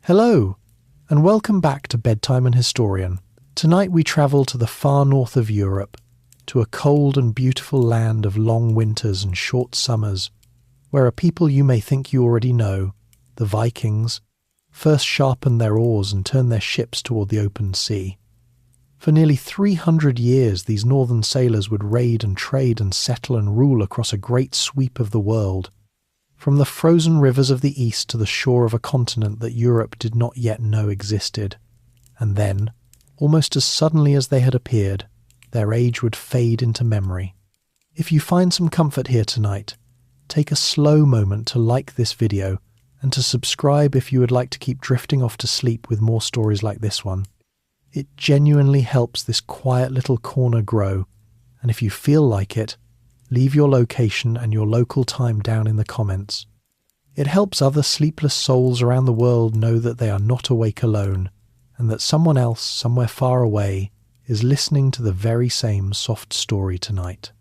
Hello, and welcome back to Bedtime and Historian. Tonight we travel to the far north of Europe, to a cold and beautiful land of long winters and short summers, where a people you may think you already know, the Vikings, first sharpened their oars and turned their ships toward the open sea. For nearly 300 years these northern sailors would raid and trade and settle and rule across a great sweep of the world, from the frozen rivers of the east to the shore of a continent that Europe did not yet know existed. And then, almost as suddenly as they had appeared, their age would fade into memory. If you find some comfort here tonight, take a slow moment to like this video and to subscribe if you would like to keep drifting off to sleep with more stories like this one. It genuinely helps this quiet little corner grow, and if you feel like it, leave your location and your local time down in the comments. It helps other sleepless souls around the world know that they are not awake alone, and that someone else, somewhere far away, is listening to the very same soft story tonight.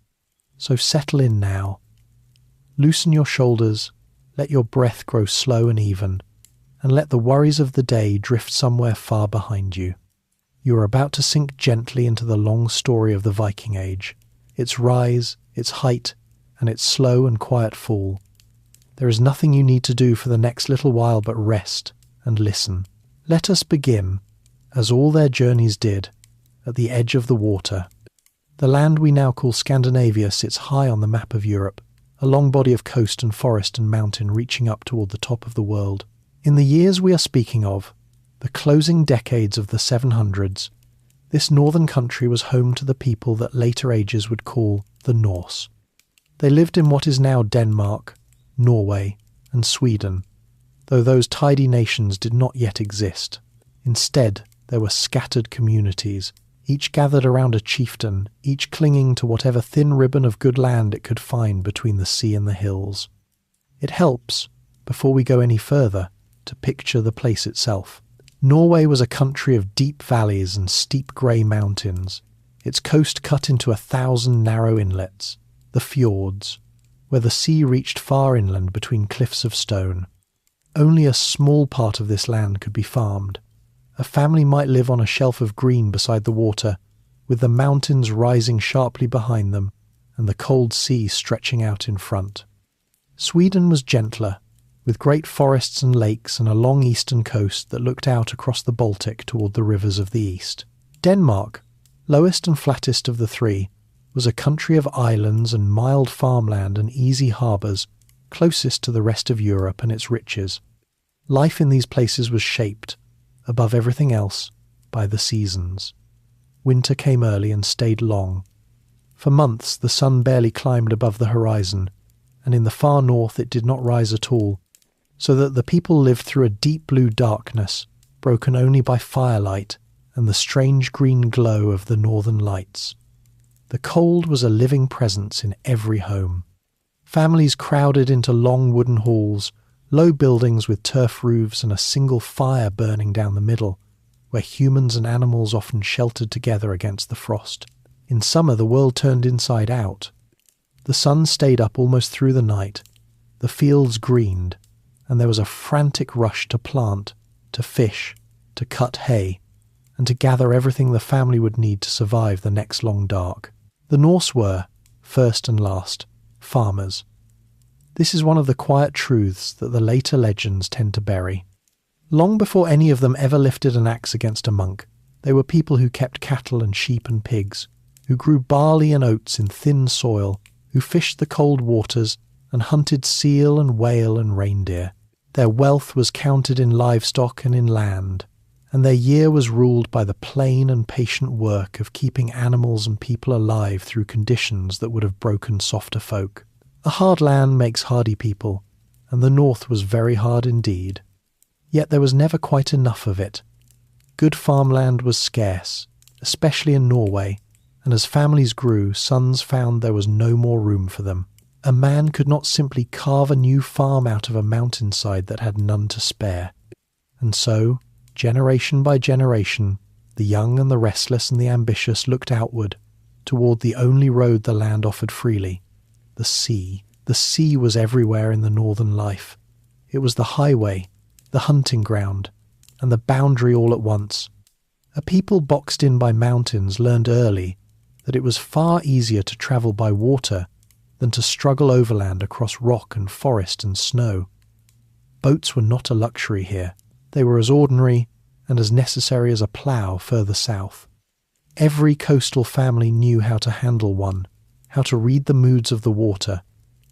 So settle in now. Loosen your shoulders, let your breath grow slow and even, and let the worries of the day drift somewhere far behind you. You are about to sink gently into the long story of the Viking Age, its rise, its height, and its slow and quiet fall. There is nothing you need to do for the next little while but rest and listen. Let us begin, as all their journeys did, at the edge of the water. The land we now call Scandinavia sits high on the map of Europe, a long body of coast and forest and mountain reaching up toward the top of the world. In the years we are speaking of, the closing decades of the 700s, this northern country was home to the people that later ages would call the Norse. They lived in what is now Denmark, Norway, and Sweden, though those tidy nations did not yet exist. Instead, there were scattered communities, each gathered around a chieftain, each clinging to whatever thin ribbon of good land it could find between the sea and the hills. It helps, before we go any further, to picture the place itself. Norway was a country of deep valleys and steep grey mountains, its coast cut into 1,000 narrow inlets, the fjords, where the sea reached far inland between cliffs of stone. Only a small part of this land could be farmed. A family might live on a shelf of green beside the water, with the mountains rising sharply behind them and the cold sea stretching out in front. Sweden was gentler, with great forests and lakes and a long eastern coast that looked out across the Baltic toward the rivers of the east. Denmark, lowest and flattest of the three, was a country of islands and mild farmland and easy harbours, closest to the rest of Europe and its riches. Life in these places was shaped, above everything else, by the seasons. Winter came early and stayed long. For months the sun barely climbed above the horizon, and in the far north it did not rise at all, so that the people lived through a deep blue darkness, broken only by firelight and the strange green glow of the northern lights. The cold was a living presence in every home. Families crowded into long wooden halls, low buildings with turf roofs and a single fire burning down the middle, where humans and animals often sheltered together against the frost. In summer the world turned inside out. The sun stayed up almost through the night, the fields greened, and there was a frantic rush to plant, to fish, to cut hay, and to gather everything the family would need to survive the next long dark. The Norse were, first and last, farmers. This is one of the quiet truths that the later legends tend to bury. Long before any of them ever lifted an axe against a monk, they were people who kept cattle and sheep and pigs, who grew barley and oats in thin soil, who fished the cold waters and hunted seal and whale and reindeer. Their wealth was counted in livestock and in land, and their year was ruled by the plain and patient work of keeping animals and people alive through conditions that would have broken softer folk. A hard land makes hardy people, and the north was very hard indeed. Yet there was never quite enough of it. Good farmland was scarce, especially in Norway, and as families grew, sons found there was no more room for them. A man could not simply carve a new farm out of a mountainside that had none to spare. And so, generation by generation, the young and the restless and the ambitious looked outward, toward the only road the land offered freely, the sea. The sea was everywhere in the northern life. It was the highway, the hunting ground, and the boundary all at once. A people boxed in by mountains learned early that it was far easier to travel by water than to struggle overland across rock and forest and snow. Boats were not a luxury here. They were as ordinary and as necessary as a plough further south. Every coastal family knew how to handle one, how to read the moods of the water,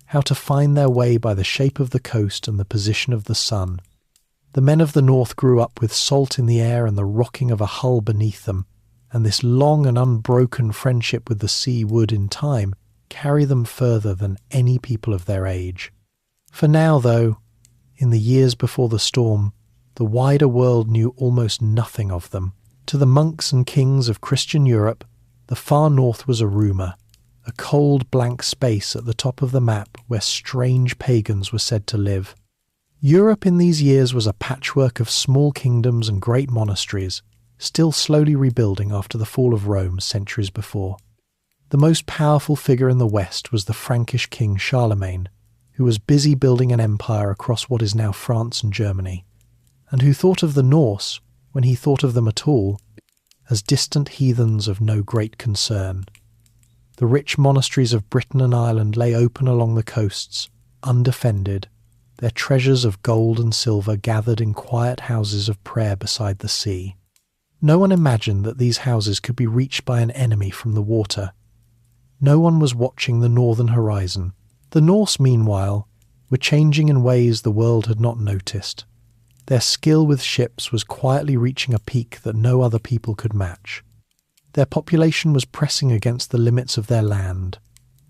how to find their way by the shape of the coast and the position of the sun. The men of the north grew up with salt in the air and the rocking of a hull beneath them, and this long and unbroken friendship with the sea would, in time, carry them further than any people of their age. For now, though, in the years before the storm, the wider world knew almost nothing of them. To the monks and kings of Christian Europe, the far north was a rumour, a cold blank space at the top of the map where strange pagans were said to live. Europe in these years was a patchwork of small kingdoms and great monasteries, still slowly rebuilding after the fall of Rome centuries before. The most powerful figure in the West was the Frankish king Charlemagne, who was busy building an empire across what is now France and Germany, and who thought of the Norse, when he thought of them at all, as distant heathens of no great concern. The rich monasteries of Britain and Ireland lay open along the coasts, undefended, their treasures of gold and silver gathered in quiet houses of prayer beside the sea. No one imagined that these houses could be reached by an enemy from the water. No one was watching the northern horizon. The Norse, meanwhile, were changing in ways the world had not noticed. Their skill with ships was quietly reaching a peak that no other people could match. Their population was pressing against the limits of their land.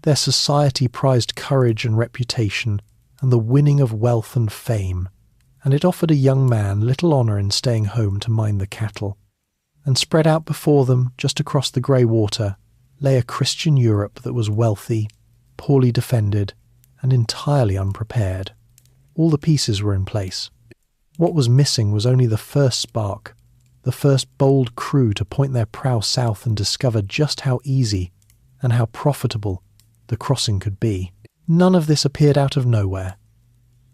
Their society prized courage and reputation and the winning of wealth and fame, and it offered a young man little honour in staying home to mind the cattle. And spread out before them, just across the grey water, lay a Christian Europe that was wealthy, poorly defended, and entirely unprepared. All the pieces were in place. What was missing was only the first spark, the first bold crew to point their prow south and discover just how easy and how profitable the crossing could be. None of this appeared out of nowhere.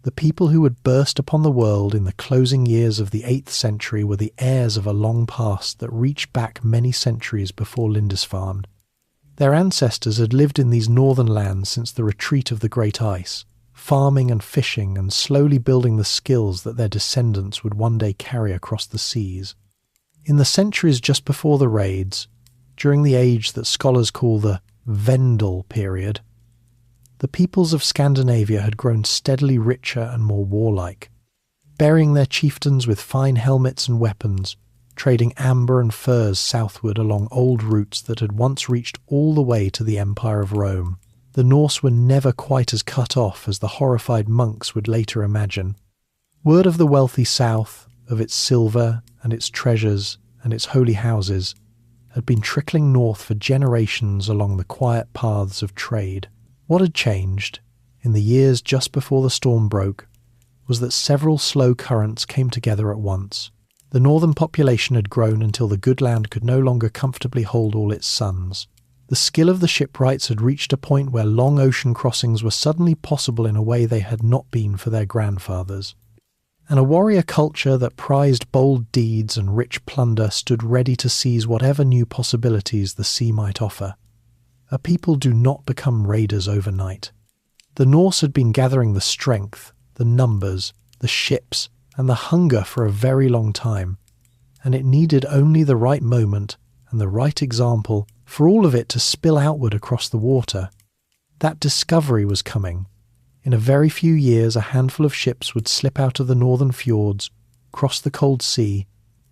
The people who would burst upon the world in the closing years of the 8th century were the heirs of a long past that reached back many centuries before Lindisfarne. Their ancestors had lived in these northern lands since the retreat of the Great Ice, farming and fishing and slowly building the skills that their descendants would one day carry across the seas. In the centuries just before the raids, during the age that scholars call the Vendel period, the peoples of Scandinavia had grown steadily richer and more warlike, burying their chieftains with fine helmets and weapons, trading amber and furs southward along old routes that had once reached all the way to the Empire of Rome. The Norse were never quite as cut off as the horrified monks would later imagine. Word of the wealthy south, of its silver and its treasures and its holy houses, had been trickling north for generations along the quiet paths of trade. What had changed, in the years just before the storm broke, was that several slow currents came together at once. The northern population had grown until the good land could no longer comfortably hold all its sons. The skill of the shipwrights had reached a point where long ocean crossings were suddenly possible in a way they had not been for their grandfathers. And a warrior culture that prized bold deeds and rich plunder stood ready to seize whatever new possibilities the sea might offer. A people do not become raiders overnight. The Norse had been gathering the strength, the numbers, the ships, and the hunger for a very long time, and it needed only the right moment and the right example for all of it to spill outward across the water. That discovery was coming. In a very few years a handful of ships would slip out of the northern fjords, cross the cold sea,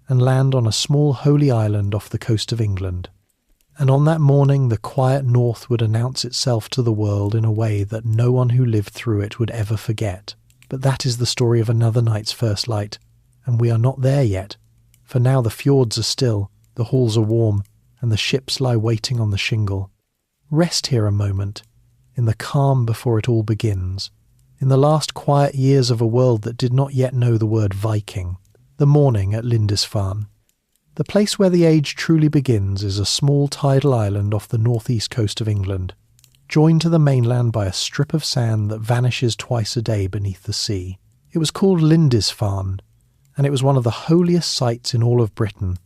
and land on a small holy island off the coast of England. And on that morning the quiet north would announce itself to the world in a way that no one who lived through it would ever forget. But that is the story of another night's first light, and we are not there yet, for now the fjords are still, the halls are warm, and the ships lie waiting on the shingle. Rest here a moment, in the calm before it all begins, in the last quiet years of a world that did not yet know the word Viking, the morning at Lindisfarne. The place where the age truly begins is a small tidal island off the northeast coast of England, joined to the mainland by a strip of sand that vanishes twice a day beneath the sea. It was called Lindisfarne, and it was one of the holiest sites in all of Britain.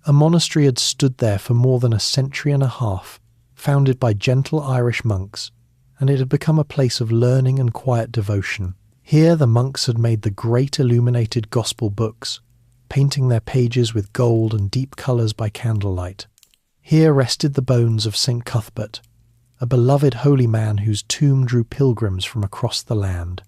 A monastery had stood there for more than a century and a half, founded by gentle Irish monks, and it had become a place of learning and quiet devotion. Here the monks had made the great illuminated gospel books, painting their pages with gold and deep colours by candlelight. Here rested the bones of St. Cuthbert, a beloved holy man whose tomb drew pilgrims from across the land.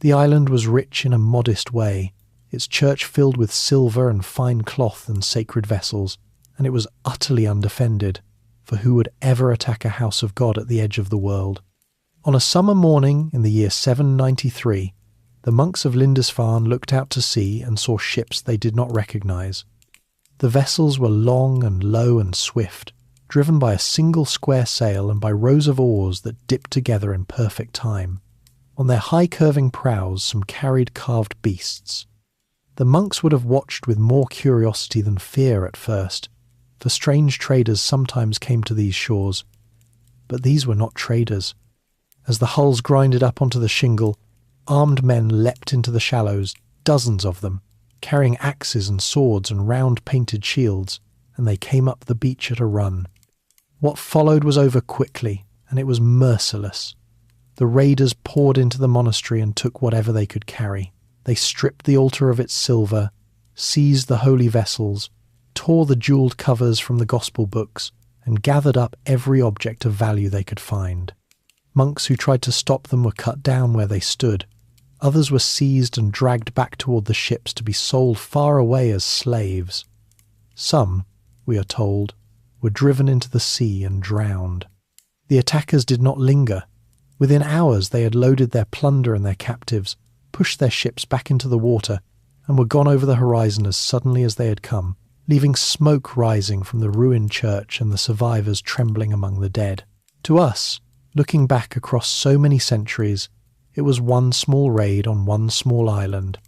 The island was rich in a modest way, its church filled with silver and fine cloth and sacred vessels, and it was utterly undefended, for who would ever attack a house of God at the edge of the world? On a summer morning in the year 793, the monks of Lindisfarne looked out to sea and saw ships they did not recognise. The vessels were long and low and swift, driven by a single square sail and by rows of oars that dipped together in perfect time. On their high curving prows some carried carved beasts. The monks would have watched with more curiosity than fear at first, for strange traders sometimes came to these shores. But these were not traders. As the hulls grinded up onto the shingle, armed men leapt into the shallows, dozens of them, carrying axes and swords and round painted shields, and they came up the beach at a run. What followed was over quickly, and it was merciless. The raiders poured into the monastery and took whatever they could carry. They stripped the altar of its silver, seized the holy vessels, tore the jewelled covers from the gospel books, and gathered up every object of value they could find. Monks who tried to stop them were cut down where they stood. Others were seized and dragged back toward the ships to be sold far away as slaves. Some, we are told, were driven into the sea and drowned. The attackers did not linger. Within hours they had loaded their plunder and their captives, pushed their ships back into the water, and were gone over the horizon as suddenly as they had come, leaving smoke rising from the ruined church and the survivors trembling among the dead. To us, looking back across so many centuries, it was one small raid on one small island.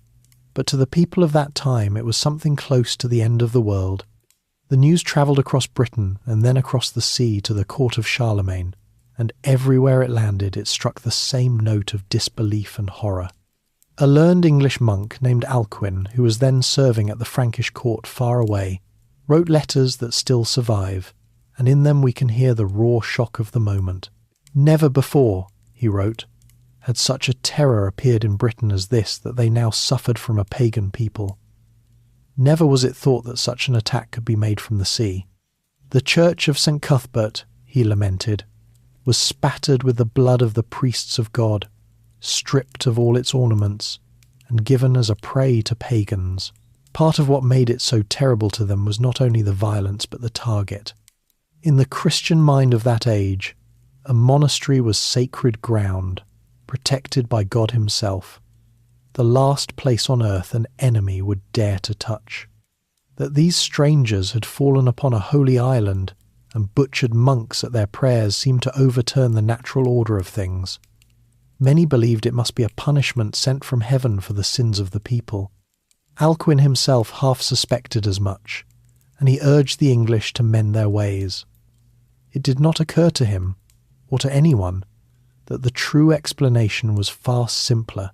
But to the people of that time it was something close to the end of the world. The news travelled across Britain and then across the sea to the court of Charlemagne, and everywhere it landed it struck the same note of disbelief and horror. A learned English monk named Alcuin, who was then serving at the Frankish court far away, wrote letters that still survive, and in them we can hear the raw shock of the moment. Never before, he wrote, had such a terror appeared in Britain as this that they now suffered from a pagan people. Never was it thought that such an attack could be made from the sea. The church of St. Cuthbert, he lamented, was spattered with the blood of the priests of God, stripped of all its ornaments, and given as a prey to pagans. Part of what made it so terrible to them was not only the violence but the target. In the Christian mind of that age, a monastery was sacred ground, protected by God himself, the last place on earth an enemy would dare to touch. That these strangers had fallen upon a holy island and butchered monks at their prayers seemed to overturn the natural order of things. Many believed it must be a punishment sent from heaven for the sins of the people. Alcuin himself half suspected as much, and he urged the English to mend their ways. It did not occur to him, or to anyone, that the true explanation was far simpler.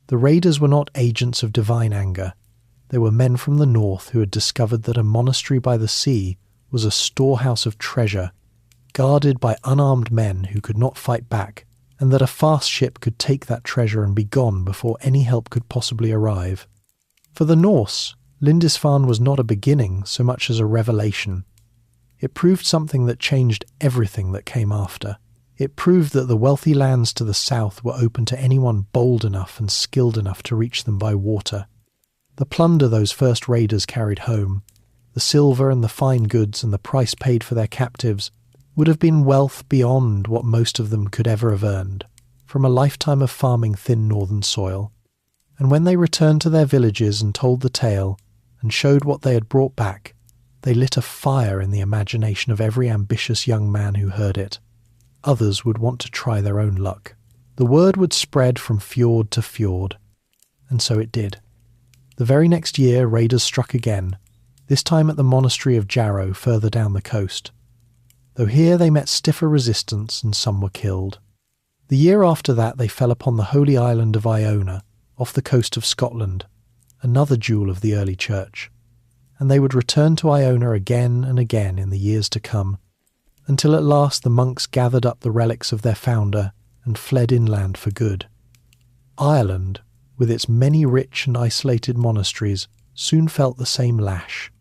The raiders were not agents of divine anger. They were men from the north who had discovered that a monastery by the sea was a storehouse of treasure, guarded by unarmed men who could not fight back, and that a fast ship could take that treasure and be gone before any help could possibly arrive. For the Norse, Lindisfarne was not a beginning so much as a revelation. It proved something that changed everything that came after. It proved that the wealthy lands to the south were open to anyone bold enough and skilled enough to reach them by water. The plunder those first raiders carried home, the silver and the fine goods and the price paid for their captives, would have been wealth beyond what most of them could ever have earned, from a lifetime of farming thin northern soil. And when they returned to their villages and told the tale, and showed what they had brought back, they lit a fire in the imagination of every ambitious young man who heard it. Others would want to try their own luck. The word would spread from fjord to fjord, and so it did. The very next year raiders struck again, this time at the monastery of Jarrow further down the coast. Though here they met stiffer resistance and some were killed. The year after that they fell upon the holy island of Iona, off the coast of Scotland. another jewel of the early church, and they would return to Iona again and again in the years to come, until at last the monks gathered up the relics of their founder and fled inland for good. Ireland, with its many rich and isolated monasteries, soon felt the same lash.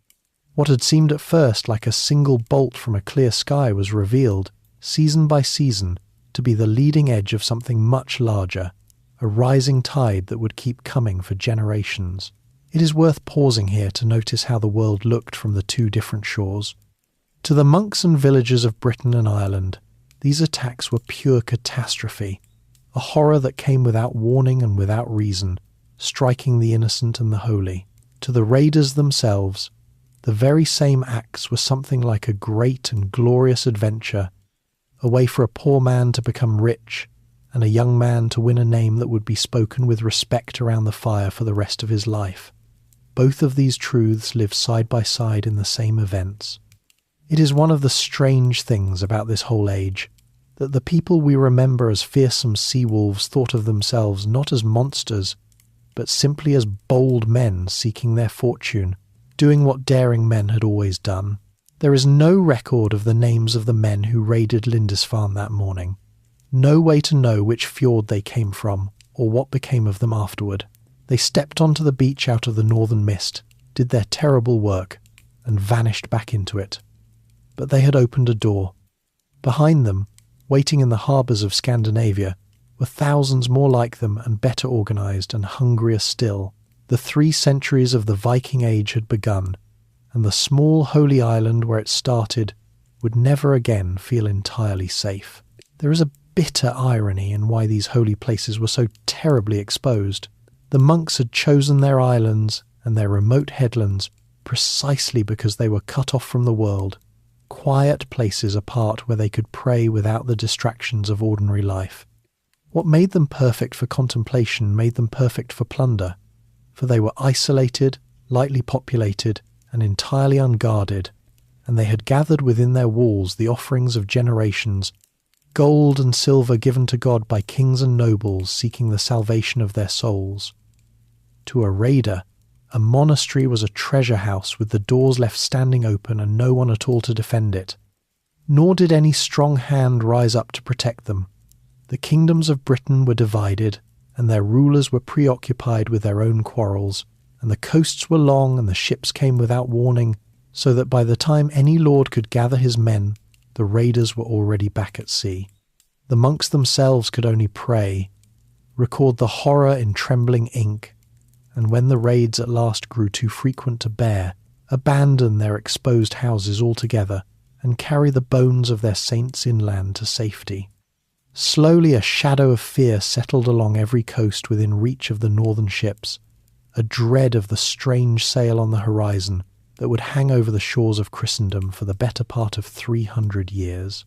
What had seemed at first like a single bolt from a clear sky was revealed, season by season, to be the leading edge of something much larger, a rising tide that would keep coming for generations. It is worth pausing here to notice how the world looked from the two different shores. To the monks and villagers of Britain and Ireland, these attacks were pure catastrophe, a horror that came without warning and without reason, striking the innocent and the holy. To the raiders themselves, the very same acts were something like a great and glorious adventure, a way for a poor man to become rich, and a young man to win a name that would be spoken with respect around the fire for the rest of his life. Both of these truths live side by side in the same events. It is one of the strange things about this whole age, that the people we remember as fearsome sea-wolves thought of themselves not as monsters, but simply as bold men seeking their fortune, doing what daring men had always done. There is no record of the names of the men who raided Lindisfarne that morning. No way to know which fjord they came from, or what became of them afterward. They stepped onto the beach out of the northern mist, did their terrible work, and vanished back into it. But they had opened a door. Behind them, waiting in the harbours of Scandinavia, were thousands more like them and better organised and hungrier still. The 3 centuries of the Viking Age had begun, and the small holy island where it started would never again feel entirely safe. There is a bitter irony in why these holy places were so terribly exposed. The monks had chosen their islands and their remote headlands precisely because they were cut off from the world, quiet places apart where they could pray without the distractions of ordinary life. What made them perfect for contemplation made them perfect for plunder, for they were isolated, lightly populated, and entirely unguarded, and they had gathered within their walls the offerings of generations, gold and silver given to God by kings and nobles seeking the salvation of their souls. To a raider, a monastery was a treasure house with the doors left standing open and no one at all to defend it. Nor did any strong hand rise up to protect them. The kingdoms of Britain were divided, and their rulers were preoccupied with their own quarrels, and the coasts were long and the ships came without warning, so that by the time any lord could gather his men, the raiders were already back at sea. The monks themselves could only pray, record the horror in trembling ink, and when the raids at last grew too frequent to bear, abandon their exposed houses altogether and carry the bones of their saints inland to safety. Slowly a shadow of fear settled along every coast within reach of the northern ships, a dread of the strange sail on the horizon that would hang over the shores of Christendom for the better part of 300 years.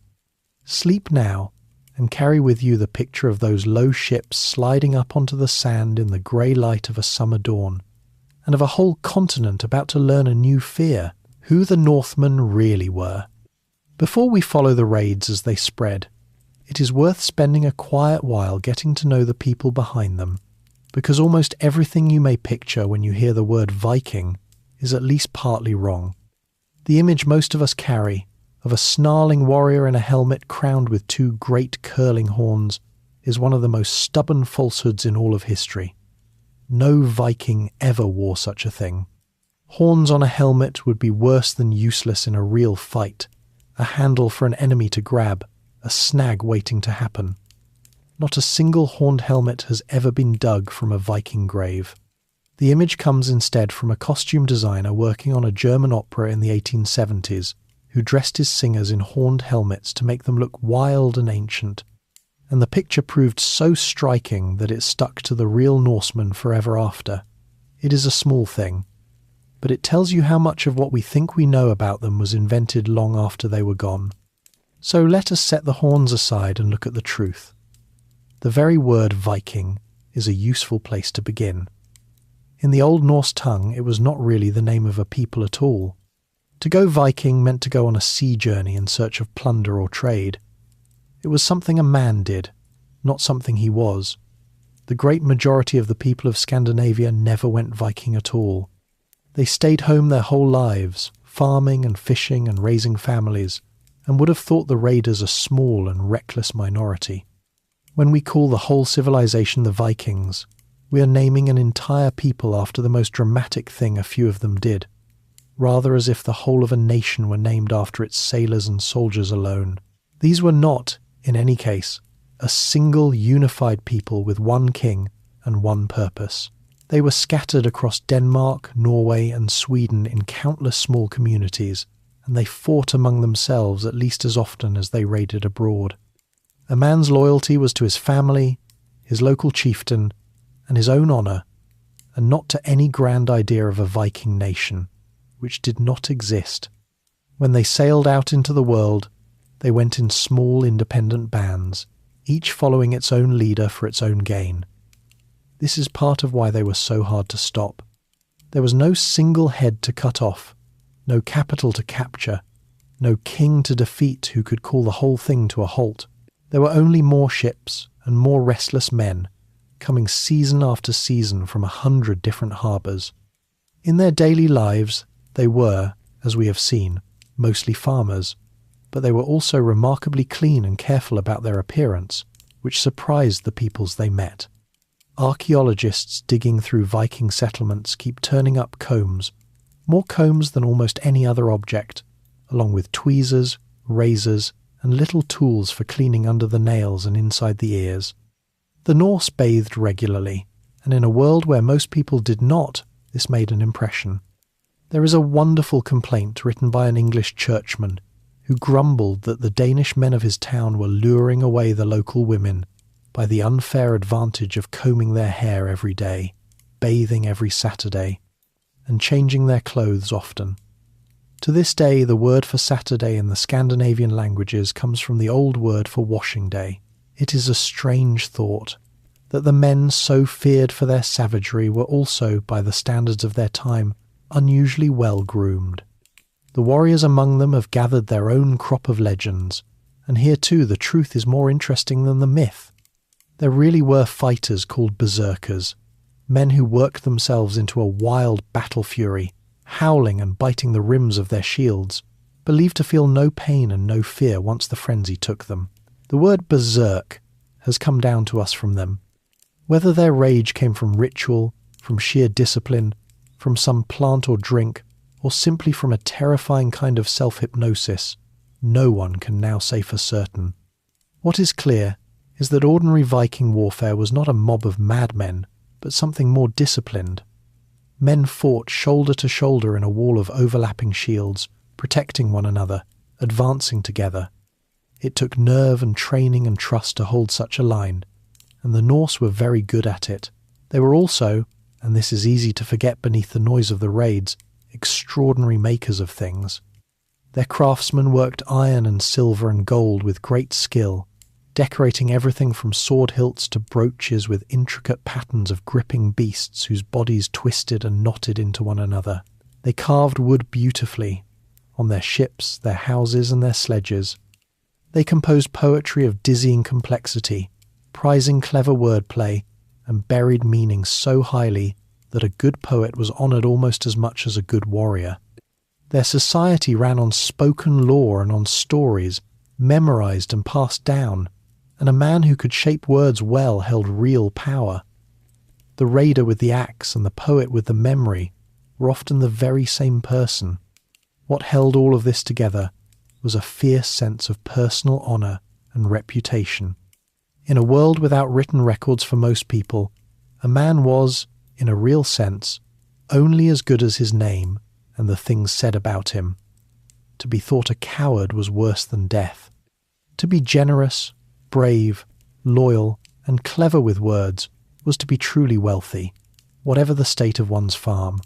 Sleep now, and carry with you the picture of those low ships sliding up onto the sand in the grey light of a summer dawn, and of a whole continent about to learn a new fear, who the Northmen really were. Before we follow the raids as they spread, it is worth spending a quiet while getting to know the people behind them, because almost everything you may picture when you hear the word Viking is at least partly wrong. The image most of us carry, of a snarling warrior in a helmet crowned with 2 great curling horns, is one of the most stubborn falsehoods in all of history. No Viking ever wore such a thing. Horns on a helmet would be worse than useless in a real fight, a handle for an enemy to grab, a snag waiting to happen. Not a single horned helmet has ever been dug from a Viking grave. The image comes instead from a costume designer working on a German opera in the 1870s, who dressed his singers in horned helmets to make them look wild and ancient, and the picture proved so striking that it stuck to the real Norsemen forever after. It is a small thing, but it tells you how much of what we think we know about them was invented long after they were gone. So let us set the horns aside and look at the truth. The very word Viking is a useful place to begin. In the Old Norse tongue, it was not really the name of a people at all. To go Viking meant to go on a sea journey in search of plunder or trade. It was something a man did, not something he was. the great majority of the people of Scandinavia never went Viking at all. They stayed home their whole lives, farming and fishing and raising families, and would have thought the raiders a small and reckless minority. When we call the whole civilization the Vikings, we are naming an entire people after the most dramatic thing a few of them did, rather as if the whole of a nation were named after its sailors and soldiers alone. These were not, in any case, a single unified people with one king and one purpose. They were scattered across Denmark, Norway, and Sweden in countless small communities, and they fought among themselves at least as often as they raided abroad. A man's loyalty was to his family, his local chieftain, and his own honour, and not to any grand idea of a Viking nation, which did not exist. When they sailed out into the world, they went in small independent bands, each following its own leader for its own gain. This is part of why they were so hard to stop. There was no single head to cut off, no capital to capture, no king to defeat who could call the whole thing to a halt. There were only more ships and more restless men, coming season after season from 100 different harbours. In their daily lives, they were, as we have seen, mostly farmers, but they were also remarkably clean and careful about their appearance, which surprised the peoples they met. Archaeologists digging through Viking settlements keep turning up combs, more combs than almost any other object, along with tweezers, razors, and little tools for cleaning under the nails and inside the ears. The Norse bathed regularly, and in a world where most people did not, this made an impression. There is a wonderful complaint written by an English churchman who grumbled that the Danish men of his town were luring away the local women by the unfair advantage of combing their hair every day, bathing every Saturday, and changing their clothes often. To this day, the word for Saturday in the Scandinavian languages comes from the old word for washing day. It is a strange thought that the men so feared for their savagery were also, by the standards of their time, unusually well groomed. The warriors among them have gathered their own crop of legends, and here too the truth is more interesting than the myth. There really were fighters called berserkers, men who worked themselves into a wild battle fury, howling and biting the rims of their shields, believed to feel no pain and no fear once the frenzy took them. The word berserk has come down to us from them. Whether their rage came from ritual, from sheer discipline, from some plant or drink, or simply from a terrifying kind of self-hypnosis, no one can now say for certain. What is clear is that ordinary Viking warfare was not a mob of madmen, but something more disciplined. Men fought shoulder to shoulder in a wall of overlapping shields, protecting one another, advancing together. It took nerve and training and trust to hold such a line, and the Norse were very good at it. They were also, and this is easy to forget beneath the noise of the raids, extraordinary makers of things. Their craftsmen worked iron and silver and gold with great skill, decorating everything from sword hilts to brooches with intricate patterns of gripping beasts whose bodies twisted and knotted into one another. They carved wood beautifully, on their ships, their houses, and their sledges. They composed poetry of dizzying complexity, prizing clever wordplay, and buried meaning so highly that a good poet was honoured almost as much as a good warrior. Their society ran on spoken lore and on stories, memorised and passed down, and a man who could shape words well held real power. The raider with the axe and the poet with the memory were often the very same person. What held all of this together was a fierce sense of personal honour and reputation. In a world without written records for most people, a man was, in a real sense, only as good as his name and the things said about him. To be thought a coward was worse than death. To be generous, brave, loyal, and clever with words was to be truly wealthy, whatever the state of one's farm.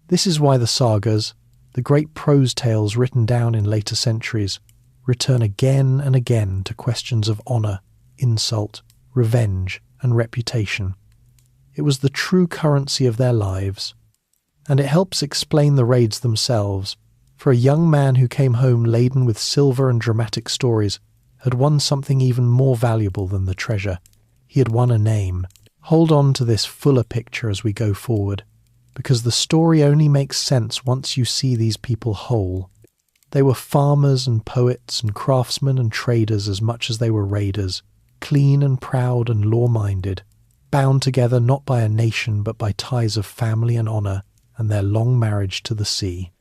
This is why the sagas, the great prose tales written down in later centuries, return again and again to questions of honour, insult, revenge, and reputation. It was the true currency of their lives, and it helps explain the raids themselves, for a young man who came home laden with silver and dramatic stories had won something even more valuable than the treasure. He had won a name. Hold on to this fuller picture as we go forward, because the story only makes sense once you see these people whole. They were farmers and poets and craftsmen and traders as much as they were raiders, clean and proud and law-minded, bound together not by a nation but by ties of family and honour and their long marriage to the sea.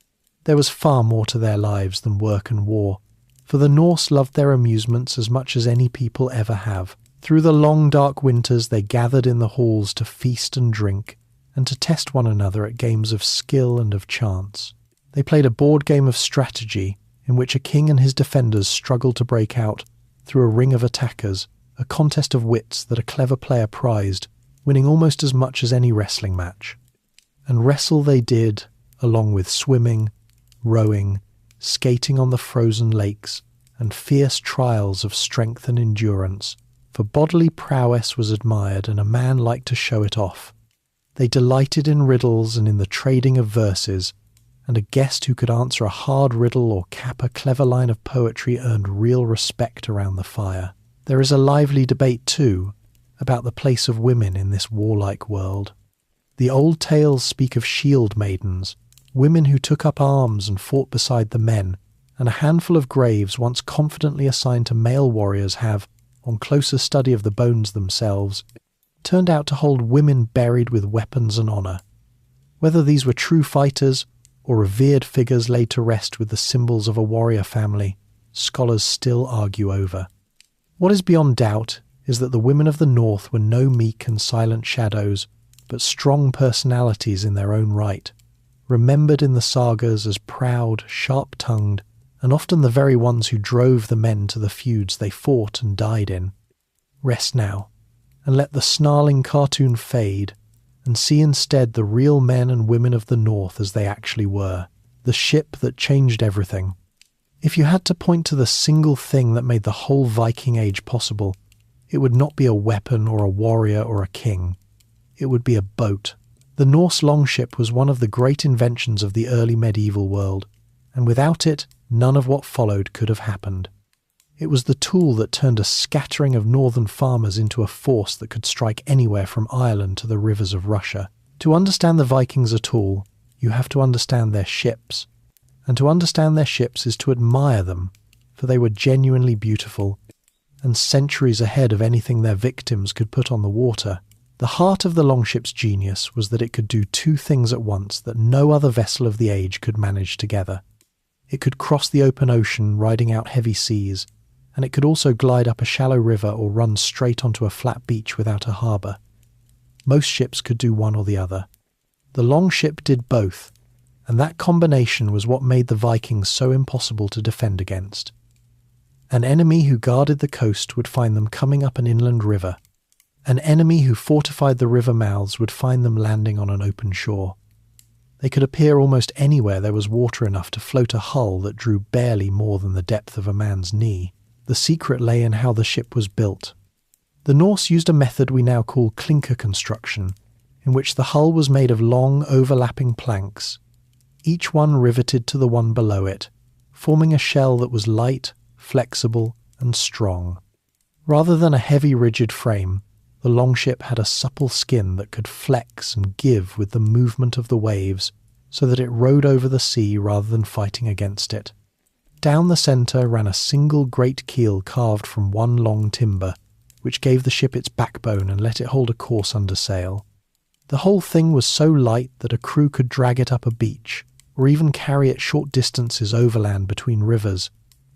There was far more to their lives than work and war, for the Norse loved their amusements as much as any people ever have. Through the long dark winters they gathered in the halls to feast and drink, and to test one another at games of skill and of chance. They played a board game of strategy, in which a king and his defenders struggled to break out through a ring of attackers, a contest of wits that a clever player prized, winning almost as much as any wrestling match. And wrestle they did, along with swimming, rowing, skating on the frozen lakes, and fierce trials of strength and endurance, for bodily prowess was admired and a man liked to show it off. They delighted in riddles and in the trading of verses, and a guest who could answer a hard riddle or cap a clever line of poetry earned real respect around the fire. There is a lively debate, too, about the place of women in this warlike world. The old tales speak of shield maidens, women who took up arms and fought beside the men, and a handful of graves once confidently assigned to male warriors have, on closer study of the bones themselves, turned out to hold women buried with weapons and honour. Whether these were true fighters or revered figures laid to rest with the symbols of a warrior family, scholars still argue over. What is beyond doubt is that the women of the North were no meek and silent shadows, but strong personalities in their own right, remembered in the sagas as proud, sharp-tongued, and often the very ones who drove the men to the feuds they fought and died in. Rest now, and let the snarling cartoon fade, and see instead the real men and women of the North as they actually were, the ship that changed everything. If you had to point to the single thing that made the whole Viking Age possible, it would not be a weapon or a warrior or a king. It would be a boat. The Norse longship was one of the great inventions of the early medieval world, and without it, none of what followed could have happened. It was the tool that turned a scattering of northern farmers into a force that could strike anywhere from Ireland to the rivers of Russia. To understand the Vikings at all, you have to understand their ships. And to understand their ships is to admire them, for they were genuinely beautiful, and centuries ahead of anything their victims could put on the water. The heart of the longship's genius was that it could do two things at once that no other vessel of the age could manage together. It could cross the open ocean riding out heavy seas, and it could also glide up a shallow river or run straight onto a flat beach without a harbour. Most ships could do one or the other. The longship did both, and that combination was what made the Vikings so impossible to defend against. An enemy who guarded the coast would find them coming up an inland river. An enemy who fortified the river mouths would find them landing on an open shore. They could appear almost anywhere there was water enough to float a hull that drew barely more than the depth of a man's knee. The secret lay in how the ship was built. The Norse used a method we now call clinker construction, in which the hull was made of long, overlapping planks, each one riveted to the one below it, forming a shell that was light, flexible, and strong. Rather than a heavy, rigid frame, the longship had a supple skin that could flex and give with the movement of the waves, so that it rode over the sea rather than fighting against it. Down the centre ran a single great keel carved from one long timber, which gave the ship its backbone and let it hold a course under sail. The whole thing was so light that a crew could drag it up a beach, or even carry it short distances overland between rivers,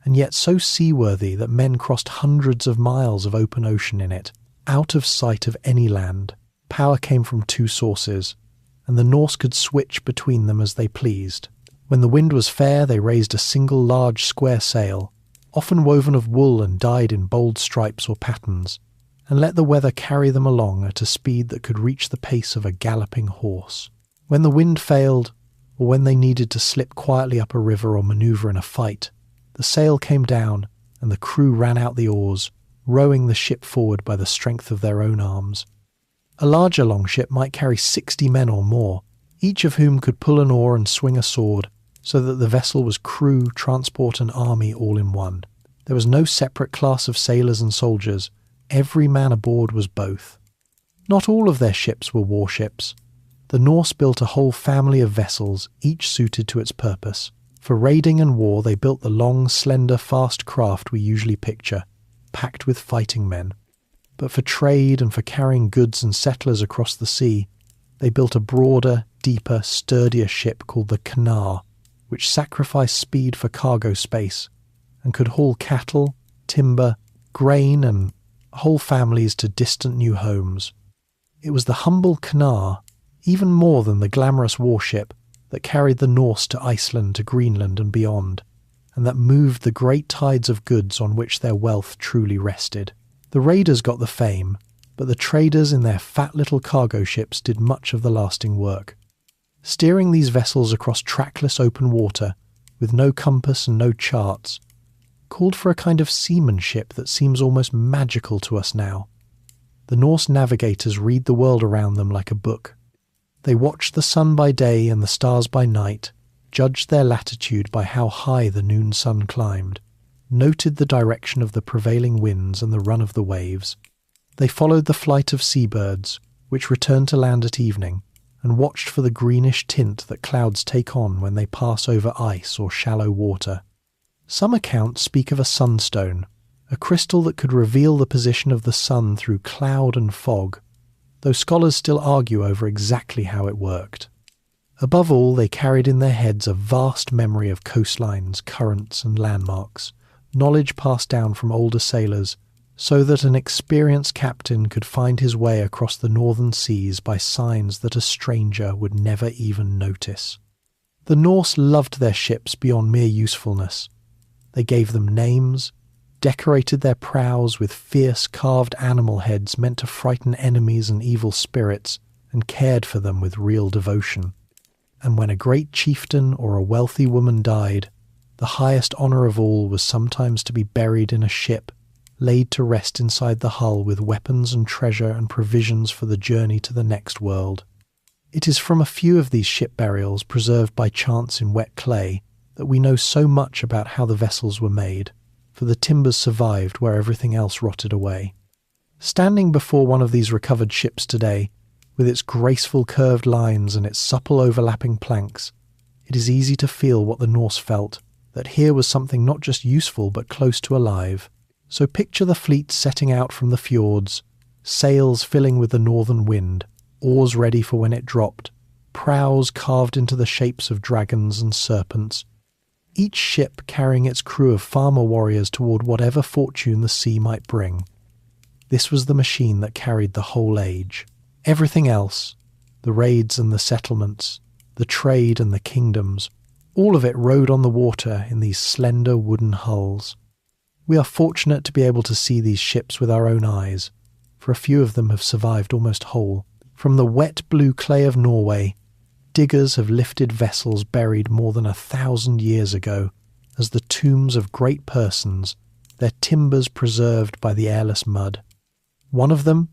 and yet so seaworthy that men crossed hundreds of miles of open ocean in it, out of sight of any land. Power came from two sources, and the Norse could switch between them as they pleased. When the wind was fair, they raised a single large square sail, often woven of wool and dyed in bold stripes or patterns, and let the weather carry them along at a speed that could reach the pace of a galloping horse. When the wind failed, or when they needed to slip quietly up a river or manoeuvre in a fight, the sail came down and the crew ran out the oars, rowing the ship forward by the strength of their own arms. A larger longship might carry 60 men or more, each of whom could pull an oar and swing a sword, so that the vessel was crew, transport and army all in one. There was no separate class of sailors and soldiers. Every man aboard was both. Not all of their ships were warships. The Norse built a whole family of vessels, each suited to its purpose. For raiding and war, they built the long, slender, fast craft we usually picture, packed with fighting men. But for trade and for carrying goods and settlers across the sea, they built a broader, deeper, sturdier ship called the Knar, which sacrificed speed for cargo space and could haul cattle, timber, grain and whole families to distant new homes. It was the humble Knar, even more than the glamorous warship, that carried the Norse to Iceland, to Greenland and beyond, and that moved the great tides of goods on which their wealth truly rested. The raiders got the fame, but the traders in their fat little cargo ships did much of the lasting work. Steering these vessels across trackless open water, with no compass and no charts, called for a kind of seamanship that seems almost magical to us now. The Norse navigators read the world around them like a book. They watched the sun by day and the stars by night, judged their latitude by how high the noon sun climbed, noted the direction of the prevailing winds and the run of the waves. They followed the flight of seabirds, which returned to land at evening, and watched for the greenish tint that clouds take on when they pass over ice or shallow water. Some accounts speak of a sunstone, a crystal that could reveal the position of the sun through cloud and fog, though scholars still argue over exactly how it worked. Above all, they carried in their heads a vast memory of coastlines, currents and landmarks, knowledge passed down from older sailors, so that an experienced captain could find his way across the northern seas by signs that a stranger would never even notice. The Norse loved their ships beyond mere usefulness. They gave them names, decorated their prows with fierce carved animal heads meant to frighten enemies and evil spirits, and cared for them with real devotion. And when a great chieftain or a wealthy woman died, the highest honour of all was sometimes to be buried in a ship, laid to rest inside the hull with weapons and treasure and provisions for the journey to the next world. It is from a few of these ship burials, preserved by chance in wet clay, that we know so much about how the vessels were made, for the timbers survived where everything else rotted away. Standing before one of these recovered ships today, with its graceful curved lines and its supple overlapping planks, it is easy to feel what the Norse felt, that here was something not just useful but close to alive. So picture the fleet setting out from the fjords, sails filling with the northern wind, oars ready for when it dropped, prows carved into the shapes of dragons and serpents, each ship carrying its crew of farmer warriors toward whatever fortune the sea might bring. This was the machine that carried the whole age. Everything else, the raids and the settlements, the trade and the kingdoms, all of it rode on the water in these slender wooden hulls. We are fortunate to be able to see these ships with our own eyes, for a few of them have survived almost whole. From the wet blue clay of Norway, diggers have lifted vessels buried more than 1,000 years ago as the tombs of great persons, their timbers preserved by the airless mud. One of them,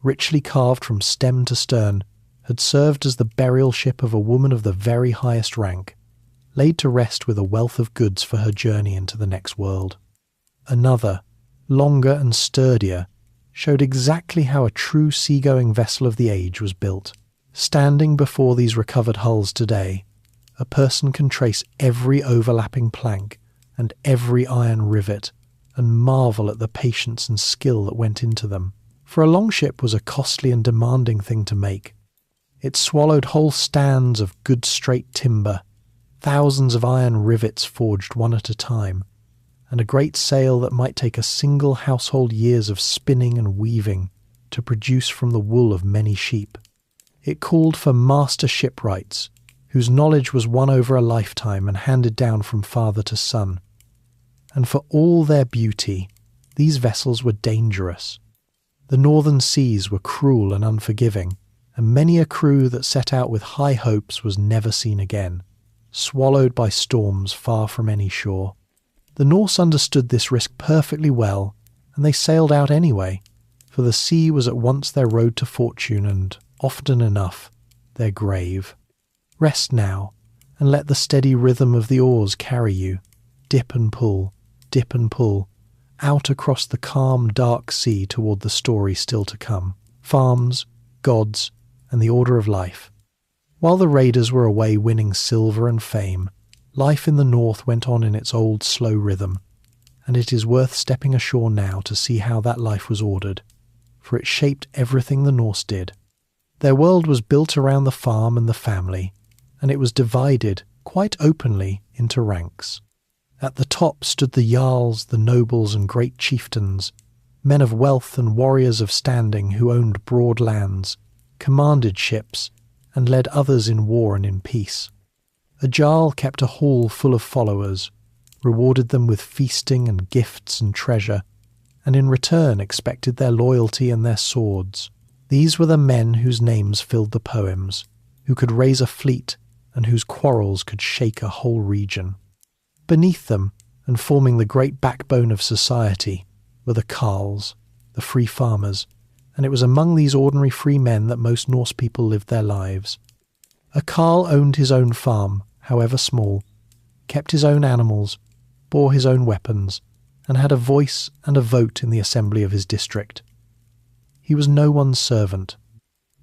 richly carved from stem to stern, had served as the burial ship of a woman of the very highest rank, laid to rest with a wealth of goods for her journey into the next world. Another, longer and sturdier, showed exactly how a true seagoing vessel of the age was built. Standing before these recovered hulls today, a person can trace every overlapping plank and every iron rivet and marvel at the patience and skill that went into them. For a longship was a costly and demanding thing to make. It swallowed whole stands of good straight timber, thousands of iron rivets forged one at a time, and a great sail that might take a single household years of spinning and weaving to produce from the wool of many sheep. It called for master shipwrights, whose knowledge was won over a lifetime and handed down from father to son. And for all their beauty, these vessels were dangerous. The northern seas were cruel and unforgiving, and many a crew that set out with high hopes was never seen again, swallowed by storms far from any shore. The Norse understood this risk perfectly well, and they sailed out anyway, for the sea was at once their road to fortune and, often enough, their grave. Rest now, and let the steady rhythm of the oars carry you, dip and pull, out across the calm, dark sea toward the story still to come. Farms, gods, and the order of life. While the raiders were away winning silver and fame, life in the north went on in its old slow rhythm, and it is worth stepping ashore now to see how that life was ordered, for it shaped everything the Norse did. Their world was built around the farm and the family, and it was divided, quite openly, into ranks. At the top stood the jarls, the nobles and great chieftains, men of wealth and warriors of standing who owned broad lands, commanded ships, and led others in war and in peace. A jarl kept a hall full of followers, rewarded them with feasting and gifts and treasure, and in return expected their loyalty and their swords. These were the men whose names filled the poems, who could raise a fleet and whose quarrels could shake a whole region. Beneath them, and forming the great backbone of society, were the carls, the free farmers, and it was among these ordinary free men that most Norse people lived their lives. A carl owned his own farm, however small, kept his own animals, bore his own weapons, and had a voice and a vote in the assembly of his district. He was no one's servant.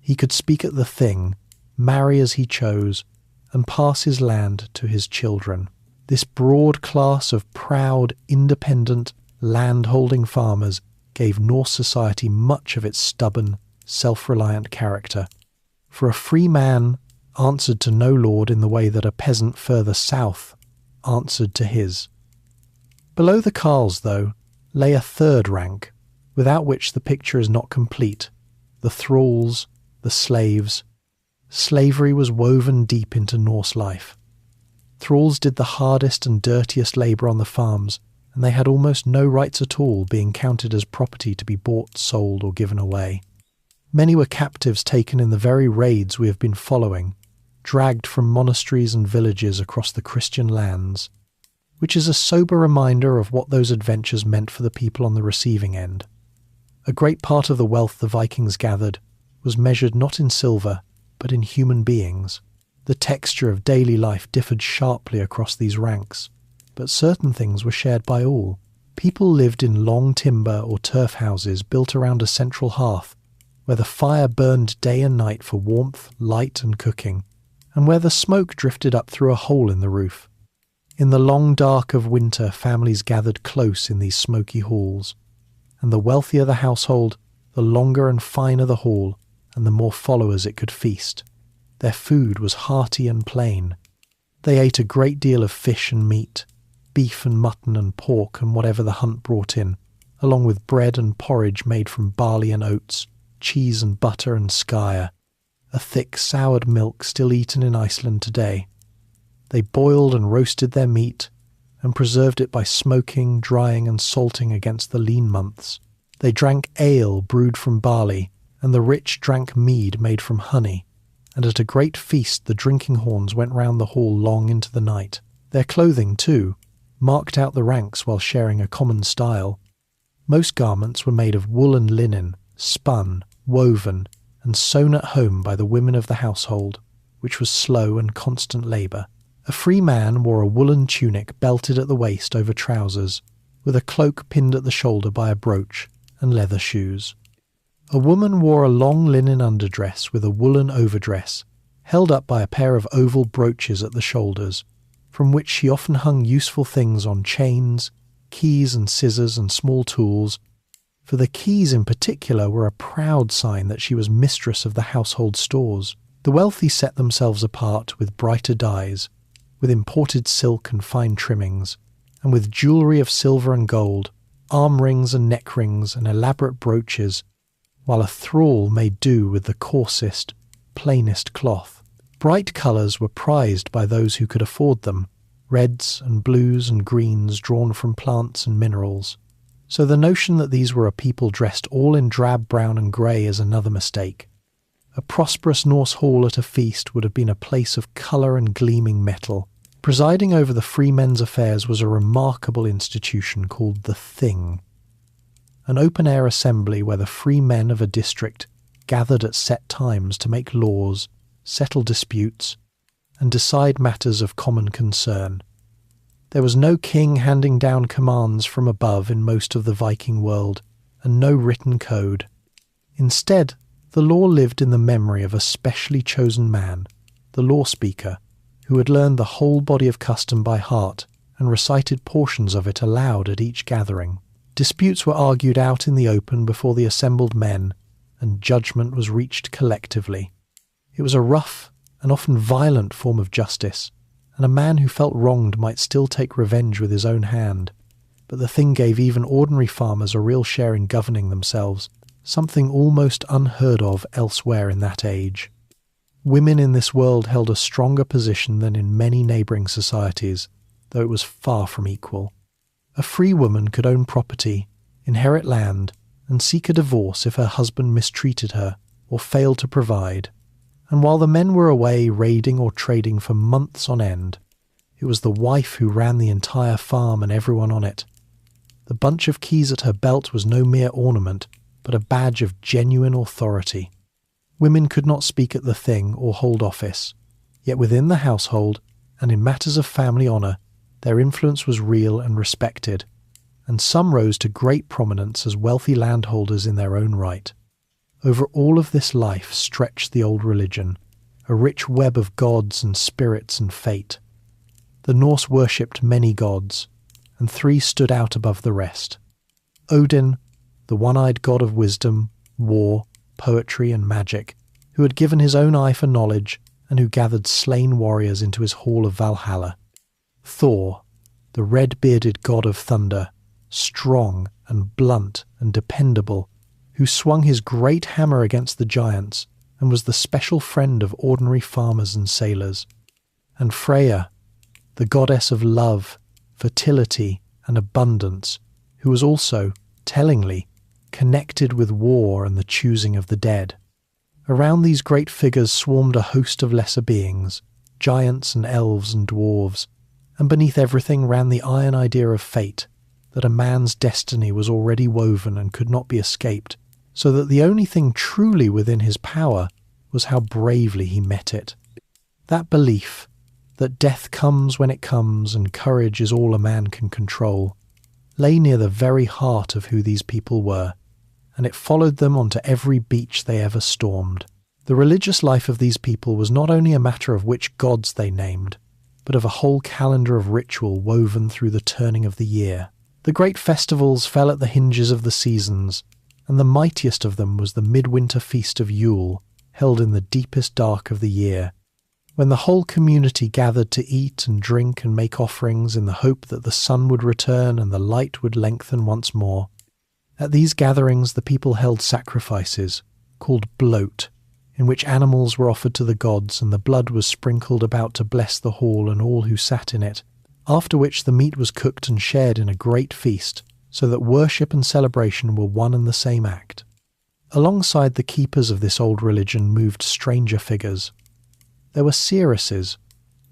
He could speak at the thing, marry as he chose, and pass his land to his children. This broad class of proud, independent, land-holding farmers gave Norse society much of its stubborn, self-reliant character. For a free man answered to no lord in the way that a peasant further south answered to his. Below the carls, though, lay a third rank, without which the picture is not complete: the thralls, the slaves. Slavery was woven deep into Norse life. Thralls did the hardest and dirtiest labour on the farms, and they had almost no rights at all, being counted as property to be bought, sold, or given away. Many were captives taken in the very raids we have been following, dragged from monasteries and villages across the Christian lands, which is a sober reminder of what those adventures meant for the people on the receiving end. A great part of the wealth the Vikings gathered was measured not in silver, but in human beings. The texture of daily life differed sharply across these ranks, but certain things were shared by all. People lived in long timber or turf houses built around a central hearth, where the fire burned day and night for warmth, light and cooking, and where the smoke drifted up through a hole in the roof. In the long dark of winter, families gathered close in these smoky halls, and the wealthier the household, the longer and finer the hall, and the more followers it could feast. Their food was hearty and plain. They ate a great deal of fish and meat, beef and mutton and pork and whatever the hunt brought in, along with bread and porridge made from barley and oats, cheese and butter and skyr, a thick soured milk still eaten in Iceland today. They boiled and roasted their meat, and preserved it by smoking, drying and salting against the lean months. They drank ale brewed from barley, and the rich drank mead made from honey, and at a great feast the drinking horns went round the hall long into the night. Their clothing, too, marked out the ranks while sharing a common style. Most garments were made of wool and linen, spun, woven, and sewn at home by the women of the household, which was slow and constant labour. A free man wore a woolen tunic belted at the waist over trousers, with a cloak pinned at the shoulder by a brooch, and leather shoes. A woman wore a long linen underdress with a woolen overdress, held up by a pair of oval brooches at the shoulders, from which she often hung useful things on chains, keys and scissors and small tools, for the keys in particular were a proud sign that she was mistress of the household stores. The wealthy set themselves apart with brighter dyes, with imported silk and fine trimmings, and with jewellery of silver and gold, arm rings and neck rings and elaborate brooches, while a thrall made do with the coarsest, plainest cloth. Bright colours were prized by those who could afford them, reds and blues and greens drawn from plants and minerals. So the notion that these were a people dressed all in drab brown and grey is another mistake. A prosperous Norse hall at a feast would have been a place of colour and gleaming metal. Presiding over the free men's affairs was a remarkable institution called the Thing, an open-air assembly where the free men of a district gathered at set times to make laws, settle disputes, and decide matters of common concern. There was no king handing down commands from above in most of the Viking world, and no written code. Instead, The law lived in the memory of a specially chosen man, the law speaker, who had learned the whole body of custom by heart and recited portions of it aloud at each gathering. Disputes were argued out in the open before the assembled men, and judgment was reached collectively. It was a rough and often violent form of justice, and a man who felt wronged might still take revenge with his own hand, but the thing gave even ordinary farmers a real share in governing themselves, something almost unheard of elsewhere in that age. Women in this world held a stronger position than in many neighbouring societies, though it was far from equal. A free woman could own property, inherit land, and seek a divorce if her husband mistreated her or failed to provide, and while the men were away raiding or trading for months on end, it was the wife who ran the entire farm and everyone on it. The bunch of keys at her belt was no mere ornament, but a badge of genuine authority. Women could not speak at the thing or hold office, yet within the household, and in matters of family honour, their influence was real and respected, and some rose to great prominence as wealthy landholders in their own right. Over all of this life stretched the old religion, a rich web of gods and spirits and fate. The Norse worshipped many gods, and 3 stood out above the rest. Odin, the one-eyed god of wisdom, war, poetry and magic, who had given his own eye for knowledge and who gathered slain warriors into his hall of Valhalla. Thor, the red-bearded god of thunder, strong and blunt and dependable, who swung his great hammer against the giants and was the special friend of ordinary farmers and sailors. And Freya, the goddess of love, fertility and abundance, who was also, tellingly, connected with war and the choosing of the dead. Around these great figures swarmed a host of lesser beings, giants and elves and dwarves, and beneath everything ran the iron idea of fate, that a man's destiny was already woven and could not be escaped, so that the only thing truly within his power was how bravely he met it. That belief, that death comes when it comes and courage is all a man can control, lay near the very heart of who these people were, and it followed them onto every beach they ever stormed. The religious life of these people was not only a matter of which gods they named, but of a whole calendar of ritual woven through the turning of the year. The great festivals fell at the hinges of the seasons, and the mightiest of them was the midwinter feast of Yule, held in the deepest dark of the year, when the whole community gathered to eat and drink and make offerings in the hope that the sun would return and the light would lengthen once more. At these gatherings the people held sacrifices, called bloat, in which animals were offered to the gods and the blood was sprinkled about to bless the hall and all who sat in it, after which the meat was cooked and shared in a great feast, so that worship and celebration were one and the same act. Alongside the keepers of this old religion moved stranger figures. There were seeresses,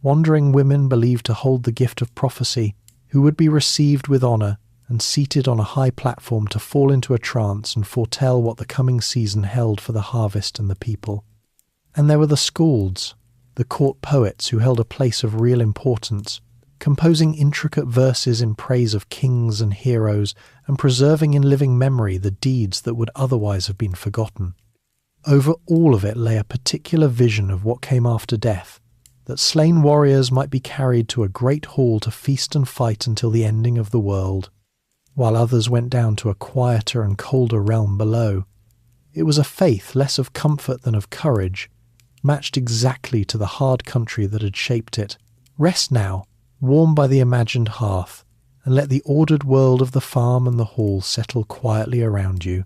wandering women believed to hold the gift of prophecy, who would be received with honour and seated on a high platform to fall into a trance and foretell what the coming season held for the harvest and the people. And there were the skalds, the court poets who held a place of real importance, composing intricate verses in praise of kings and heroes and preserving in living memory the deeds that would otherwise have been forgotten. Over all of it lay a particular vision of what came after death, that slain warriors might be carried to a great hall to feast and fight until the ending of the world, while others went down to a quieter and colder realm below. It was a faith less of comfort than of courage, matched exactly to the hard country that had shaped it. Rest now, warm by the imagined hearth, and let the ordered world of the farm and the hall settle quietly around you.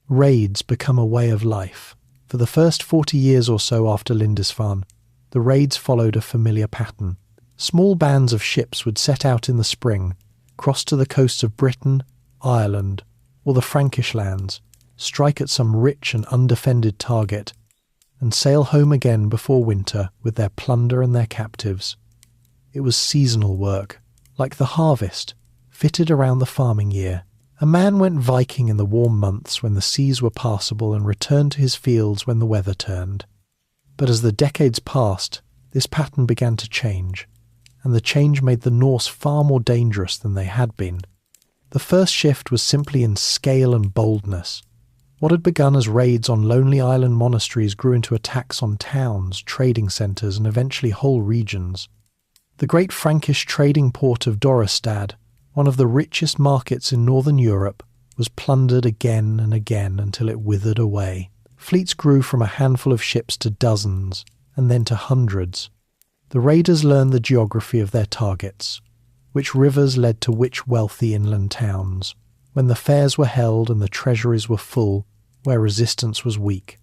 Raids become a way of life. For the first 40 years or so after Lindisfarne, the raids followed a familiar pattern. Small bands of ships would set out in the spring, cross to the coasts of Britain, Ireland, or the Frankish lands, strike at some rich and undefended target, and sail home again before winter with their plunder and their captives. It was seasonal work, like the harvest, fitted around the farming year. A man went Viking in the warm months when the seas were passable and returned to his fields when the weather turned. But as the decades passed, this pattern began to change, and the change made the Norse far more dangerous than they had been. The first shift was simply in scale and boldness. What had begun as raids on lonely island monasteries grew into attacks on towns, trading centres, and eventually whole regions. The great Frankish trading port of Dorestad, one of the richest markets in northern Europe, was plundered again and again until it withered away. Fleets grew from a handful of ships to dozens, and then to hundreds. The raiders learned the geography of their targets, which rivers led to which wealthy inland towns, when the fairs were held and the treasuries were full, where resistance was weak.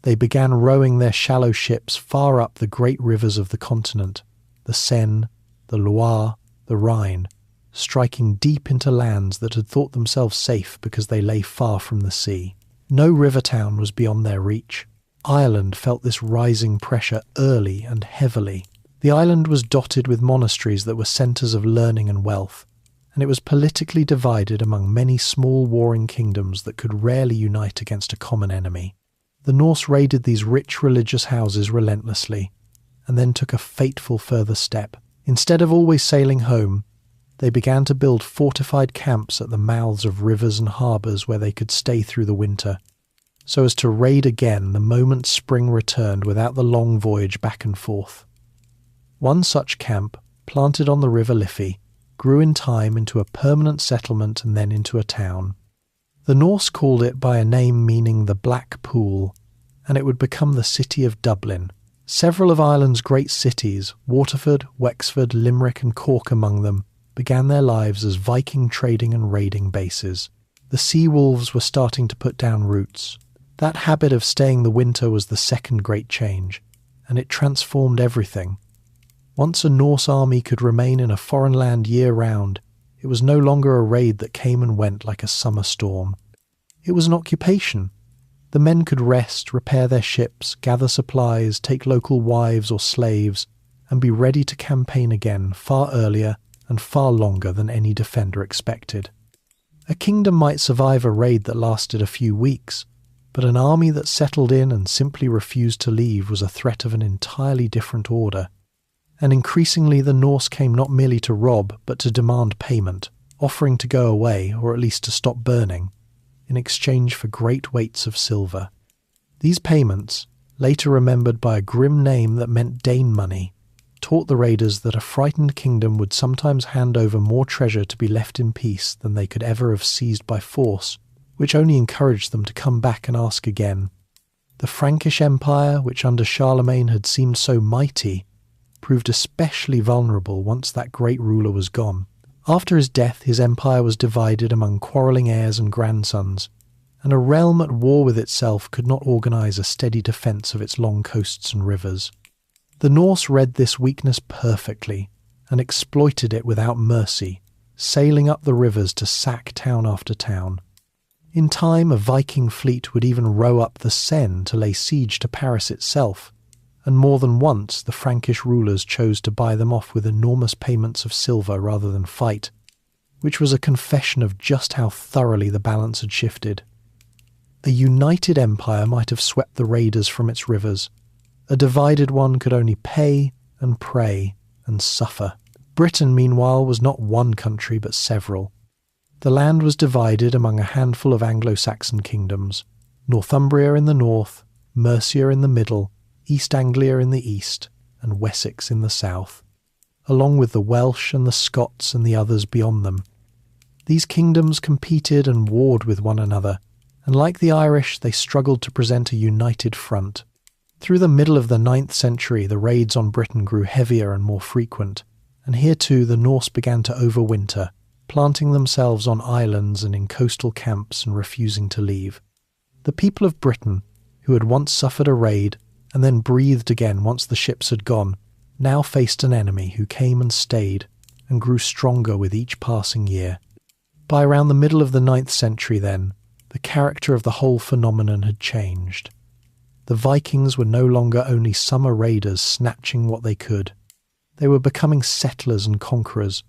They began rowing their shallow ships far up the great rivers of the continent, the Seine, the Loire, the Rhine, striking deep into lands that had thought themselves safe because they lay far from the sea. No river town was beyond their reach. Ireland felt this rising pressure early and heavily. The island was dotted with monasteries that were centres of learning and wealth, and it was politically divided among many small warring kingdoms that could rarely unite against a common enemy. The Norse raided these rich religious houses relentlessly, and then took a fateful further step. Instead of always sailing home, they began to build fortified camps at the mouths of rivers and harbours where they could stay through the winter, so as to raid again the moment spring returned without the long voyage back and forth. One such camp, planted on the river Liffey, grew in time into a permanent settlement and then into a town. The Norse called it by a name meaning the Black Pool, and it would become the city of Dublin. Several of Ireland's great cities, Waterford, Wexford, Limerick and Cork among them, began their lives as Viking trading and raiding bases. The sea wolves were starting to put down roots. That habit of staying the winter was the second great change, and it transformed everything. Once a Norse army could remain in a foreign land year-round, it was no longer a raid that came and went like a summer storm. It was an occupation. The men could rest, repair their ships, gather supplies, take local wives or slaves, and be ready to campaign again far earlier and far longer than any defender expected. A kingdom might survive a raid that lasted a few weeks, but an army that settled in and simply refused to leave was a threat of an entirely different order. And increasingly the Norse came not merely to rob, but to demand payment, offering to go away, or at least to stop burning, in exchange for great weights of silver. These payments, later remembered by a grim name that meant Dane money, taught the raiders that a frightened kingdom would sometimes hand over more treasure to be left in peace than they could ever have seized by force, which only encouraged them to come back and ask again. The Frankish Empire, which under Charlemagne had seemed so mighty, proved especially vulnerable once that great ruler was gone. After his death, his empire was divided among quarrelling heirs and grandsons, and a realm at war with itself could not organise a steady defence of its long coasts and rivers. The Norse read this weakness perfectly, and exploited it without mercy, sailing up the rivers to sack town after town. In time, a Viking fleet would even row up the Seine to lay siege to Paris itself, and more than once the Frankish rulers chose to buy them off with enormous payments of silver rather than fight, which was a confession of just how thoroughly the balance had shifted. A united empire might have swept the raiders from its rivers. A divided one could only pay and pray and suffer. Britain, meanwhile, was not one country but several. The land was divided among a handful of Anglo-Saxon kingdoms, Northumbria in the north, Mercia in the middle, East Anglia in the east, and Wessex in the south, along with the Welsh and the Scots and the others beyond them. These kingdoms competed and warred with one another, and like the Irish, they struggled to present a united front. Through the middle of the 9th century, the raids on Britain grew heavier and more frequent, and here too the Norse began to overwinter, planting themselves on islands and in coastal camps and refusing to leave. The people of Britain, who had once suffered a raid, and then breathed again once the ships had gone, now faced an enemy who came and stayed, and grew stronger with each passing year. By around the middle of the 9th century then, the character of the whole phenomenon had changed. The Vikings were no longer only summer raiders snatching what they could. They were becoming settlers and conquerors,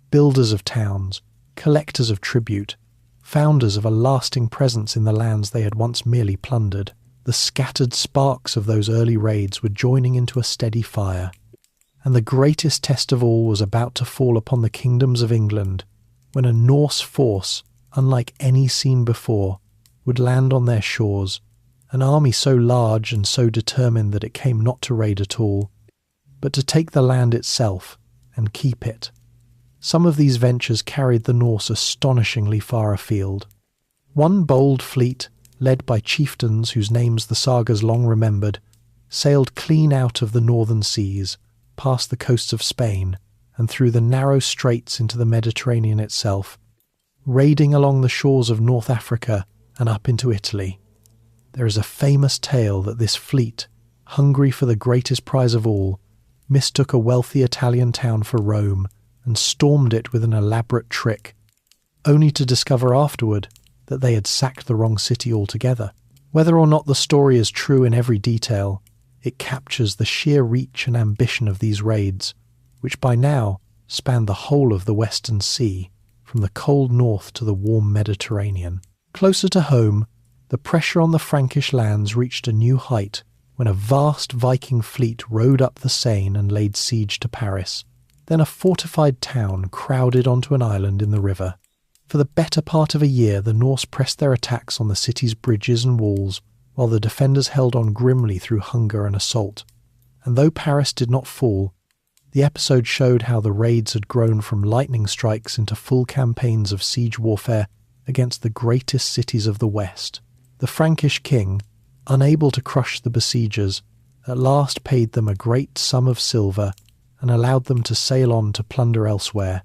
builders of towns, collectors of tribute, founders of a lasting presence in the lands they had once merely plundered. The scattered sparks of those early raids were joining into a steady fire, and the greatest test of all was about to fall upon the kingdoms of England, when a Norse force, unlike any seen before, would land on their shores, an army so large and so determined that it came not to raid at all, but to take the land itself and keep it. Some of these ventures carried the Norse astonishingly far afield. One bold fleet, led by chieftains whose names the sagas long remembered, sailed clean out of the northern seas, past the coasts of Spain, and through the narrow straits into the Mediterranean itself, raiding along the shores of North Africa and up into Italy. There is a famous tale that this fleet, hungry for the greatest prize of all, mistook a wealthy Italian town for Rome and stormed it with an elaborate trick, only to discover afterward that they had sacked the wrong city altogether. Whether or not the story is true in every detail, it captures the sheer reach and ambition of these raids, which by now spanned the whole of the Western Sea, from the cold north to the warm Mediterranean. Closer to home, the pressure on the Frankish lands reached a new height when a vast Viking fleet rode up the Seine and laid siege to Paris. Then a fortified town crowded onto an island in the river. For the better part of a year, the Norse pressed their attacks on the city's bridges and walls, while the defenders held on grimly through hunger and assault. And though Paris did not fall, the episode showed how the raids had grown from lightning strikes into full campaigns of siege warfare against the greatest cities of the West. The Frankish king, unable to crush the besiegers, at last paid them a great sum of silver and allowed them to sail on to plunder elsewhere,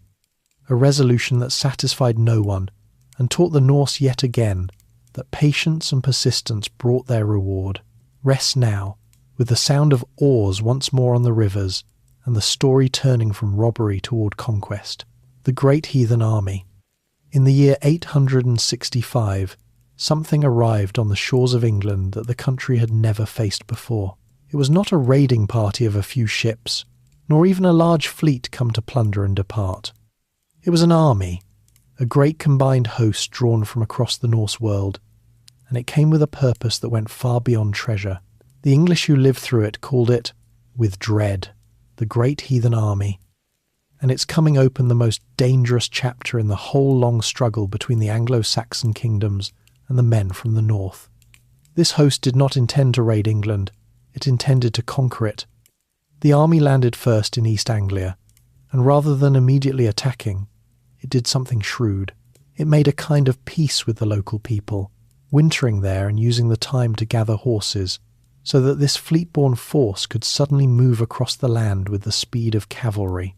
a resolution that satisfied no one and taught the Norse yet again that patience and persistence brought their reward. Rest now, with the sound of oars once more on the rivers and the story turning from robbery toward conquest. The great heathen army. In the year 865, something arrived on the shores of England that the country had never faced before. It was not a raiding party of a few ships, nor even a large fleet come to plunder and depart. It was an army, a great combined host drawn from across the Norse world, and it came with a purpose that went far beyond treasure. The English who lived through it called it, with dread, the great heathen army, and its coming opened the most dangerous chapter in the whole long struggle between the Anglo-Saxon kingdoms and the men from the north. This host did not intend to raid England, it intended to conquer it. The army landed first in East Anglia, and rather than immediately attacking, it did something shrewd. It made a kind of peace with the local people, wintering there and using the time to gather horses, so that this fleet-borne force could suddenly move across the land with the speed of cavalry.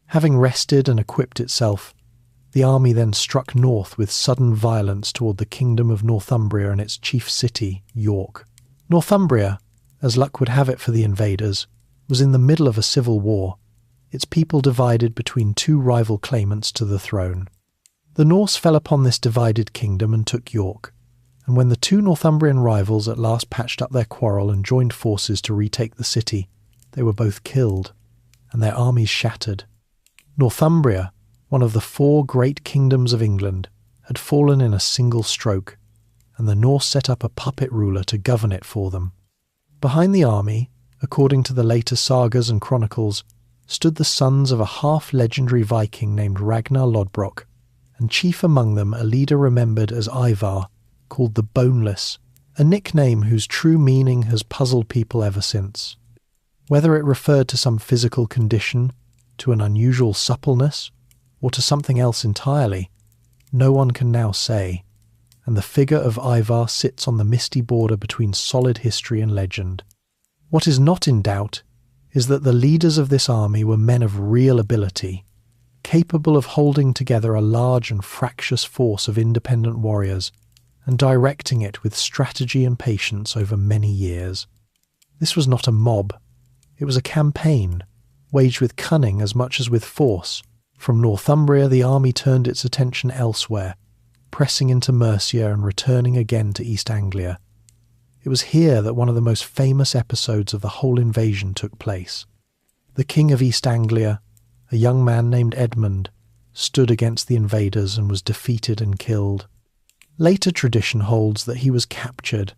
Having rested and equipped itself, the army then struck north with sudden violence toward the kingdom of Northumbria and its chief city, York. Northumbria, as luck would have it for the invaders, was in the middle of a civil war, its people divided between two rival claimants to the throne. The Norse fell upon this divided kingdom and took York, and when the two Northumbrian rivals at last patched up their quarrel and joined forces to retake the city, they were both killed, and their armies shattered. Northumbria, one of the four great kingdoms of England, had fallen in a single stroke, and the Norse set up a puppet ruler to govern it for them. Behind the army, according to the later sagas and chronicles, stood the sons of a half-legendary Viking named Ragnar Lodbrok, and chief among them a leader remembered as Ivar, called the Boneless, a nickname whose true meaning has puzzled people ever since. Whether it referred to some physical condition, to an unusual suppleness, or to something else entirely, no one can now say, and the figure of Ivar sits on the misty border between solid history and legend. What is not in doubt is that the leaders of this army were men of real ability, capable of holding together a large and fractious force of independent warriors and directing it with strategy and patience over many years. This was not a mob, it was a campaign, waged with cunning as much as with force. From Northumbria the army turned its attention elsewhere, pressing into Mercia and returning again to East Anglia. It was here that one of the most famous episodes of the whole invasion took place. The king of East Anglia, a young man named Edmund, stood against the invaders and was defeated and killed. Later tradition holds that he was captured,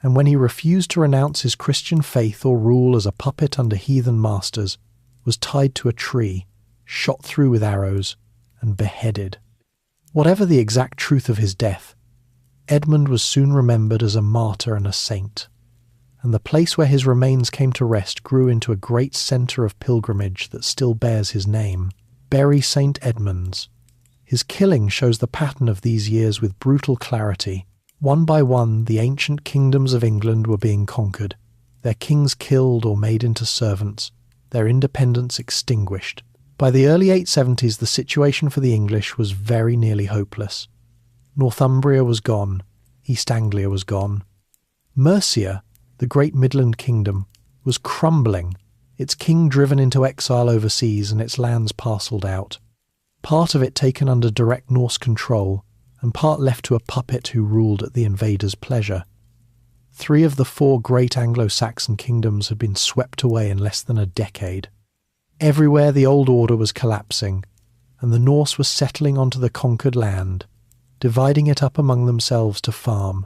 and when he refused to renounce his Christian faith or rule as a puppet under heathen masters, was tied to a tree, shot through with arrows, and beheaded. Whatever the exact truth of his death, Edmund was soon remembered as a martyr and a saint, and the place where his remains came to rest grew into a great centre of pilgrimage that still bears his name, Bury St. Edmunds. His killing shows the pattern of these years with brutal clarity. One by one, the ancient kingdoms of England were being conquered, their kings killed or made into servants, their independence extinguished. By the early 870s, the situation for the English was very nearly hopeless. Northumbria was gone, East Anglia was gone. Mercia, the great Midland kingdom, was crumbling, its king driven into exile overseas and its lands parcelled out. Part of it taken under direct Norse control, and part left to a puppet who ruled at the invader's pleasure. 3 of the 4 great Anglo-Saxon kingdoms had been swept away in less than a decade. Everywhere the old order was collapsing, and the Norse were settling onto the conquered land, dividing it up among themselves to farm,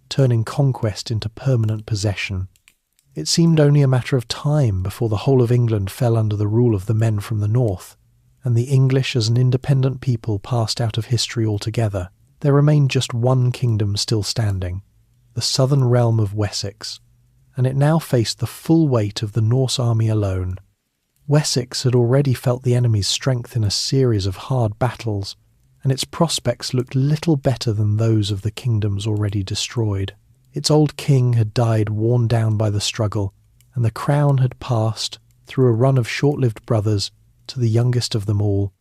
turning conquest into permanent possession. It seemed only a matter of time before the whole of England fell under the rule of the men from the north, and the English as an independent people passed out of history altogether. There remained just one kingdom still standing, the southern realm of Wessex, and it now faced the full weight of the Norse army alone. Wessex had already felt the enemy's strength in a series of hard battles, and its prospects looked little better than those of the kingdoms already destroyed. Its old king had died worn down by the struggle, and the crown had passed, through a run of short-lived brothers, to the youngest of them all,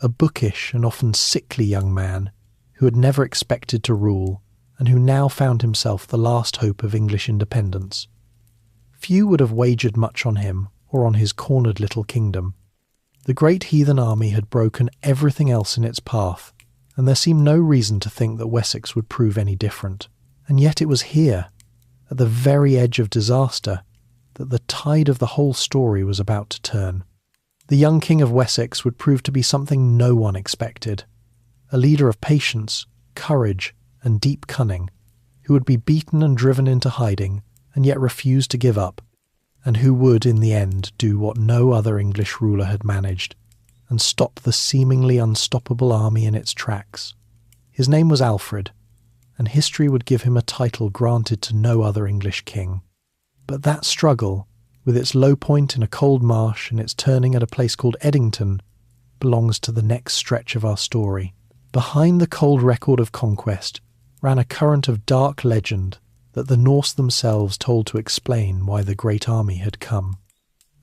a bookish and often sickly young man who had never expected to rule, and who now found himself the last hope of English independence. Few would have wagered much on him, or on his cornered little kingdom. The great heathen army had broken everything else in its path, and there seemed no reason to think that Wessex would prove any different. And yet it was here, at the very edge of disaster, that the tide of the whole story was about to turn. The young king of Wessex would prove to be something no one expected, a leader of patience, courage, and deep cunning, who would be beaten and driven into hiding, and yet refuse to give up, and who would, in the end, do what no other English ruler had managed, and stop the seemingly unstoppable army in its tracks. His name was Alfred, and history would give him a title granted to no other English king. But that struggle, with its low point in a cold marsh and its turning at a place called Eddington, belongs to the next stretch of our story. Behind the cold record of conquest ran a current of dark legend that the Norse themselves told to explain why the great army had come.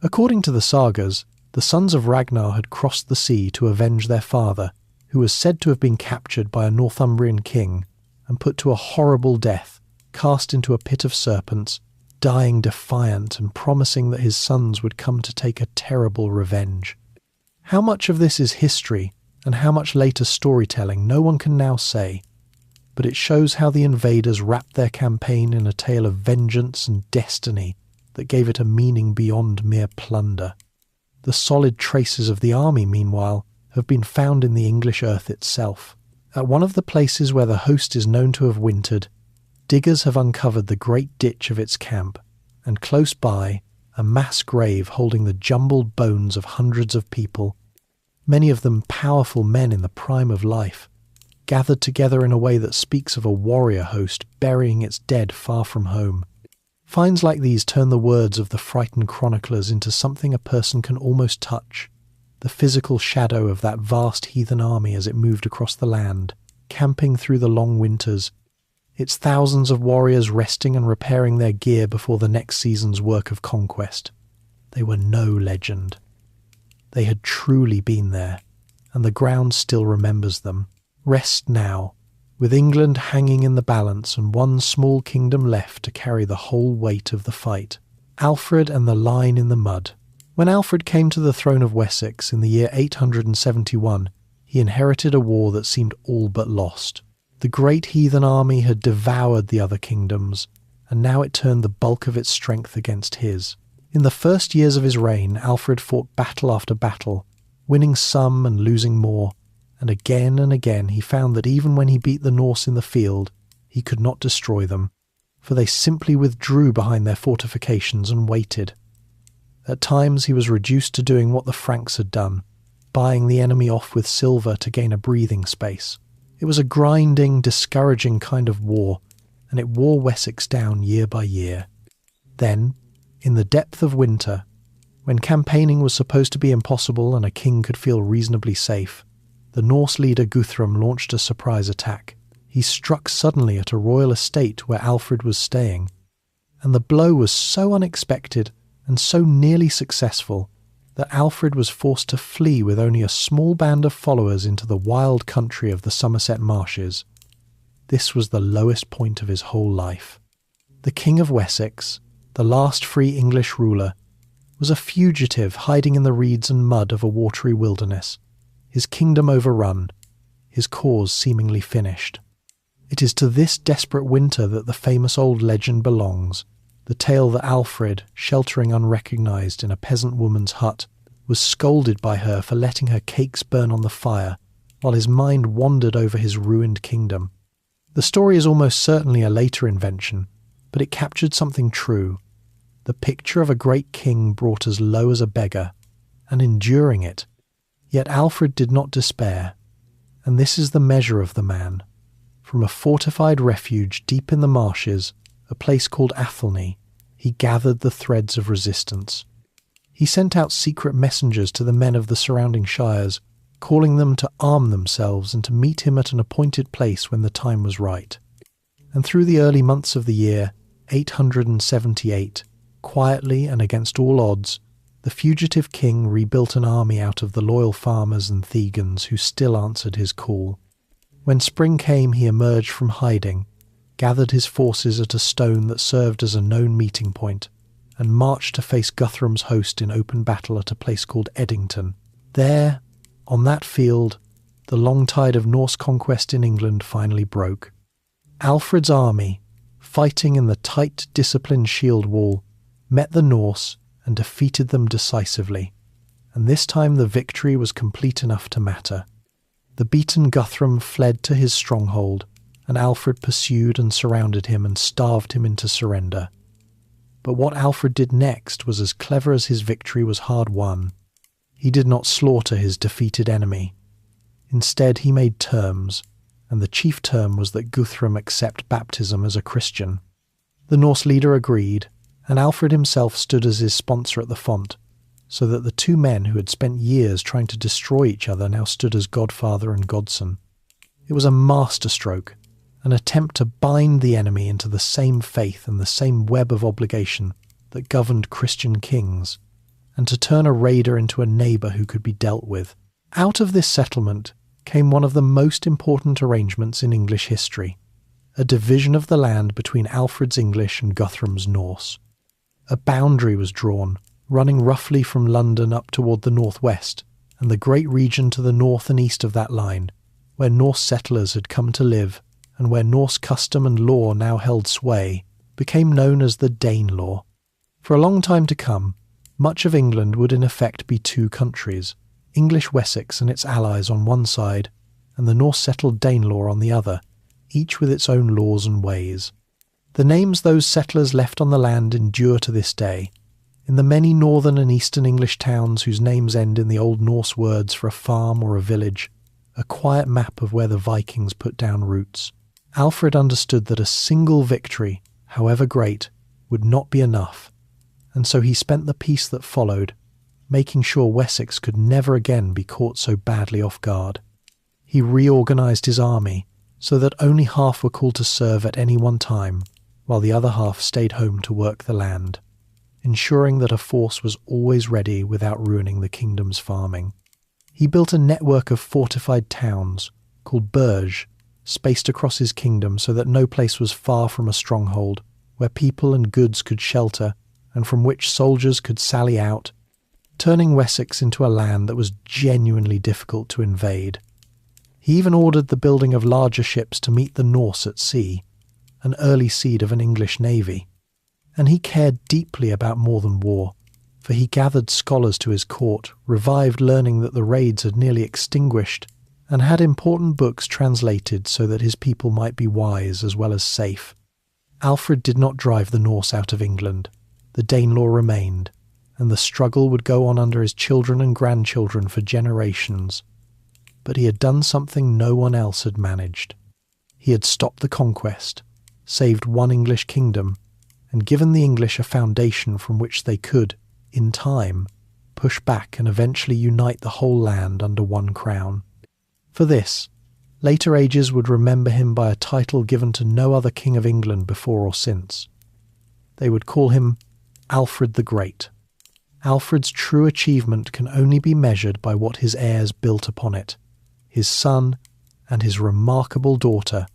According to the sagas, the sons of Ragnar had crossed the sea to avenge their father, who was said to have been captured by a Northumbrian king and put to a horrible death, cast into a pit of serpents, dying defiant and promising that his sons would come to take a terrible revenge. How much of this is history and how much later storytelling no one can now say, but it shows how the invaders wrapped their campaign in a tale of vengeance and destiny that gave it a meaning beyond mere plunder. The solid traces of the army, meanwhile, have been found in the English earth itself. At one of the places where the host is known to have wintered, diggers have uncovered the great ditch of its camp, and close by, a mass grave holding the jumbled bones of hundreds of people, many of them powerful men in the prime of life, gathered together in a way that speaks of a warrior host burying its dead far from home. Finds like these turn the words of the frightened chroniclers into something a person can almost touch, the physical shadow of that vast heathen army as it moved across the land, camping through the long winters, its thousands of warriors resting and repairing their gear before the next season's work of conquest. They were no legend. They had truly been there, and the ground still remembers them. Rest now, with England hanging in the balance and one small kingdom left to carry the whole weight of the fight. Alfred and the line in the mud. When Alfred came to the throne of Wessex in the year 871, he inherited a war that seemed all but lost. The great heathen army had devoured the other kingdoms, and now it turned the bulk of its strength against his. In the first years of his reign, Alfred fought battle after battle, winning some and losing more, and again he found that even when he beat the Norse in the field, he could not destroy them, for they simply withdrew behind their fortifications and waited. At times he was reduced to doing what the Franks had done, buying the enemy off with silver to gain a breathing space. It was a grinding, discouraging kind of war, and it wore Wessex down year by year. Then, in the depth of winter, when campaigning was supposed to be impossible and a king could feel reasonably safe, the Norse leader Guthrum launched a surprise attack. He struck suddenly at a royal estate where Alfred was staying, and the blow was so unexpected and so nearly successful that Alfred was forced to flee with only a small band of followers into the wild country of the Somerset marshes. This was the lowest point of his whole life. The King of Wessex, the last free English ruler, was a fugitive hiding in the reeds and mud of a watery wilderness, his kingdom overrun, his cause seemingly finished. It is to this desperate winter that the famous old legend belongs, the tale that Alfred, sheltering unrecognised in a peasant woman's hut, was scolded by her for letting her cakes burn on the fire, while his mind wandered over his ruined kingdom. The story is almost certainly a later invention, but it captured something true, the picture of a great king brought as low as a beggar, and enduring it. Yet Alfred did not despair, and this is the measure of the man. From a fortified refuge deep in the marshes, a place called Athelney, he gathered the threads of resistance. He sent out secret messengers to the men of the surrounding shires, calling them to arm themselves and to meet him at an appointed place when the time was right. And through the early months of the year 878, quietly and against all odds, the fugitive king rebuilt an army out of the loyal farmers and Thegans who still answered his call. When spring came, he emerged from hiding, gathered his forces at a stone that served as a known meeting point, and marched to face Guthrum's host in open battle at a place called Eddington. There, on that field, the long tide of Norse conquest in England finally broke. Alfred's army, fighting in the tight, disciplined shield wall, met the Norse and defeated them decisively, and this time the victory was complete enough to matter. The beaten Guthrum fled to his stronghold, and Alfred pursued and surrounded him and starved him into surrender. But what Alfred did next was as clever as his victory was hard won. He did not slaughter his defeated enemy. Instead, he made terms, and the chief term was that Guthrum accept baptism as a Christian. The Norse leader agreed, and Alfred himself stood as his sponsor at the font, so that the two men who had spent years trying to destroy each other now stood as godfather and godson. It was a masterstroke, an attempt to bind the enemy into the same faith and the same web of obligation that governed Christian kings, and to turn a raider into a neighbour who could be dealt with. Out of this settlement came one of the most important arrangements in English history, a division of the land between Alfred's English and Guthrum's Norse. A boundary was drawn, running roughly from London up toward the northwest, and the great region to the north and east of that line, where Norse settlers had come to live, and where Norse custom and law now held sway, became known as the Danelaw. For a long time to come, much of England would in effect be two countries, English Wessex and its allies on one side, and the Norse-settled Danelaw on the other, each with its own laws and ways. The names those settlers left on the land endure to this day. In the many northern and eastern English towns whose names end in the Old Norse words for a farm or a village, a quiet map of where the Vikings put down roots. Alfred understood that a single victory, however great, would not be enough, and so he spent the peace that followed, making sure Wessex could never again be caught so badly off guard. He reorganised his army so that only half were called to serve at any one time, while the other half stayed home to work the land, ensuring that a force was always ready without ruining the kingdom's farming. He built a network of fortified towns, called burghs, spaced across his kingdom so that no place was far from a stronghold, where people and goods could shelter, and from which soldiers could sally out, turning Wessex into a land that was genuinely difficult to invade. He even ordered the building of larger ships to meet the Norse at sea, an early seed of an English navy. And he cared deeply about more than war, for he gathered scholars to his court, revived learning that the raids had nearly extinguished, and had important books translated so that his people might be wise as well as safe. Alfred did not drive the Norse out of England. The Danelaw remained, and the struggle would go on under his children and grandchildren for generations. but he had done something no one else had managed. He had stopped the conquest, saved one English kingdom, and given the English a foundation from which they could, in time, push back and eventually unite the whole land under one crown. For this, later ages would remember him by a title given to no other king of England before or since. They would call him Alfred the Great. Alfred's true achievement can only be measured by what his heirs built upon it, his son and his remarkable daughter,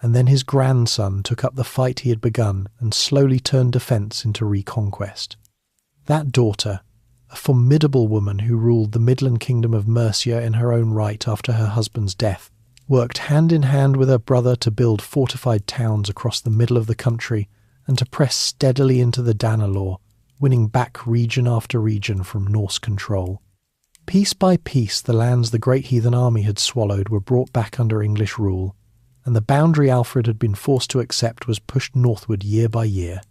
and then his grandson took up the fight he had begun and slowly turned defence into reconquest. That daughter, a formidable woman who ruled the Midland Kingdom of Mercia in her own right after her husband's death, worked hand in hand with her brother to build fortified towns across the middle of the country and to press steadily into the Danelaw, winning back region after region from Norse control. Piece by piece, the lands the great heathen army had swallowed were brought back under English rule, and the boundary Alfred had been forced to accept was pushed northward year by year.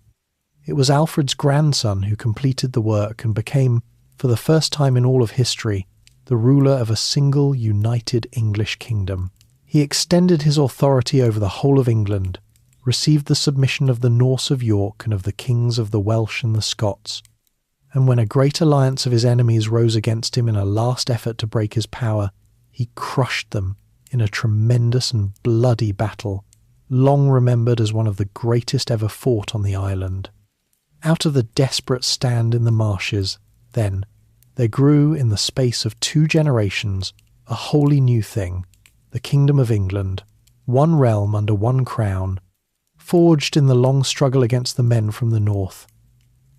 It was Alfred's grandson who completed the work and became, for the first time in all of history, the ruler of a single united English kingdom. He extended his authority over the whole of England, received the submission of the Norse of York and of the kings of the Welsh and the Scots, and when a great alliance of his enemies rose against him in a last effort to break his power, he crushed them in a tremendous and bloody battle, long remembered as one of the greatest ever fought on the island. Out of the desperate stand in the marshes, then, there grew in the space of 2 generations a wholly new thing, the Kingdom of England, one realm under one crown, forged in the long struggle against the men from the north.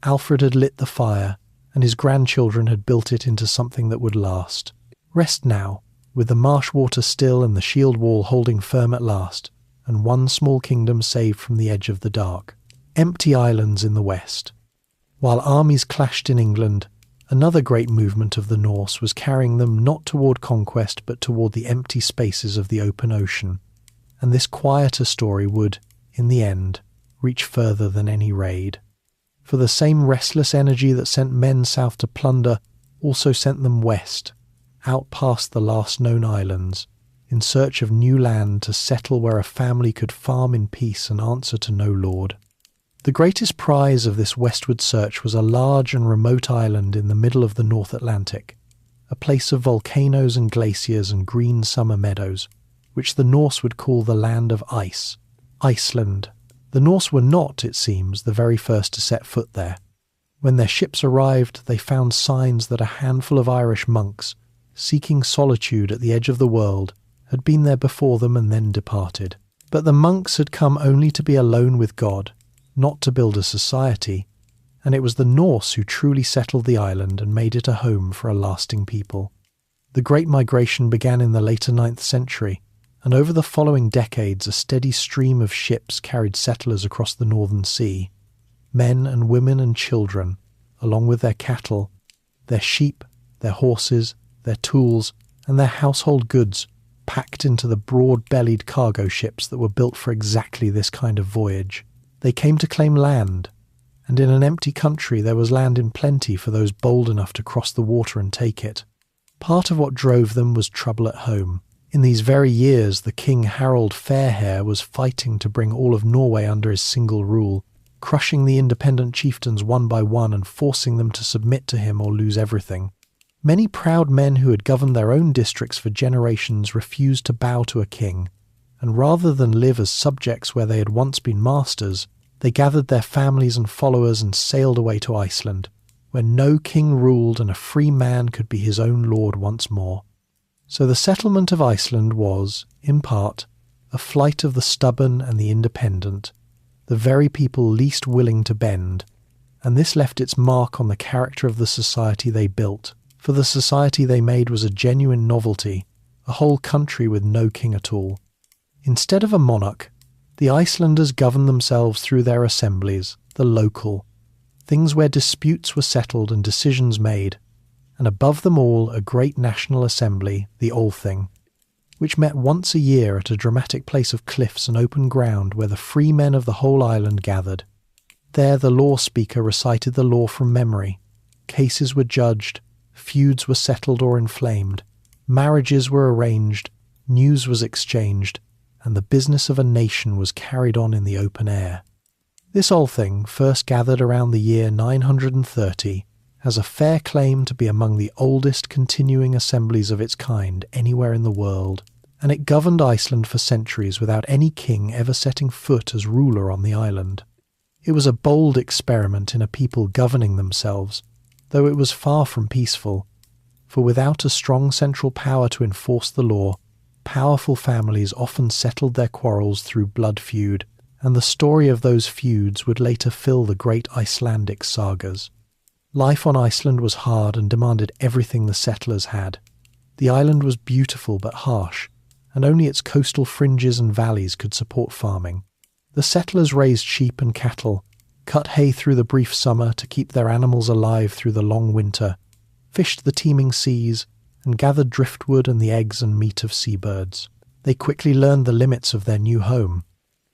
Alfred had lit the fire, and his grandchildren had built it into something that would last. Rest now, with the marsh water still and the shield wall holding firm at last, and one small kingdom saved from the edge of the dark. Empty islands in the west. While armies clashed in England, another great movement of the Norse was carrying them not toward conquest but toward the empty spaces of the open ocean, and this quieter story would, in the end, reach further than any raid. For the same restless energy that sent men south to plunder also sent them west, out past the last known islands, in search of new land to settle where a family could farm in peace and answer to no lord. The greatest prize of this westward search was a large and remote island in the middle of the North Atlantic, a place of volcanoes and glaciers and green summer meadows, which the Norse would call the land of ice, Iceland. The Norse were not, it seems, the very first to set foot there. When their ships arrived, they found signs that a handful of Irish monks, seeking solitude at the edge of the world, had been there before them and then departed. But the monks had come only to be alone with God, not to build a society, and it was the Norse who truly settled the island and made it a home for a lasting people. The Great Migration began in the later 9th century, and over the following decades a steady stream of ships carried settlers across the Northern Sea, men and women and children, along with their cattle, their sheep, their horses, their tools, and their household goods, packed into the broad-bellied cargo ships that were built for exactly this kind of voyage. They came to claim land, and in an empty country there was land in plenty for those bold enough to cross the water and take it. Part of what drove them was trouble at home. In these very years, the King Harold Fairhair was fighting to bring all of Norway under his single rule, crushing the independent chieftains one by one and forcing them to submit to him or lose everything. Many proud men who had governed their own districts for generations refused to bow to a king, and rather than live as subjects where they had once been masters, they gathered their families and followers and sailed away to Iceland, where no king ruled and a free man could be his own lord once more. So the settlement of Iceland was, in part, a flight of the stubborn and the independent, the very people least willing to bend, and this left its mark on the character of the society they built, for the society they made was a genuine novelty, a whole country with no king at all. Instead of a monarch, the Icelanders governed themselves through their assemblies, the local, things where disputes were settled and decisions made, and above them all a great national assembly, the Althing, which met once a year at a dramatic place of cliffs and open ground where the free men of the whole island gathered. There the law speaker recited the law from memory, cases were judged, feuds were settled or inflamed, Marriages were arranged, news was exchanged, and the business of a nation was carried on in the open air. This Althing, first gathered around the year 930, has a fair claim to be among the oldest continuing assemblies of its kind anywhere in the world, and it governed Iceland for centuries without any king ever setting foot as ruler on the island. It was a bold experiment in a people governing themselves, though it was far from peaceful, for without a strong central power to enforce the law, powerful families often settled their quarrels through blood feud, and the story of those feuds would later fill the great Icelandic sagas. Life on Iceland was hard and demanded everything the settlers had. The island was beautiful but harsh, and only its coastal fringes and valleys could support farming. The settlers raised sheep and cattle, cut hay through the brief summer to keep their animals alive through the long winter, fished the teeming seas, and gathered driftwood and the eggs and meat of seabirds. They quickly learned the limits of their new home.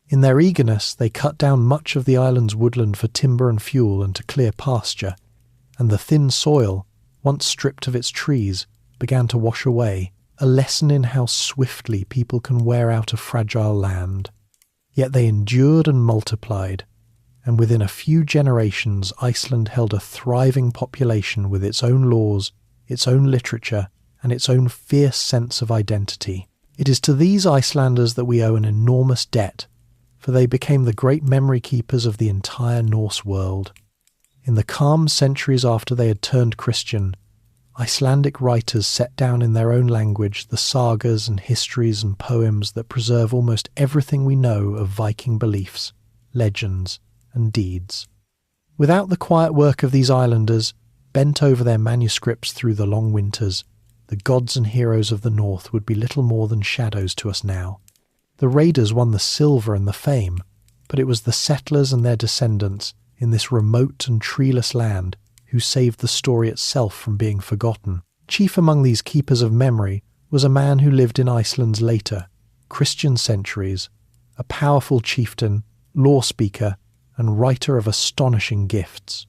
In their eagerness, they cut down much of the island's woodland for timber and fuel and to clear pasture, and the thin soil, once stripped of its trees, began to wash away, a lesson in how swiftly people can wear out a fragile land. Yet they endured and multiplied, and within a few generations Iceland held a thriving population with its own laws, its own literature, and its own fierce sense of identity. It is to these Icelanders that we owe an enormous debt, for they became the great memory keepers of the entire Norse world. In the calm centuries after they had turned Christian, Icelandic writers set down in their own language the sagas and histories and poems that preserve almost everything we know of Viking beliefs, legends, and deeds. Without the quiet work of these islanders, bent over their manuscripts through the long winters, the gods and heroes of the North would be little more than shadows to us now. The raiders won the silver and the fame, but it was the settlers and their descendants in this remote and treeless land who saved the story itself from being forgotten. Chief among these keepers of memory was a man who lived in Iceland's later, Christian centuries, a powerful chieftain, law speaker, and writer of astonishing gifts.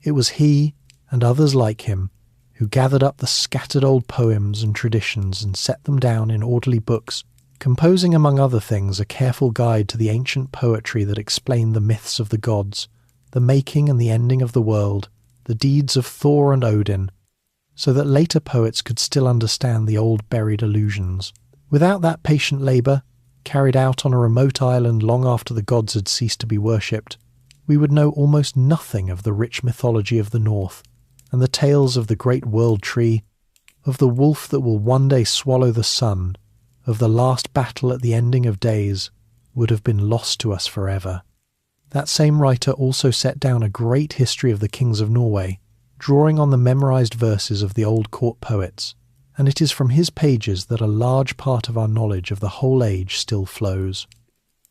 It was he, and others like him, who gathered up the scattered old poems and traditions and set them down in orderly books, composing among other things a careful guide to the ancient poetry that explained the myths of the gods, the making and the ending of the world, the deeds of Thor and Odin, so that later poets could still understand the old buried allusions. Without that patient labour, carried out on a remote island long after the gods had ceased to be worshipped, we would know almost nothing of the rich mythology of the North, and the tales of the great world tree, of the wolf that will one day swallow the sun, of the last battle at the ending of days, would have been lost to us forever. That same writer also set down a great history of the kings of Norway, drawing on the memorized verses of the old court poets, and it is from his pages that a large part of our knowledge of the whole age still flows.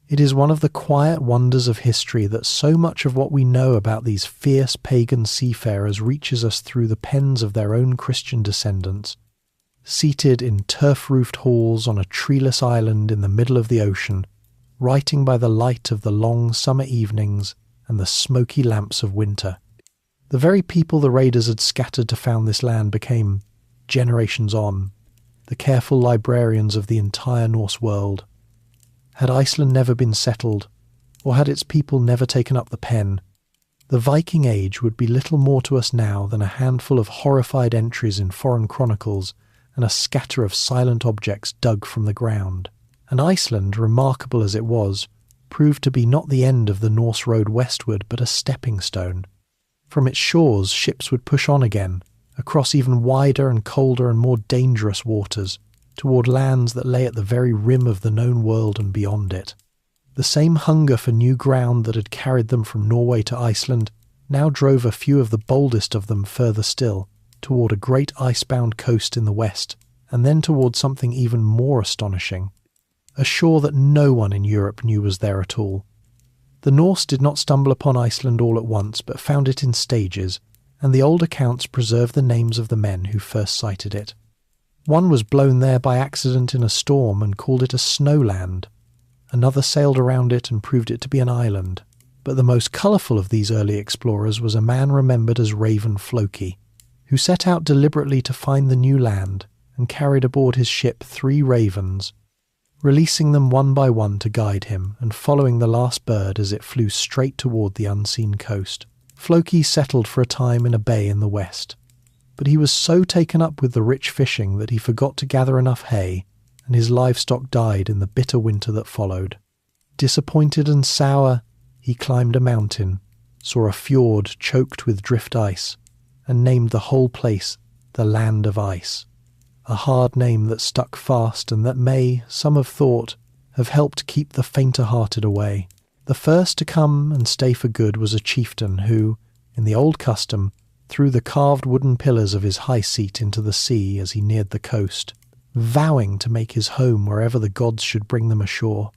It is one of the quiet wonders of history that so much of what we know about these fierce pagan seafarers reaches us through the pens of their own Christian descendants, seated in turf-roofed halls on a treeless island in the middle of the ocean, writing by the light of the long summer evenings and the smoky lamps of winter. The very people the raiders had scattered to found this land became, generations on, the careful librarians of the entire Norse world. Had Iceland never been settled, or had its people never taken up the pen, the Viking Age would be little more to us now than a handful of horrified entries in foreign chronicles and a scatter of silent objects dug from the ground. And Iceland, remarkable as it was, proved to be not the end of the Norse road westward, but a stepping stone. From its shores ships would push on again, across even wider and colder and more dangerous waters, toward lands that lay at the very rim of the known world and beyond it. The same hunger for new ground that had carried them from Norway to Iceland now drove a few of the boldest of them further still, toward a great icebound coast in the west, and then toward something even more astonishing, a shore that no one in Europe knew was there at all. The Norse did not stumble upon Iceland all at once, but found it in stages, and the old accounts preserve the names of the men who first sighted it. One was blown there by accident in a storm and called it a snowland. Another sailed around it and proved it to be an island. But the most colourful of these early explorers was a man remembered as Raven Floki, who set out deliberately to find the new land and carried aboard his ship 3 ravens, releasing them one by one to guide him and following the last bird as it flew straight toward the unseen coast. Floki settled for a time in a bay in the west, but he was so taken up with the rich fishing that he forgot to gather enough hay, and his livestock died in the bitter winter that followed. Disappointed and sour, he climbed a mountain, saw a fjord choked with drift ice, and named the whole place the Land of Ice, a hard name that stuck fast and that may, some have thought, have helped keep the fainter-hearted away. The first to come and stay for good was a chieftain who, in the old custom, threw the carved wooden pillars of his high seat into the sea as he neared the coast, vowing to make his home wherever the gods should bring them ashore.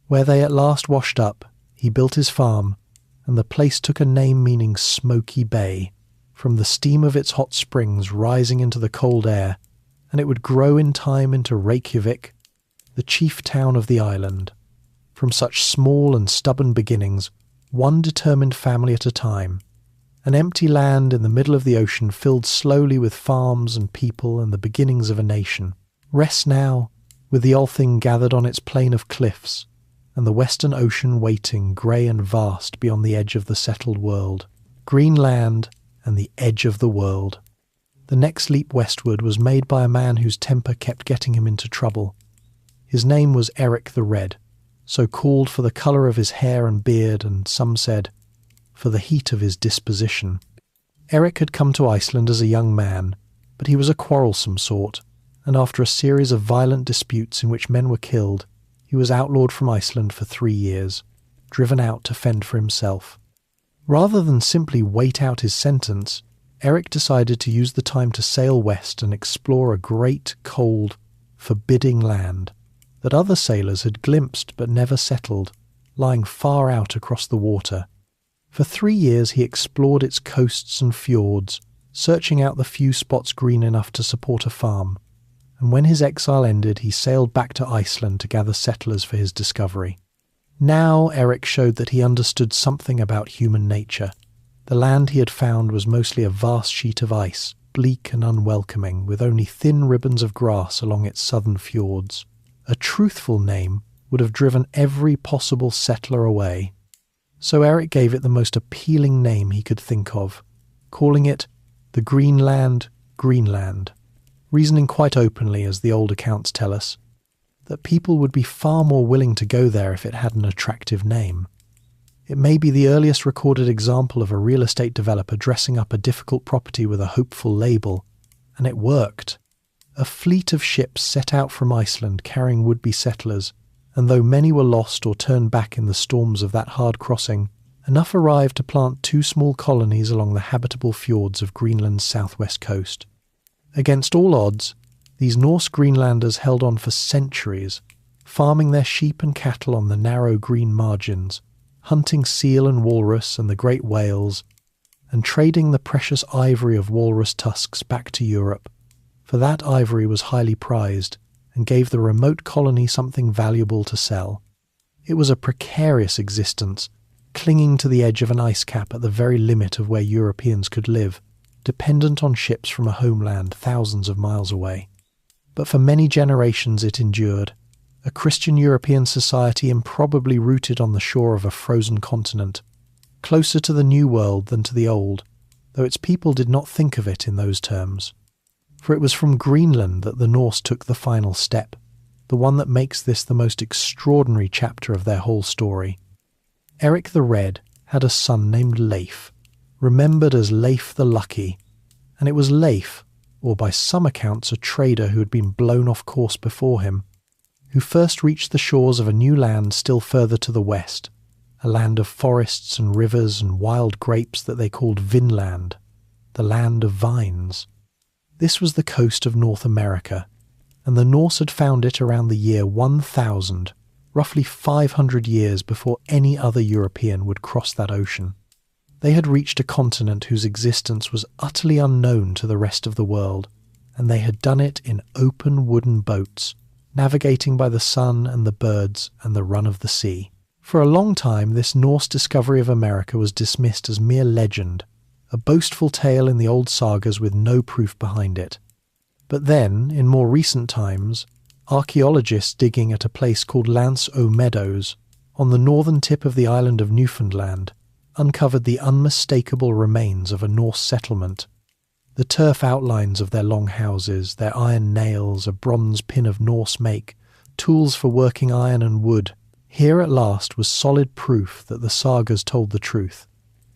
Where they at last washed up, he built his farm, and the place took a name meaning Smoky Bay, from the steam of its hot springs rising into the cold air, and it would grow in time into Reykjavik, the chief town of the island. From such small and stubborn beginnings, one determined family at a time, an empty land in the middle of the ocean filled slowly with farms and people and the beginnings of a nation, rests now, with the Althing gathered on its plain of cliffs, and the western ocean waiting grey and vast beyond the edge of the settled world. Green land and the edge of the world. The next leap westward was made by a man whose temper kept getting him into trouble. His name was Eric the Red, so called for the colour of his hair and beard, and some said, for the heat of his disposition. Eric had come to Iceland as a young man, but he was a quarrelsome sort, and after a series of violent disputes in which men were killed, he was outlawed from Iceland for 3 years, driven out to fend for himself. Rather than simply wait out his sentence, Eric decided to use the time to sail west and explore a great, cold, forbidding land that other sailors had glimpsed but never settled, lying far out across the water. For 3 years he explored its coasts and fjords, searching out the few spots green enough to support a farm, and when his exile ended he sailed back to Iceland to gather settlers for his discovery. Now Eric showed that he understood something about human nature. The land he had found was mostly a vast sheet of ice, bleak and unwelcoming, with only thin ribbons of grass along its southern fjords. A truthful name would have driven every possible settler away. So Eric gave it the most appealing name he could think of, calling it the Greenland, reasoning quite openly, as the old accounts tell us, that people would be far more willing to go there if it had an attractive name. It may be the earliest recorded example of a real estate developer dressing up a difficult property with a hopeful label, and it worked. A fleet of ships set out from Iceland carrying would-be settlers, and though many were lost or turned back in the storms of that hard crossing, enough arrived to plant 2 small colonies along the habitable fjords of Greenland's southwest coast. Against all odds, these Norse Greenlanders held on for centuries, farming their sheep and cattle on the narrow green margins, hunting seal and walrus and the great whales, and trading the precious ivory of walrus tusks back to Europe, for that ivory was highly prized and gave the remote colony something valuable to sell. It was a precarious existence, clinging to the edge of an ice cap at the very limit of where Europeans could live, dependent on ships from a homeland thousands of miles away. But for many generations it endured, a Christian European society improbably rooted on the shore of a frozen continent, closer to the New World than to the Old, though its people did not think of it in those terms. For it was from Greenland that the Norse took the final step, the one that makes this the most extraordinary chapter of their whole story. Eric the Red had a son named Leif, remembered as Leif the Lucky, and it was Leif, or by some accounts a trader who had been blown off course before him, who first reached the shores of a new land still further to the west, a land of forests and rivers and wild grapes that they called Vinland, the land of vines. This was the coast of North America, and the Norse had found it around the year 1000, roughly 500 years before any other European would cross that ocean. They had reached a continent whose existence was utterly unknown to the rest of the world, and they had done it in open wooden boats, navigating by the sun and the birds and the run of the sea. For a long time this Norse discovery of America was dismissed as mere legend, a boastful tale in the old sagas with no proof behind it. But then, in more recent times, archaeologists digging at a place called Lance aux Meadows, on the northern tip of the island of Newfoundland, uncovered the unmistakable remains of a Norse settlement. The turf outlines of their long houses, their iron nails, a bronze pin of Norse make, tools for working iron and wood. Here at last was solid proof that the sagas told the truth,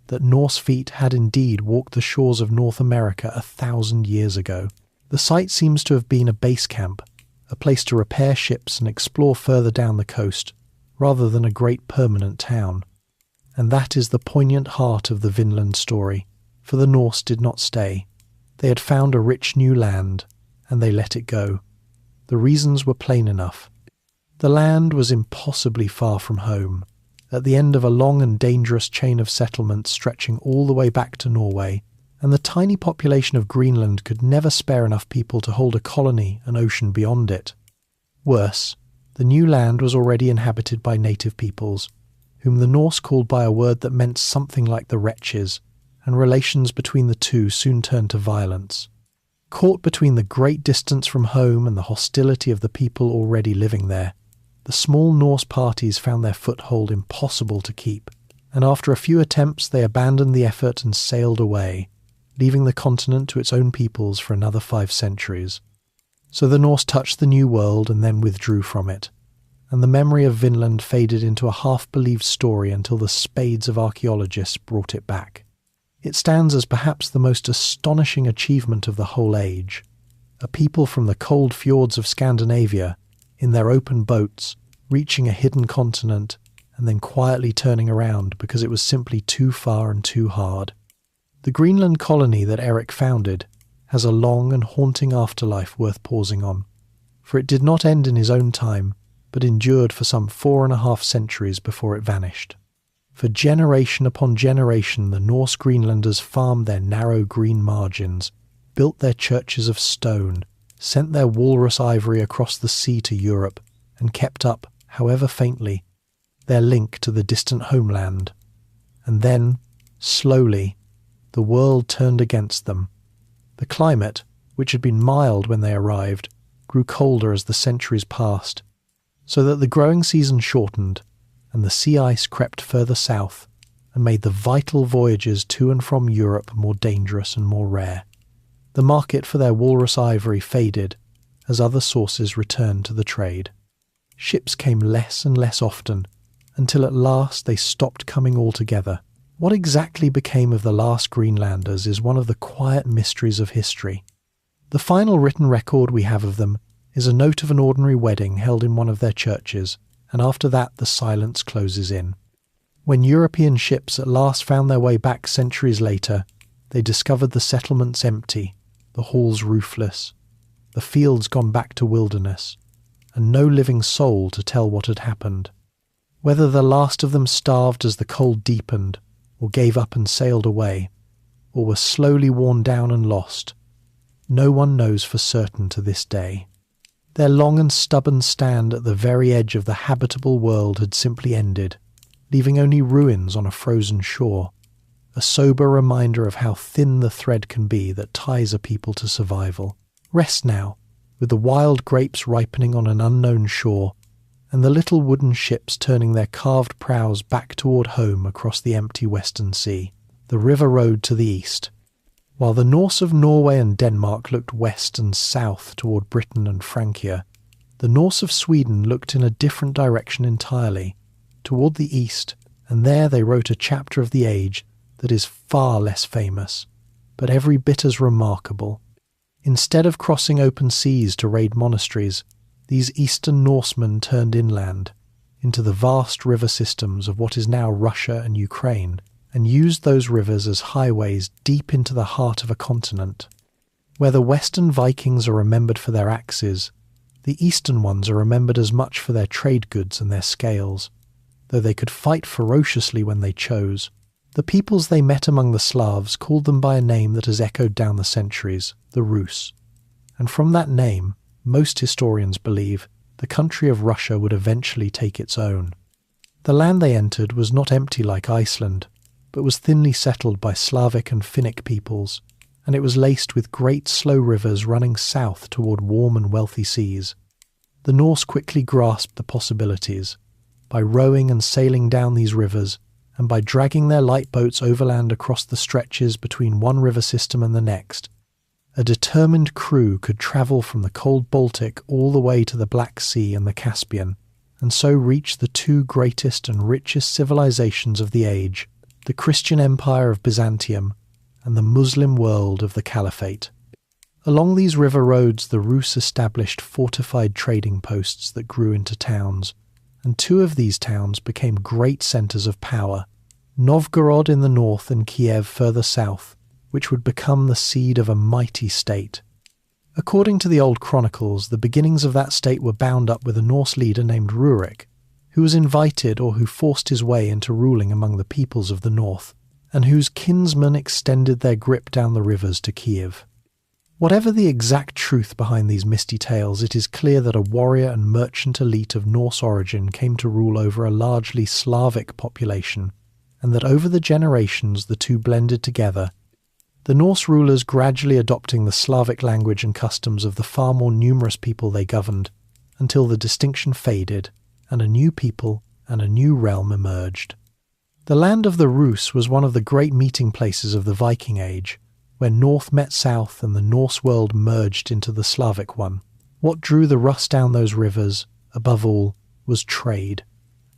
that Norse feet had indeed walked the shores of North America 1,000 years ago. The site seems to have been a base camp, a place to repair ships and explore further down the coast, rather than a great permanent town. And that is the poignant heart of the Vinland story, for the Norse did not stay. They had found a rich new land, and they let it go. The reasons were plain enough. The land was impossibly far from home, at the end of a long and dangerous chain of settlements stretching all the way back to Norway, and the tiny population of Greenland could never spare enough people to hold a colony an ocean beyond it. Worse, the new land was already inhabited by native peoples, whom the Norse called by a word that meant something like the wretches, and relations between the two soon turned to violence. Caught between the great distance from home and the hostility of the people already living there, the small Norse parties found their foothold impossible to keep, and after a few attempts they abandoned the effort and sailed away, leaving the continent to its own peoples for another 5 centuries. So the Norse touched the New World and then withdrew from it, and the memory of Vinland faded into a half-believed story until the spades of archaeologists brought it back. It stands as perhaps the most astonishing achievement of the whole age. A people from the cold fjords of Scandinavia, in their open boats, reaching a hidden continent and then quietly turning around because it was simply too far and too hard. The Greenland colony that Eric founded has a long and haunting afterlife worth pausing on, for it did not end in his own time, but endured for some 4.5 centuries before it vanished. For generation upon generation the Norse Greenlanders farmed their narrow green margins, built their churches of stone, sent their walrus ivory across the sea to Europe, and kept up, however faintly, their link to the distant homeland. And then, slowly, the world turned against them. The climate, which had been mild when they arrived, grew colder as the centuries passed, so that the growing season shortened, and the sea ice crept further south and made the vital voyages to and from Europe more dangerous and more rare. The market for their walrus ivory faded as other sources returned to the trade. Ships came less and less often, until at last they stopped coming altogether. What exactly became of the last Greenlanders is one of the quiet mysteries of history. The final written record we have of them is a note of an ordinary wedding held in one of their churches, and after that the silence closes in. When European ships at last found their way back centuries later, they discovered the settlements empty, the halls roofless, the fields gone back to wilderness, and no living soul to tell what had happened. Whether the last of them starved as the cold deepened, or gave up and sailed away, or were slowly worn down and lost, no one knows for certain to this day. Their long and stubborn stand at the very edge of the habitable world had simply ended, leaving only ruins on a frozen shore, a sober reminder of how thin the thread can be that ties a people to survival. Rest now, with the wild grapes ripening on an unknown shore, and the little wooden ships turning their carved prows back toward home across the empty western sea, the river road to the east. While the Norse of Norway and Denmark looked west and south toward Britain and Francia, the Norse of Sweden looked in a different direction entirely, toward the east, and there they wrote a chapter of the age that is far less famous, but every bit as remarkable. Instead of crossing open seas to raid monasteries, these Eastern Norsemen turned inland, into the vast river systems of what is now Russia and Ukraine, and used those rivers as highways deep into the heart of a continent. Where the Western Vikings are remembered for their axes, the Eastern ones are remembered as much for their trade goods and their scales, though they could fight ferociously when they chose. The peoples they met among the Slavs called them by a name that has echoed down the centuries, the Rus, and from that name, most historians believe, the country of Russia would eventually take its own. The land they entered was not empty like Iceland, but was thinly settled by Slavic and Finnic peoples, and it was laced with great slow rivers running south toward warm and wealthy seas. The Norse quickly grasped the possibilities. By rowing and sailing down these rivers, and by dragging their light boats overland across the stretches between one river system and the next, a determined crew could travel from the cold Baltic all the way to the Black Sea and the Caspian, and so reach the two greatest and richest civilizations of the age, the Christian Empire of Byzantium and the Muslim world of the Caliphate. Along these river roads the Rus established fortified trading posts that grew into towns, and two of these towns became great centres of power, Novgorod in the north and Kiev further south, which would become the seed of a mighty state. According to the old chronicles, the beginnings of that state were bound up with a Norse leader named Rurik, who was invited or who forced his way into ruling among the peoples of the north, and whose kinsmen extended their grip down the rivers to Kiev. Whatever the exact truth behind these misty tales, it is clear that a warrior and merchant elite of Norse origin came to rule over a largely Slavic population, and that over the generations the two blended together, the Norse rulers gradually adopting the Slavic language and customs of the far more numerous people they governed, until the distinction faded, and a new people and a new realm emerged. The land of the Rus was one of the great meeting places of the Viking Age, where North met South and the Norse world merged into the Slavic one. What drew the Rus down those rivers, above all, was trade,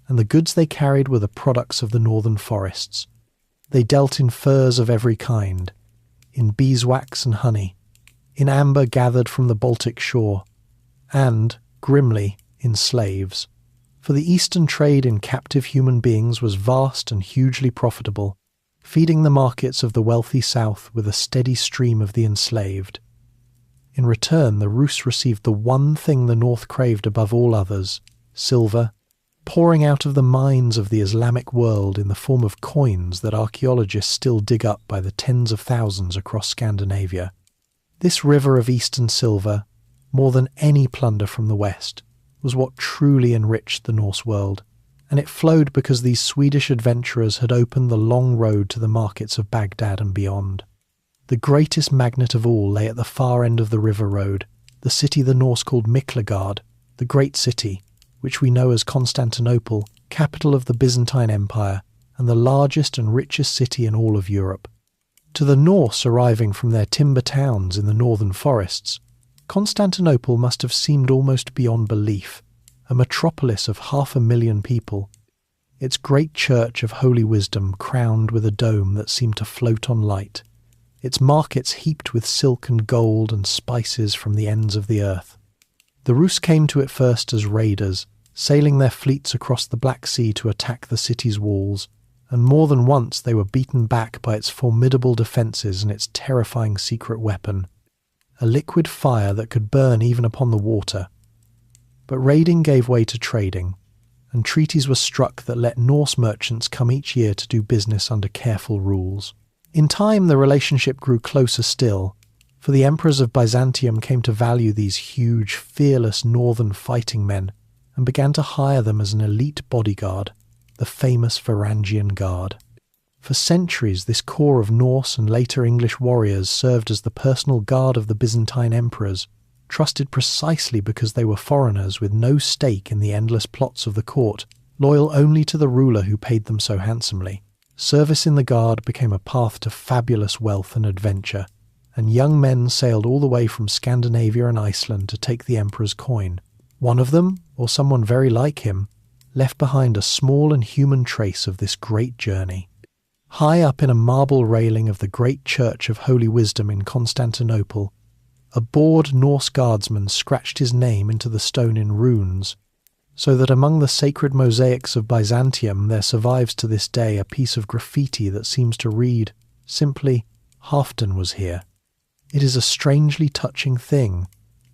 and the goods they carried were the products of the northern forests. They dealt in furs of every kind, in beeswax and honey, in amber gathered from the Baltic shore, and, grimly, in slaves. For the Eastern trade in captive human beings was vast and hugely profitable, feeding the markets of the wealthy South with a steady stream of the enslaved. In return, the Rus received the one thing the North craved above all others, silver, pouring out of the mines of the Islamic world in the form of coins that archaeologists still dig up by the tens of thousands across Scandinavia. This river of Eastern silver, more than any plunder from the West, was what truly enriched the Norse world, and it flowed because these Swedish adventurers had opened the long road to the markets of Baghdad and beyond. The greatest magnet of all lay at the far end of the river road, the city the Norse called Miklagard, the great city, which we know as Constantinople, capital of the Byzantine Empire, and the largest and richest city in all of Europe. To the Norse arriving from their timber towns in the northern forests, Constantinople must have seemed almost beyond belief, a metropolis of 500,000 people, its great church of holy wisdom crowned with a dome that seemed to float on light, its markets heaped with silk and gold and spices from the ends of the earth. The Rus came to it first as raiders, sailing their fleets across the Black Sea to attack the city's walls, and more than once they were beaten back by its formidable defences and its terrifying secret weapon, a liquid fire that could burn even upon the water. But raiding gave way to trading, and treaties were struck that let Norse merchants come each year to do business under careful rules. In time the relationship grew closer still, for the emperors of Byzantium came to value these huge, fearless northern fighting men and began to hire them as an elite bodyguard, the famous Varangian Guard. For centuries this corps of Norse and later English warriors served as the personal guard of the Byzantine emperors, trusted precisely because they were foreigners with no stake in the endless plots of the court, loyal only to the ruler who paid them so handsomely. Service in the Guard became a path to fabulous wealth and adventure, and young men sailed all the way from Scandinavia and Iceland to take the emperor's coin. One of them, or someone very like him, left behind a small and human trace of this great journey. High up in a marble railing of the great Church of Holy Wisdom in Constantinople, a bored Norse guardsman scratched his name into the stone in runes, so that among the sacred mosaics of Byzantium there survives to this day a piece of graffiti that seems to read, simply, "Halfdan was here." It is a strangely touching thing,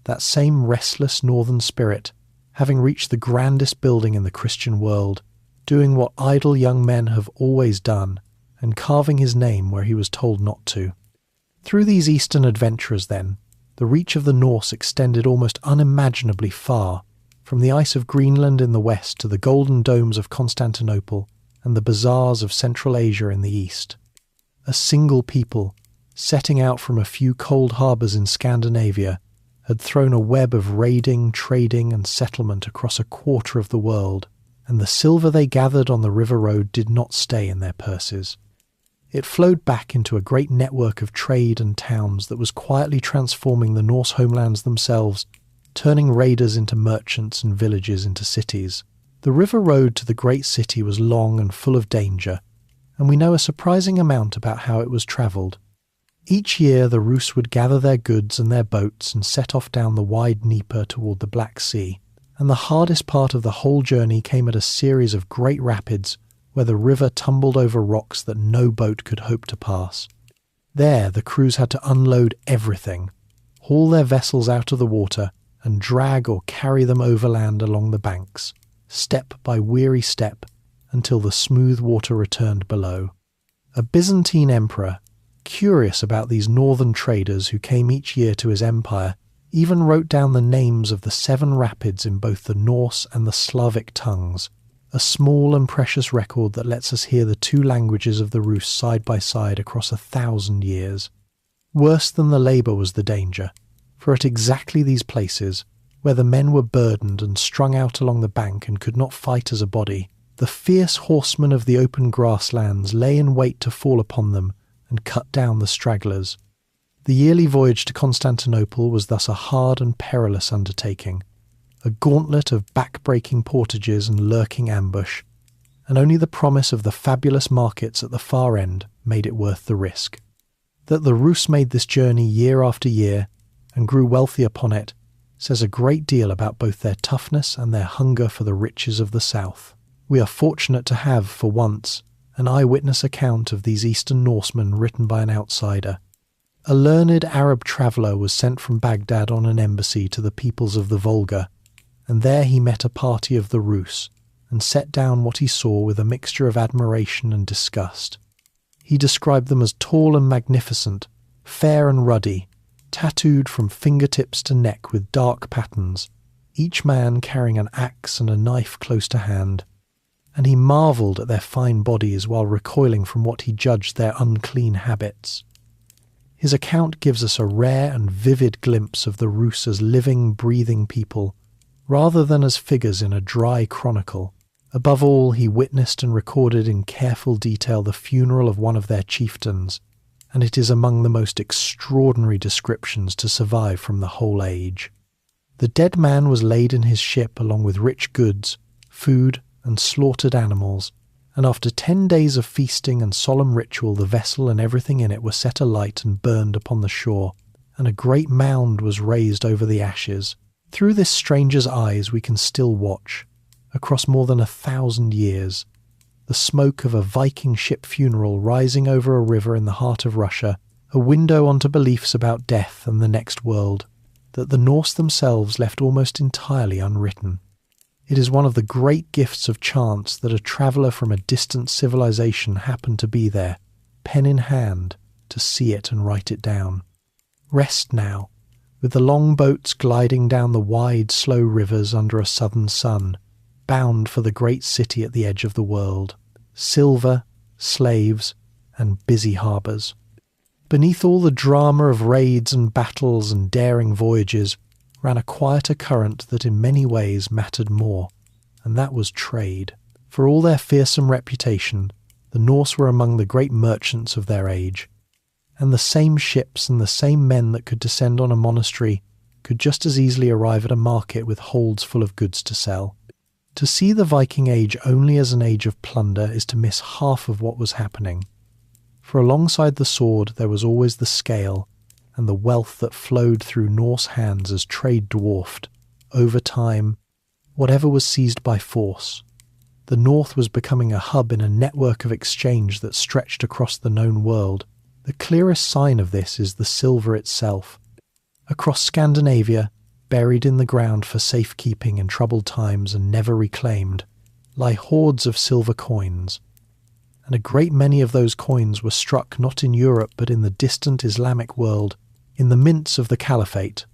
that same restless northern spirit, having reached the grandest building in the Christian world, doing what idle young men have always done, and carving his name where he was told not to. Through these eastern adventurers, then, the reach of the Norse extended almost unimaginably far, from the ice of Greenland in the west to the golden domes of Constantinople and the bazaars of Central Asia in the east. A single people, setting out from a few cold harbours in Scandinavia, had thrown a web of raiding, trading and settlement across a quarter of the world, and the silver they gathered on the river road did not stay in their purses. It flowed back into a great network of trade and towns that was quietly transforming the Norse homelands themselves, turning raiders into merchants and villages into cities. The river road to the great city was long and full of danger, and we know a surprising amount about how it was travelled. Each year the Rus would gather their goods and their boats and set off down the wide Dnieper toward the Black Sea, and the hardest part of the whole journey came at a series of great rapids where the river tumbled over rocks that no boat could hope to pass. There the crews had to unload everything, haul their vessels out of the water, and drag or carry them overland along the banks, step by weary step, until the smooth water returned below. A Byzantine emperor, curious about these northern traders who came each year to his empire, even wrote down the names of the 7 rapids in both the Norse and the Slavic tongues, a small and precious record that lets us hear the 2 languages of the Rus side by side across 1,000 years. Worse than the labour was the danger, for at exactly these places, where the men were burdened and strung out along the bank and could not fight as a body, the fierce horsemen of the open grasslands lay in wait to fall upon them and cut down the stragglers. The yearly voyage to Constantinople was thus a hard and perilous undertaking, a gauntlet of back-breaking portages and lurking ambush, and only the promise of the fabulous markets at the far end made it worth the risk. That the Rus made this journey year after year and grew wealthy upon it says a great deal about both their toughness and their hunger for the riches of the south. We are fortunate to have, for once, an eyewitness account of these Eastern Norsemen written by an outsider. A learned Arab traveller was sent from Baghdad on an embassy to the peoples of the Volga, and there he met a party of the Rus, and set down what he saw with a mixture of admiration and disgust. He described them as tall and magnificent, fair and ruddy, tattooed from fingertips to neck with dark patterns, each man carrying an axe and a knife close to hand, and he marvelled at their fine bodies while recoiling from what he judged their unclean habits. His account gives us a rare and vivid glimpse of the Rus as living, breathing people, rather than as figures in a dry chronicle. Above all, he witnessed and recorded in careful detail the funeral of one of their chieftains, and it is among the most extraordinary descriptions to survive from the whole age. The dead man was laid in his ship along with rich goods, food, and slaughtered animals, and after 10 days of feasting and solemn ritual the vessel and everything in it were set alight and burned upon the shore, and a great mound was raised over the ashes. Through this stranger's eyes we can still watch, across more than 1,000 years, the smoke of a Viking ship funeral rising over a river in the heart of Russia, a window onto beliefs about death and the next world, that the Norse themselves left almost entirely unwritten. It is one of the great gifts of chance that a traveller from a distant civilization happened to be there, pen in hand, to see it and write it down. Rest now, with the long boats gliding down the wide, slow rivers under a southern sun, bound for the great city at the edge of the world, silver, slaves, and busy harbours. Beneath all the drama of raids and battles and daring voyages ran a quieter current that in many ways mattered more, and that was trade. For all their fearsome reputation, the Norse were among the great merchants of their age, and the same ships and the same men that could descend on a monastery could just as easily arrive at a market with holds full of goods to sell. To see the Viking Age only as an age of plunder is to miss half of what was happening. For alongside the sword there was always the scale, and the wealth that flowed through Norse hands as trade dwarfed, over time, whatever was seized by force. The North was becoming a hub in a network of exchange that stretched across the known world. The clearest sign of this is the silver itself. Across Scandinavia, buried in the ground for safekeeping in troubled times and never reclaimed, lie hoards of silver coins. And a great many of those coins were struck not in Europe but in the distant Islamic world, in the mints of the Caliphate.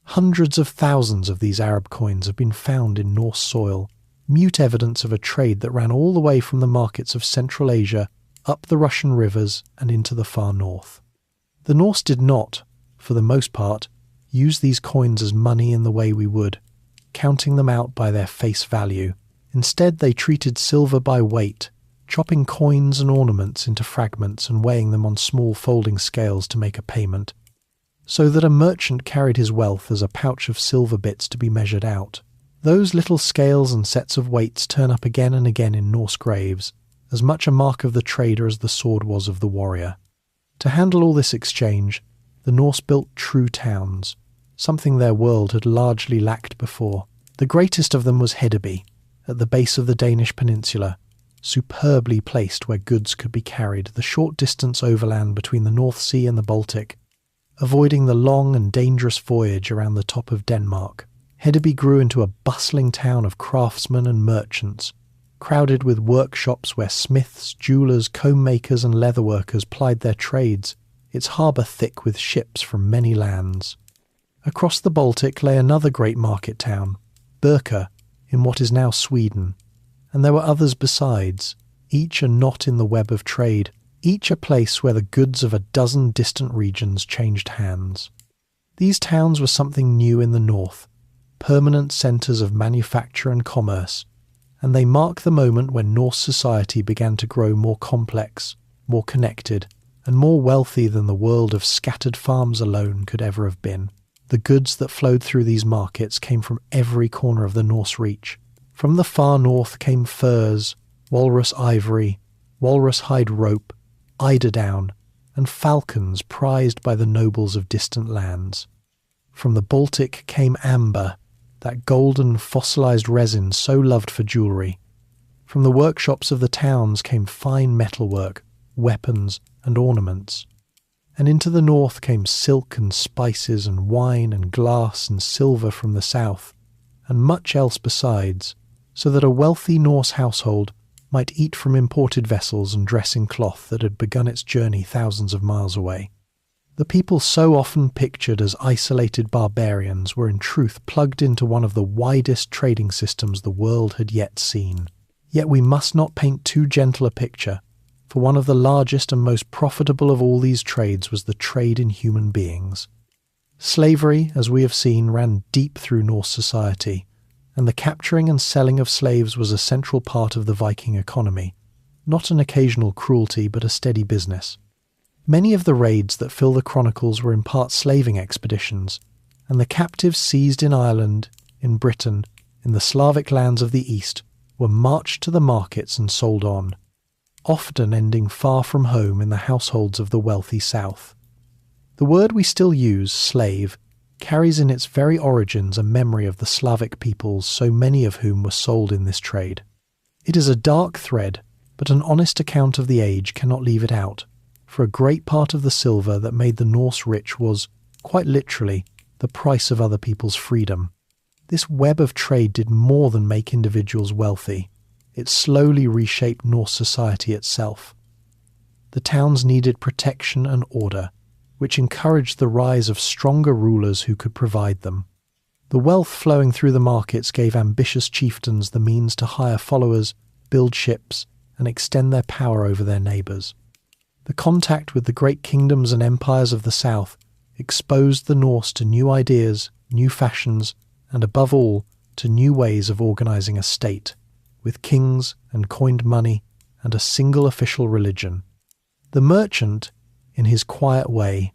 Hundreds of thousands of these Arab coins have been found in Norse soil, mute evidence of a trade that ran all the way from the markets of Central Asia, up the Russian rivers and into the far north. The Norse did not, for the most part, use these coins as money in the way we would, counting them out by their face value. Instead, they treated silver by weight, chopping coins and ornaments into fragments and weighing them on small folding scales to make a payment, so that a merchant carried his wealth as a pouch of silver bits to be measured out. Those little scales and sets of weights turn up again and again in Norse graves, as much a mark of the trader as the sword was of the warrior. To handle all this exchange, the Norse built true towns, something their world had largely lacked before. The greatest of them was Hedeby, at the base of the Danish peninsula, superbly placed where goods could be carried the short distance overland between the North Sea and the Baltic, avoiding the long and dangerous voyage around the top of Denmark. Hedeby grew into a bustling town of craftsmen and merchants, crowded with workshops where smiths, jewellers, comb makers and leatherworkers plied their trades, its harbour thick with ships from many lands. Across the Baltic lay another great market town, Birka, in what is now Sweden, and there were others besides, each a knot in the web of trade, each a place where the goods of a dozen distant regions changed hands. These towns were something new in the north, permanent centres of manufacture and commerce, and they mark the moment when Norse society began to grow more complex, more connected, and more wealthy than the world of scattered farms alone could ever have been. The goods that flowed through these markets came from every corner of the Norse Reach. From the far north came furs, walrus ivory, walrus hide rope, eiderdown, and falcons prized by the nobles of distant lands. From the Baltic came amber, that golden fossilized resin so loved for jewellery. From the workshops of the towns came fine metalwork, weapons, and ornaments. And into the north came silk and spices and wine and glass and silver from the south, and much else besides, so that a wealthy Norse household might eat from imported vessels and dress in cloth that had begun its journey thousands of miles away. The people so often pictured as isolated barbarians were in truth plugged into one of the widest trading systems the world had yet seen. Yet we must not paint too gentle a picture, for one of the largest and most profitable of all these trades was the trade in human beings. Slavery, as we have seen, ran deep through Norse society, and the capturing and selling of slaves was a central part of the Viking economy, not an occasional cruelty but a steady business. Many of the raids that fill the chronicles were in part slaving expeditions, and the captives seized in Ireland, in Britain, in the Slavic lands of the East, were marched to the markets and sold on, often ending far from home in the households of the wealthy South. The word we still use, slave, carries in its very origins a memory of the Slavic peoples, so many of whom were sold in this trade. It is a dark thread, but an honest account of the age cannot leave it out, for a great part of the silver that made the Norse rich was, quite literally, the price of other people's freedom. This web of trade did more than make individuals wealthy. It slowly reshaped Norse society itself. The towns needed protection and order, which encouraged the rise of stronger rulers who could provide them. The wealth flowing through the markets gave ambitious chieftains the means to hire followers, build ships, and extend their power over their neighbours. The contact with the great kingdoms and empires of the south exposed the Norse to new ideas, new fashions, and above all, to new ways of organising a state, with kings and coined money and a single official religion. The merchant, in his quiet way,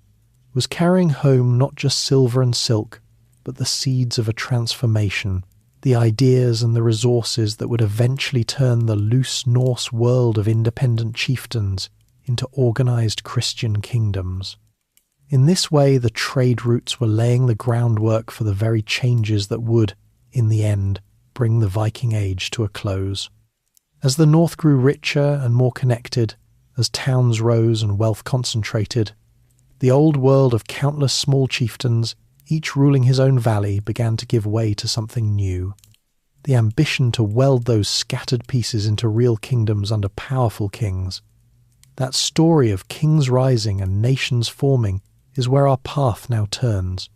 was carrying home not just silver and silk, but the seeds of a transformation, the ideas and the resources that would eventually turn the loose Norse world of independent chieftains into organised Christian kingdoms. In this way, the trade routes were laying the groundwork for the very changes that would, in the end, bring the Viking Age to a close. As the North grew richer and more connected, as towns rose and wealth concentrated, the old world of countless small chieftains, each ruling his own valley, began to give way to something new. The ambition to weld those scattered pieces into real kingdoms under powerful kings. That story of kings rising and nations forming is where our path now turns.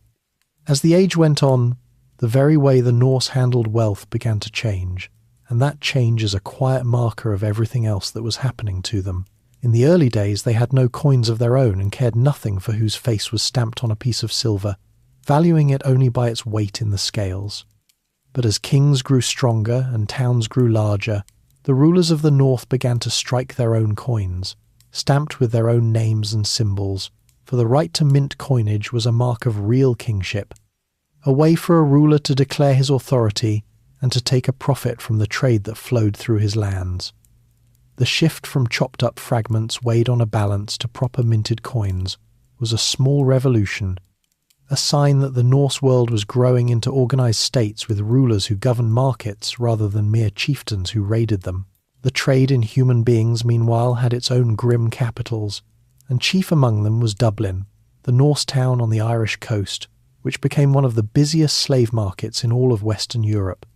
As the age went on, the very way the Norse handled wealth began to change, and that change is a quiet marker of everything else that was happening to them. In the early days they had no coins of their own and cared nothing for whose face was stamped on a piece of silver, valuing it only by its weight in the scales. But as kings grew stronger and towns grew larger, the rulers of the north began to strike their own coins, stamped with their own names and symbols, for the right to mint coinage was a mark of real kingship, a way for a ruler to declare his authority and to take a profit from the trade that flowed through his lands. The shift from chopped-up fragments weighed on a balance to proper minted coins was a small revolution, a sign that the Norse world was growing into organised states with rulers who governed markets rather than mere chieftains who raided them. The trade in human beings, meanwhile, had its own grim capitals, and chief among them was Dublin, the Norse town on the Irish coast, which became one of the busiest slave markets in all of Western Europe.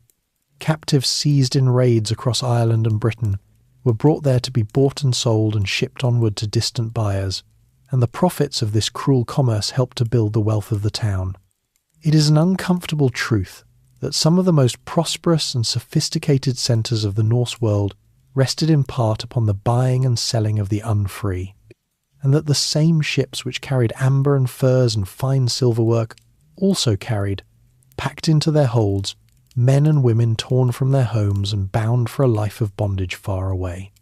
Captives seized in raids across Ireland and Britain were brought there to be bought and sold and shipped onward to distant buyers, and the profits of this cruel commerce helped to build the wealth of the town. It is an uncomfortable truth that some of the most prosperous and sophisticated centres of the Norse world rested in part upon the buying and selling of the unfree, and that the same ships which carried amber and furs and fine silverwork also carried, packed into their holds, men and women torn from their homes and bound for a life of bondage far away.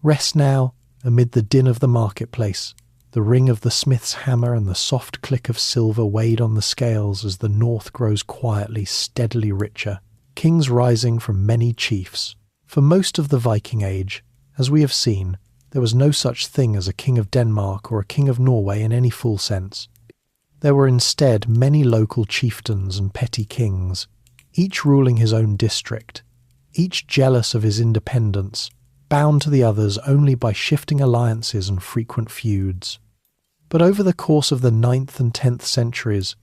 Rest now, amid the din of the marketplace, the ring of the smith's hammer and the soft click of silver weighed on the scales as the north grows quietly, steadily richer, kings rising from many chiefs. For most of the Viking Age, as we have seen, there was no such thing as a king of Denmark or a king of Norway in any full sense. There were instead many local chieftains and petty kings, each ruling his own district, each jealous of his independence, bound to the others only by shifting alliances and frequent feuds. But over the course of the 9th and 10th centuries,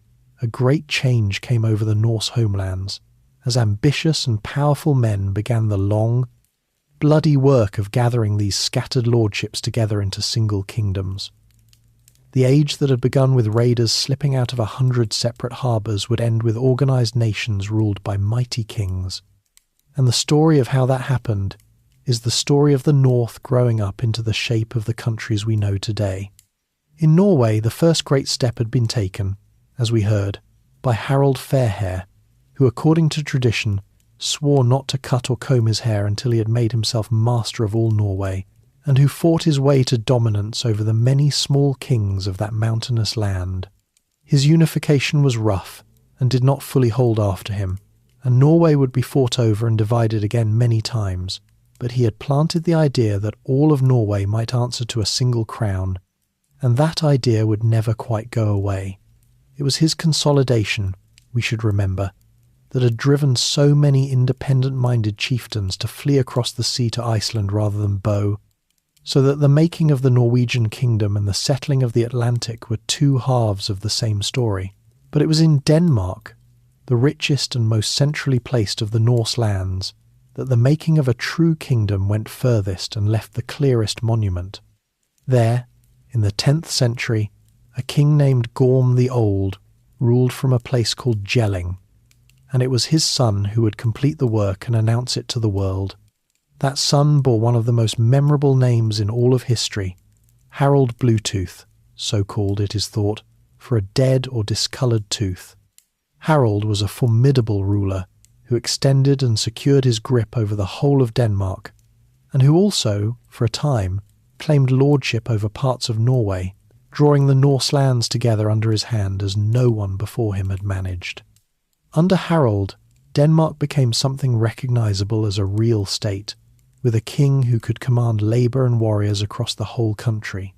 a great change came over the Norse homelands, as ambitious and powerful men began the long, bloody work of gathering these scattered lordships together into single kingdoms. The age that had begun with raiders slipping out of 100 separate harbours would end with organised nations ruled by mighty kings. And the story of how that happened is the story of the North growing up into the shape of the countries we know today. In Norway, the first great step had been taken, as we heard, by Harald Fairhair, who, according to tradition, swore not to cut or comb his hair until he had made himself master of all Norway, and who fought his way to dominance over the many small kings of that mountainous land. His unification was rough, and did not fully hold after him, and Norway would be fought over and divided again many times, but he had planted the idea that all of Norway might answer to a single crown, and that idea would never quite go away. It was his consolidation, we should remember, that had driven so many independent-minded chieftains to flee across the sea to Iceland rather than bow, so that the making of the Norwegian kingdom and the settling of the Atlantic were two halves of the same story. But it was in Denmark, the richest and most centrally placed of the Norse lands, that the making of a true kingdom went furthest and left the clearest monument. There, in the 10th century, a king named Gorm the Old ruled from a place called Jelling, and it was his son who would complete the work and announce it to the world. That son bore one of the most memorable names in all of history, Harald Bluetooth, so called, it is thought, for a dead or discoloured tooth. Harald was a formidable ruler who extended and secured his grip over the whole of Denmark, and who also, for a time, claimed lordship over parts of Norway, drawing the Norse lands together under his hand as no one before him had managed. Under Harald, Denmark became something recognisable as a real state, with a king who could command labour and warriors across the whole country.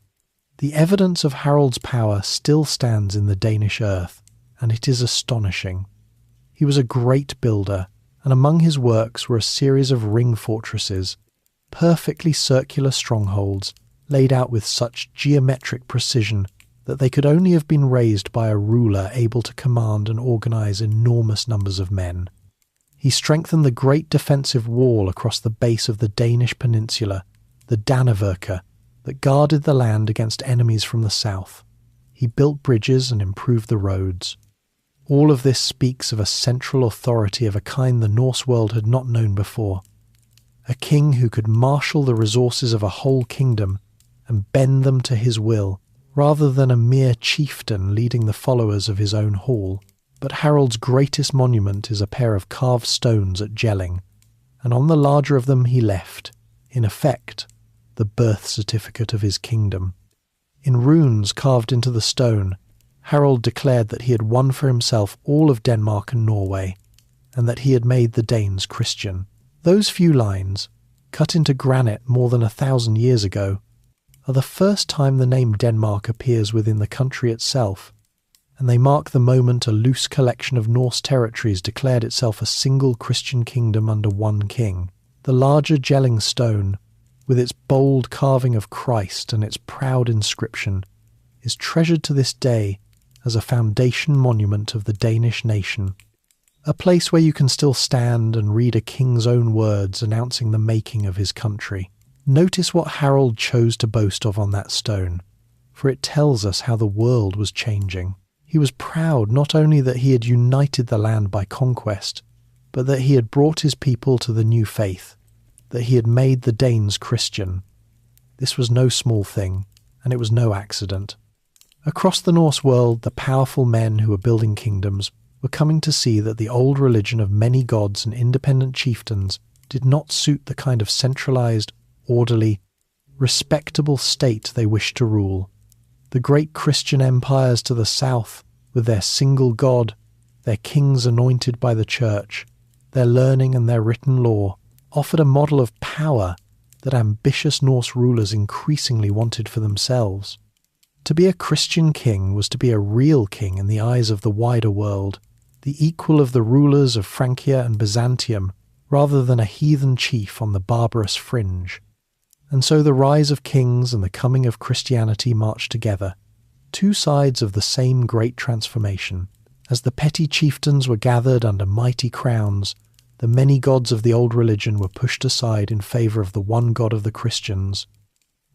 The evidence of Harald's power still stands in the Danish earth, and it is astonishing. He was a great builder, and among his works were a series of ring fortresses, perfectly circular strongholds, laid out with such geometric precision that they could only have been raised by a ruler able to command and organise enormous numbers of men. He strengthened the great defensive wall across the base of the Danish peninsula, the Danevirke, that guarded the land against enemies from the south. He built bridges and improved the roads. All of this speaks of a central authority of a kind the Norse world had not known before. A king who could marshal the resources of a whole kingdom and bend them to his will, rather than a mere chieftain leading the followers of his own hall. But Harold's greatest monument is a pair of carved stones at Jelling, and on the larger of them he left, in effect, the birth certificate of his kingdom. In runes carved into the stone, Harold declared that he had won for himself all of Denmark and Norway, and that he had made the Danes Christian. Those few lines, cut into granite more than 1,000 years ago, are the first time the name Denmark appears within the country itself, and they mark the moment a loose collection of Norse territories declared itself a single Christian kingdom under one king. The larger Jelling stone, with its bold carving of Christ and its proud inscription, is treasured to this day as a foundation monument of the Danish nation, a place where you can still stand and read a king's own words announcing the making of his country. Notice what Harold chose to boast of on that stone, for it tells us how the world was changing. He was proud not only that he had united the land by conquest, but that he had brought his people to the new faith, that he had made the Danes Christian. This was no small thing, and it was no accident. Across the Norse world, the powerful men who were building kingdoms were coming to see that the old religion of many gods and independent chieftains did not suit the kind of centralized, orderly, respectable state they wished to rule. The great Christian empires to the south, with their single god, their kings anointed by the church, their learning and their written law, offered a model of power that ambitious Norse rulers increasingly wanted for themselves. To be a Christian king was to be a real king in the eyes of the wider world, the equal of the rulers of Francia and Byzantium, rather than a heathen chief on the barbarous fringe. And so the rise of kings and the coming of Christianity marched together, two sides of the same great transformation. As the petty chieftains were gathered under mighty crowns, the many gods of the old religion were pushed aside in favour of the one God of the Christians,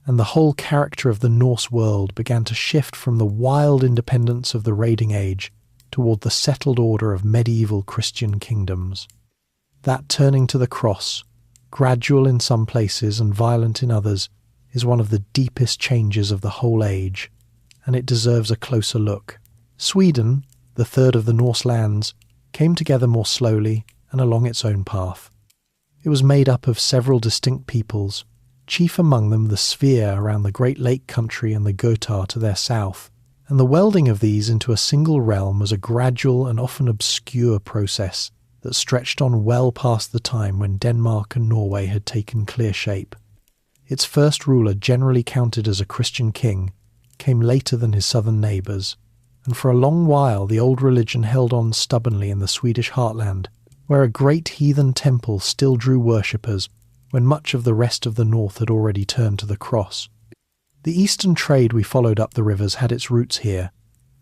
and the whole character of the Norse world began to shift from the wild independence of the raiding age toward the settled order of medieval Christian kingdoms. That turning to the cross, gradual in some places and violent in others, is one of the deepest changes of the whole age, and it deserves a closer look. Sweden, the third of the Norse lands, came together more slowly and along its own path. It was made up of several distinct peoples, chief among them the Svea around the Great Lake country and the Gotar to their south, and the welding of these into a single realm was a gradual and often obscure process that stretched on well past the time when Denmark and Norway had taken clear shape. Its first ruler, generally counted as a Christian king, came later than his southern neighbours, and for a long while the old religion held on stubbornly in the Swedish heartland, where a great heathen temple still drew worshippers when much of the rest of the north had already turned to the cross. The eastern trade we followed up the rivers had its roots here,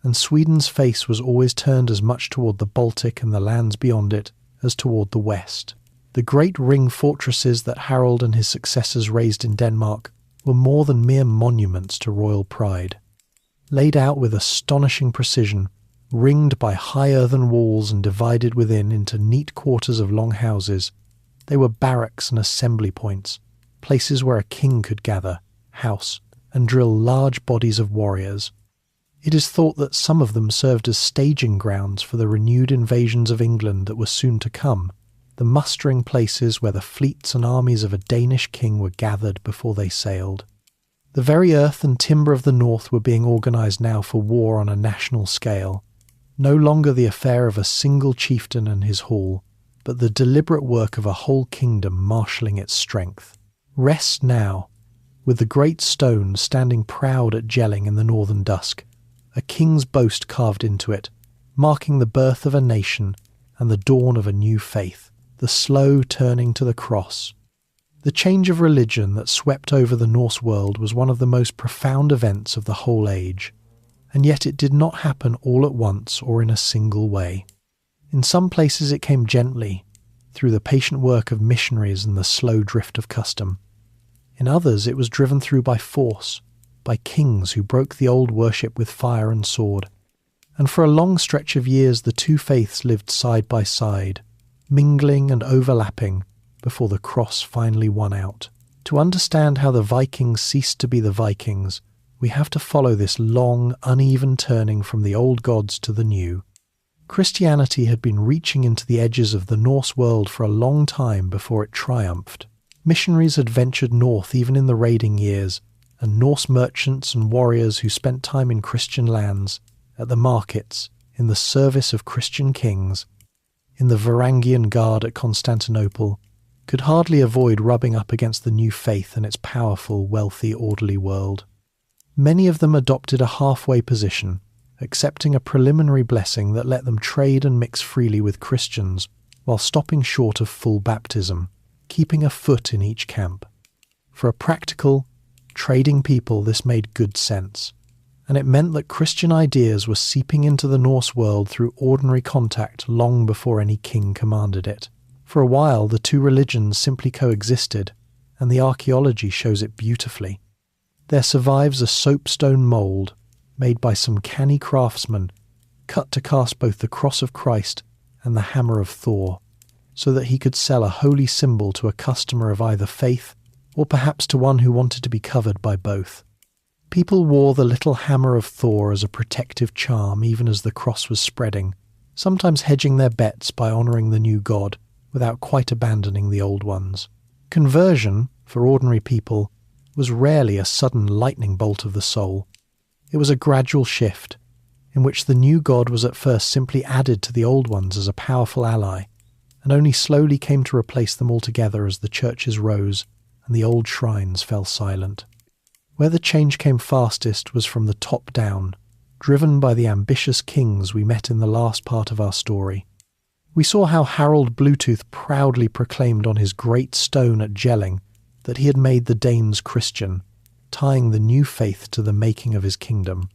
and Sweden's face was always turned as much toward the Baltic and the lands beyond it as toward the west. The great ring fortresses that Harold and his successors raised in Denmark were more than mere monuments to royal pride. Laid out with astonishing precision, ringed by high earthen walls and divided within into neat quarters of long houses, they were barracks and assembly points, places where a king could gather, house, and drill large bodies of warriors. It is thought that some of them served as staging grounds for the renewed invasions of England that were soon to come, the mustering places where the fleets and armies of a Danish king were gathered before they sailed. The very earth and timber of the north were being organised now for war on a national scale, no longer the affair of a single chieftain and his hall, but the deliberate work of a whole kingdom marshalling its strength. Rest now, with the great stone standing proud at Jelling in the northern dusk, a king's boast carved into it, marking the birth of a nation and the dawn of a new faith, the slow turning to the cross. The change of religion that swept over the Norse world was one of the most profound events of the whole age, and yet it did not happen all at once or in a single way. In some places it came gently, through the patient work of missionaries and the slow drift of custom. In others it was driven through by force, by kings who broke the old worship with fire and sword. And for a long stretch of years the two faiths lived side by side, mingling and overlapping, before the cross finally won out. To understand how the Vikings ceased to be the Vikings, we have to follow this long, uneven turning from the old gods to the new. Christianity had been reaching into the edges of the Norse world for a long time before it triumphed. Missionaries had ventured north even in the raiding years, and Norse merchants and warriors who spent time in Christian lands, at the markets, in the service of Christian kings, in the Varangian Guard at Constantinople, could hardly avoid rubbing up against the new faith and its powerful, wealthy, orderly world. Many of them adopted a halfway position, accepting a preliminary blessing that let them trade and mix freely with Christians, while stopping short of full baptism, keeping a foot in each camp. For a practical, trading people, this made good sense, and it meant that Christian ideas were seeping into the Norse world through ordinary contact long before any king commanded it. For a while, the two religions simply coexisted, and the archaeology shows it beautifully. There survives a soapstone mould, made by some canny craftsman, cut to cast both the cross of Christ and the hammer of Thor, so that he could sell a holy symbol to a customer of either faith, or perhaps to one who wanted to be covered by both. People wore the little hammer of Thor as a protective charm even as the cross was spreading, sometimes hedging their bets by honouring the new god, without quite abandoning the old ones. Conversion, for ordinary people, was rarely a sudden lightning bolt of the soul. It was a gradual shift, in which the new god was at first simply added to the old ones as a powerful ally, and only slowly came to replace them altogether as the churches rose and the old shrines fell silent. Where the change came fastest was from the top down, driven by the ambitious kings we met in the last part of our story. We saw how Harold Bluetooth proudly proclaimed on his great stone at Jelling that he had made the Danes Christian, tying the new faith to the making of his kingdom.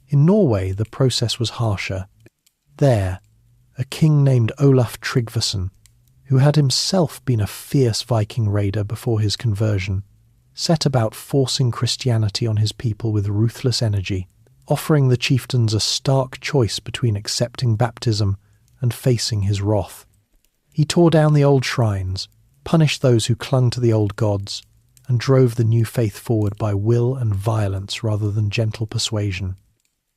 In Norway, the process was harsher. There, a king named Olaf Tryggvason, who had himself been a fierce Viking raider before his conversion, set about forcing Christianity on his people with ruthless energy, offering the chieftains a stark choice between accepting baptism and facing his wrath. He tore down the old shrines, punished those who clung to the old gods, and drove the new faith forward by will and violence rather than gentle persuasion.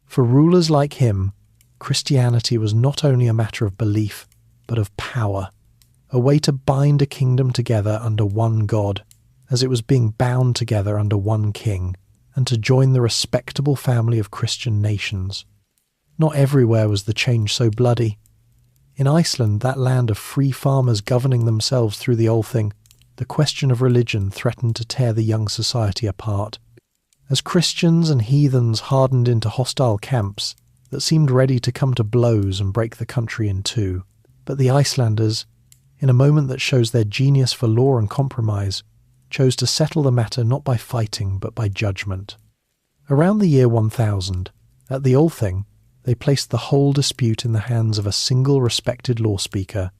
For rulers like him, Christianity was not only a matter of belief, but of power, a way to bind a kingdom together under one God, as it was being bound together under one king, and to join the respectable family of Christian nations. Not everywhere was the change so bloody. In Iceland, that land of free farmers governing themselves through the Althing, the question of religion threatened to tear the young society apart. As Christians and heathens hardened into hostile camps that seemed ready to come to blows and break the country in two, but the Icelanders, in a moment that shows their genius for law and compromise, chose to settle the matter not by fighting but by judgment. Around the year 1000, at the Althing, they placed the whole dispute in the hands of a single respected law speaker,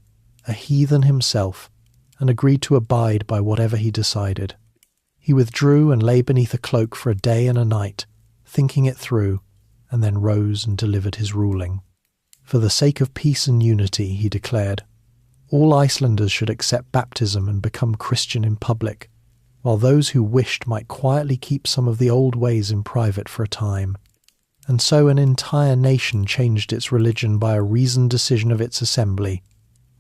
a heathen himself, and agreed to abide by whatever he decided. He withdrew and lay beneath a cloak for a day and a night, thinking it through, and then rose and delivered his ruling. For the sake of peace and unity, he declared, all Icelanders should accept baptism and become Christian in public, while those who wished might quietly keep some of the old ways in private for a time. And so an entire nation changed its religion by a reasoned decision of its assembly,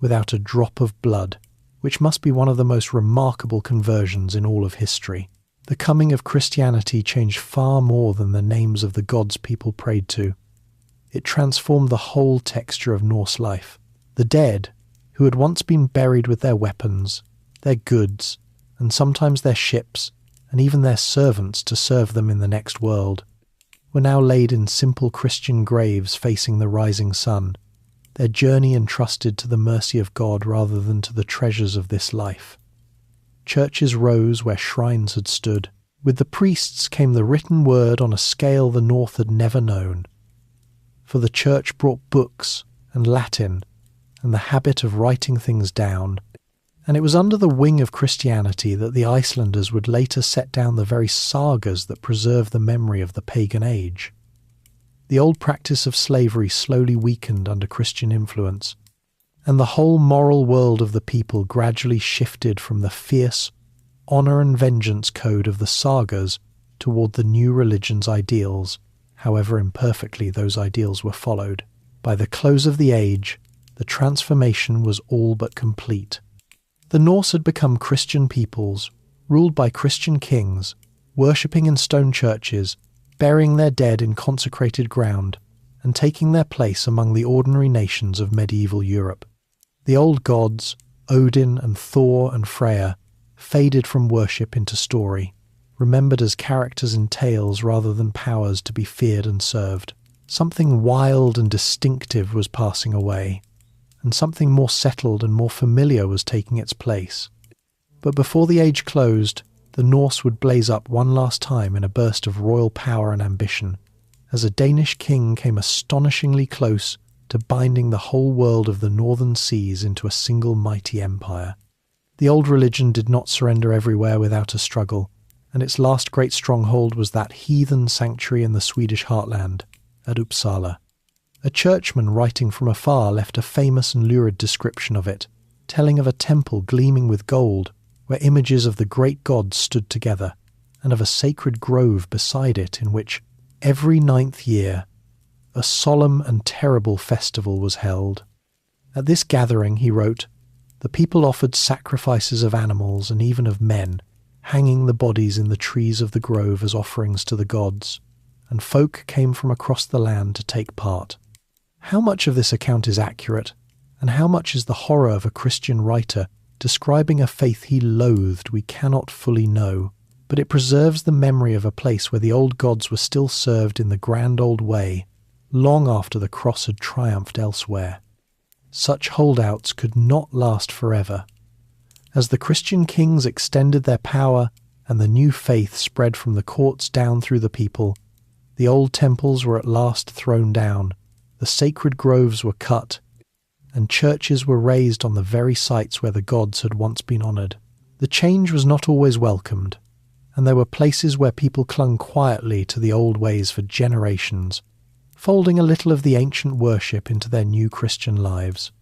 without a drop of blood, which must be one of the most remarkable conversions in all of history. The coming of Christianity changed far more than the names of the gods people prayed to. It transformed the whole texture of Norse life. The dead, who had once been buried with their weapons, their goods, and sometimes their ships, and even their servants to serve them in the next world, were now laid in simple Christian graves facing the rising sun, their journey entrusted to the mercy of God rather than to the treasures of this life. Churches rose where shrines had stood. With the priests came the written word on a scale the North had never known. For the Church brought books and Latin and the habit of writing things down, and it was under the wing of Christianity that the Icelanders would later set down the very sagas that preserve the memory of the pagan age. The old practice of slavery slowly weakened under Christian influence, and the whole moral world of the people gradually shifted from the fierce, honour and vengeance code of the sagas toward the new religion's ideals, however imperfectly those ideals were followed. By the close of the age, the transformation was all but complete. The Norse had become Christian peoples, ruled by Christian kings, worshipping in stone churches, burying their dead in consecrated ground, and taking their place among the ordinary nations of medieval Europe. The old gods, Odin and Thor and Freya, faded from worship into story, remembered as characters in tales rather than powers to be feared and served. Something wild and distinctive was passing away, and something more settled and more familiar was taking its place. But before the age closed, the Norse would blaze up one last time in a burst of royal power and ambition, as a Danish king came astonishingly close to binding the whole world of the northern seas into a single mighty empire. The old religion did not surrender everywhere without a struggle, and its last great stronghold was that heathen sanctuary in the Swedish heartland, at Uppsala. A churchman writing from afar left a famous and lurid description of it, telling of a temple gleaming with gold, where images of the great gods stood together, and of a sacred grove beside it in which, every 9th year, a solemn and terrible festival was held. At this gathering, he wrote, the people offered sacrifices of animals and even of men, hanging the bodies in the trees of the grove as offerings to the gods, and folk came from across the land to take part. How much of this account is accurate, and how much is the horror of a Christian writer describing a faith he loathed, we cannot fully know, but it preserves the memory of a place where the old gods were still served in the grand old way, long after the cross had triumphed elsewhere. Such holdouts could not last forever. As the Christian kings extended their power and the new faith spread from the courts down through the people, the old temples were at last thrown down, the sacred groves were cut, and churches were raised on the very sites where the gods had once been honoured. The change was not always welcomed, and there were places where people clung quietly to the old ways for generations, folding a little of the ancient worship into their new Christian lives.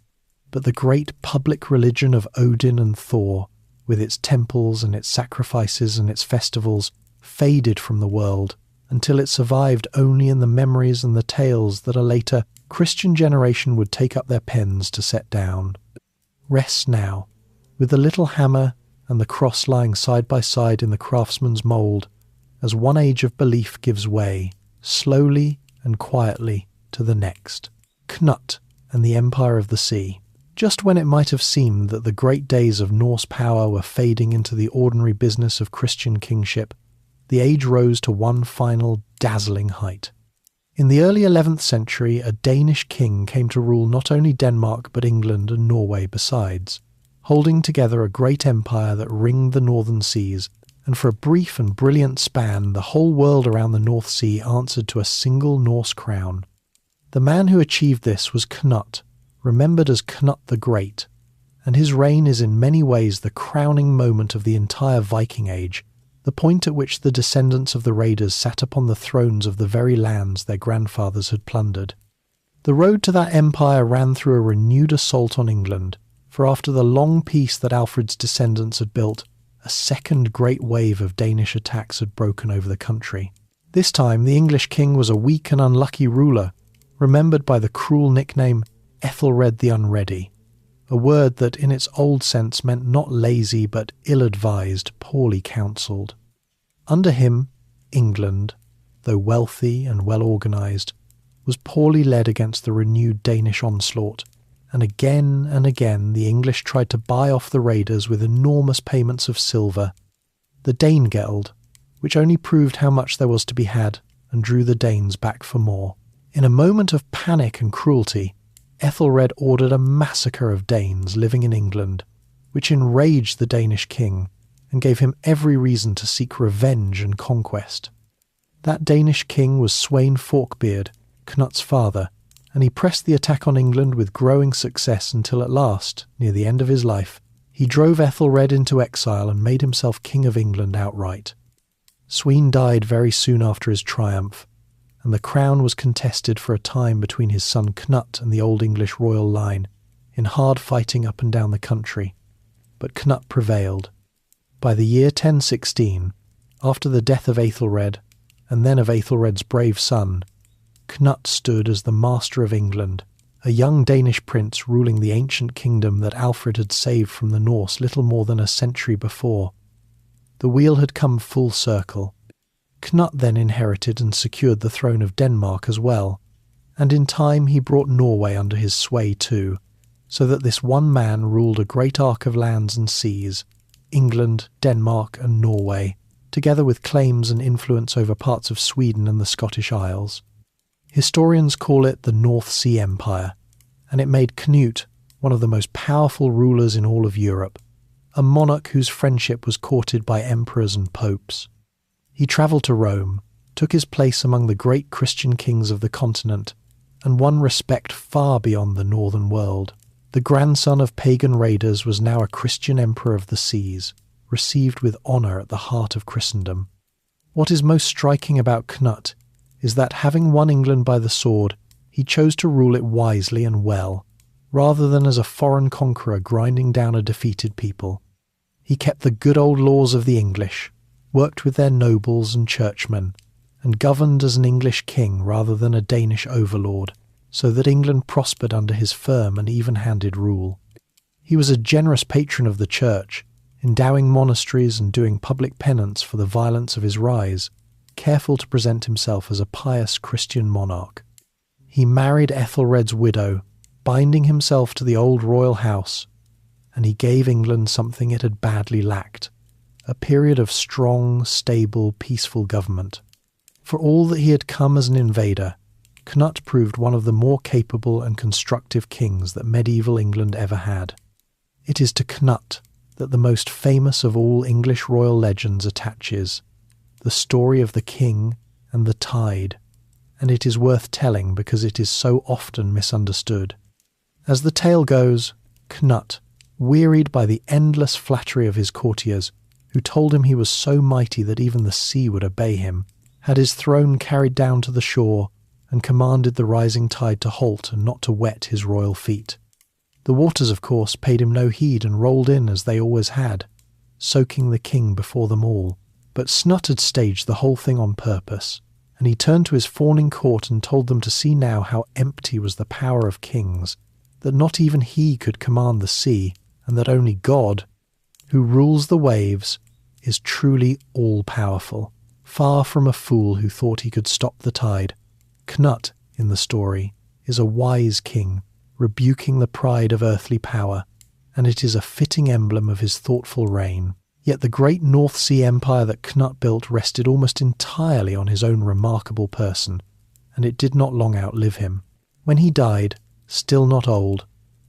But the great public religion of Odin and Thor, with its temples and its sacrifices and its festivals, faded from the world until it survived only in the memories and the tales that a later Christian generation would take up their pens to set down. Rests now, with the little hammer and the cross lying side by side in the craftsman's mould, as one age of belief gives way, slowly and quietly, to the next. Knut and the Empire of the Sea. Just when it might have seemed that the great days of Norse power were fading into the ordinary business of Christian kingship, the age rose to one final, dazzling height. In the early 11th century, a Danish king came to rule not only Denmark but England and Norway besides, holding together a great empire that ringed the northern seas, and for a brief and brilliant span the whole world around the North Sea answered to a single Norse crown. The man who achieved this was Knut, remembered as Knut the Great, and his reign is in many ways the crowning moment of the entire Viking Age, the point at which the descendants of the raiders sat upon the thrones of the very lands their grandfathers had plundered. The road to that empire ran through a renewed assault on England, for after the long peace that Alfred's descendants had built, a second great wave of Danish attacks had broken over the country. This time the English king was a weak and unlucky ruler, remembered by the cruel nickname Ethelred the Unready, a word that in its old sense meant not lazy but ill-advised, poorly counselled. Under him, England, though wealthy and well-organised, was poorly led against the renewed Danish onslaught, and again the English tried to buy off the raiders with enormous payments of silver, the Danegeld, which only proved how much there was to be had and drew the Danes back for more. In a moment of panic and cruelty, Ethelred ordered a massacre of Danes living in England, which enraged the Danish king and gave him every reason to seek revenge and conquest. That Danish king was Sweyn Forkbeard, Knut's father, and he pressed the attack on England with growing success until at last, near the end of his life, he drove Ethelred into exile and made himself king of England outright. Sweyn died very soon after his triumph, and the crown was contested for a time between his son Knut and the Old English royal line, in hard fighting up and down the country. But Knut prevailed. By the year 1016, after the death of Aethelred, and then of Aethelred's brave son, Cnut stood as the master of England, a young Danish prince ruling the ancient kingdom that Alfred had saved from the Norse little more than a century before. The wheel had come full circle. Cnut then inherited and secured the throne of Denmark as well, and in time he brought Norway under his sway too, so that this one man ruled a great arc of lands and seas, England, Denmark and Norway, together with claims and influence over parts of Sweden and the Scottish Isles. Historians call it the North Sea Empire, and it made Canute one of the most powerful rulers in all of Europe, a monarch whose friendship was courted by emperors and popes. He travelled to Rome, took his place among the great Christian kings of the continent, and won respect far beyond the northern world. The grandson of pagan raiders was now a Christian emperor of the seas, received with honour at the heart of Christendom. What is most striking about Cnut is that, having won England by the sword, he chose to rule it wisely and well, rather than as a foreign conqueror grinding down a defeated people. He kept the good old laws of the English, worked with their nobles and churchmen, and governed as an English king rather than a Danish overlord, so that England prospered under his firm and even-handed rule. He was a generous patron of the church, endowing monasteries and doing public penance for the violence of his rise, careful to present himself as a pious Christian monarch. He married Ethelred's widow, binding himself to the old royal house, and he gave England something it had badly lacked, a period of strong, stable, peaceful government. For all that he had come as an invader, Cnut proved one of the more capable and constructive kings that medieval England ever had. It is to Cnut that the most famous of all English royal legends attaches, the story of the king and the tide, and it is worth telling because it is so often misunderstood. As the tale goes, Cnut, wearied by the endless flattery of his courtiers, who told him he was so mighty that even the sea would obey him, had his throne carried down to the shore and commanded the rising tide to halt and not to wet his royal feet. The waters, of course, paid him no heed and rolled in as they always had, soaking the king before them all. But Cnut had staged the whole thing on purpose, and he turned to his fawning court and told them to see now how empty was the power of kings, that not even he could command the sea, and that only God, who rules the waves, is truly all-powerful, far from a fool who thought he could stop the tide. Cnut, in the story, is a wise king, rebuking the pride of earthly power, and it is a fitting emblem of his thoughtful reign. Yet the great North Sea Empire that Cnut built rested almost entirely on his own remarkable person, and it did not long outlive him. When he died, still not old,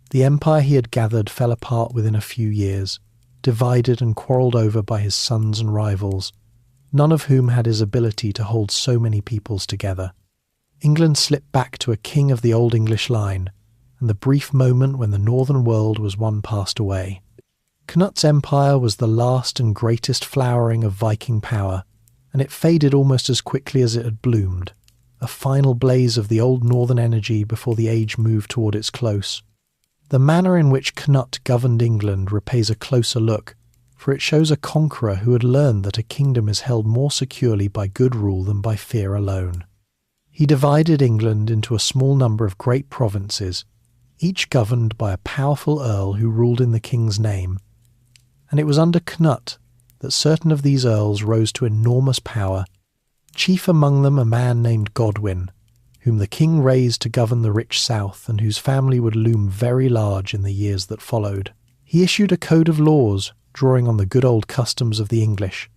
the empire he had gathered fell apart within a few years, divided and quarrelled over by his sons and rivals, none of whom had his ability to hold so many peoples together. England slipped back to a king of the Old English line, and the brief moment when the northern world was one passed away. Cnut's empire was the last and greatest flowering of Viking power, and it faded almost as quickly as it had bloomed, a final blaze of the old northern energy before the age moved toward its close. The manner in which Cnut governed England repays a closer look, for it shows a conqueror who had learned that a kingdom is held more securely by good rule than by fear alone. He divided England into a small number of great provinces, each governed by a powerful earl who ruled in the king's name, and it was under Cnut that certain of these earls rose to enormous power, chief among them a man named Godwin, whom the king raised to govern the rich south and whose family would loom very large in the years that followed. He issued a code of laws drawing on the good old customs of the English,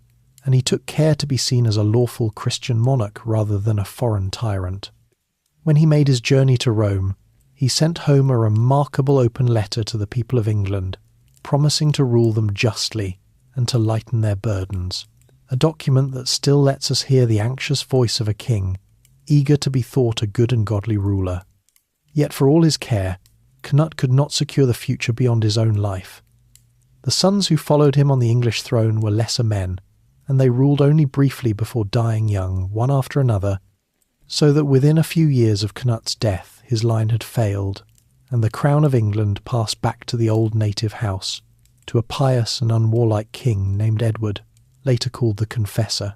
and he took care to be seen as a lawful Christian monarch rather than a foreign tyrant. When he made his journey to Rome, he sent home a remarkable open letter to the people of England, promising to rule them justly and to lighten their burdens, a document that still lets us hear the anxious voice of a king, eager to be thought a good and godly ruler. Yet for all his care, Cnut could not secure the future beyond his own life. The sons who followed him on the English throne were lesser men, and they ruled only briefly before dying young, one after another, so that within a few years of Cnut's death his line had failed, and the crown of England passed back to the old native house, to a pious and unwarlike king named Edward, later called the Confessor.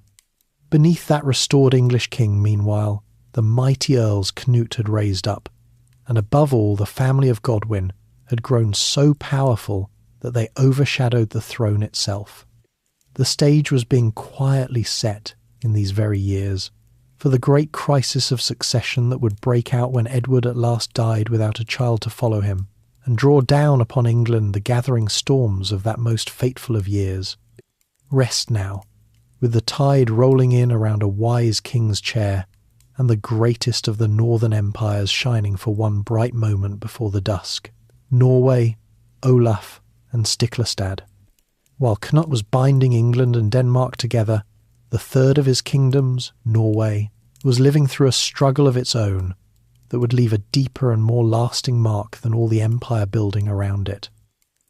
Beneath that restored English king, meanwhile, the mighty earls Canute had raised up, and above all the family of Godwin had grown so powerful that they overshadowed the throne itself. The stage was being quietly set in these very years for the great crisis of succession that would break out when Edward at last died without a child to follow him, and draw down upon England the gathering storms of that most fateful of years. Rest now, with the tide rolling in around a wise king's chair, and the greatest of the northern empires shining for one bright moment before the dusk: Norway, Olaf, and Stiklestad. While Knut was binding England and Denmark together, the third of his kingdoms, Norway, was living through a struggle of its own that would leave a deeper and more lasting mark than all the empire building around it.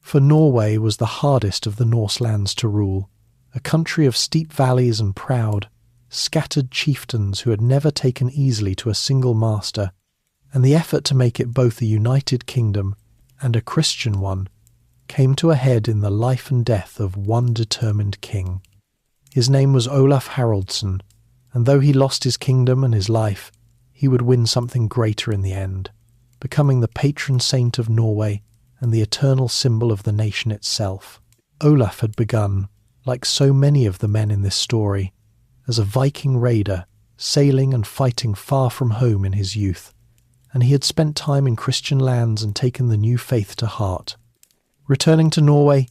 For Norway was the hardest of the Norse lands to rule, a country of steep valleys and proud, scattered chieftains who had never taken easily to a single master, and the effort to make it both a united kingdom and a Christian one came to a head in the life and death of one determined king. His name was Olaf Haraldsson, and though he lost his kingdom and his life, he would win something greater in the end, becoming the patron saint of Norway and the eternal symbol of the nation itself. Olaf had begun, like so many of the men in this story, as a Viking raider, sailing and fighting far from home in his youth, and he had spent time in Christian lands and taken the new faith to heart. Returning to Norway,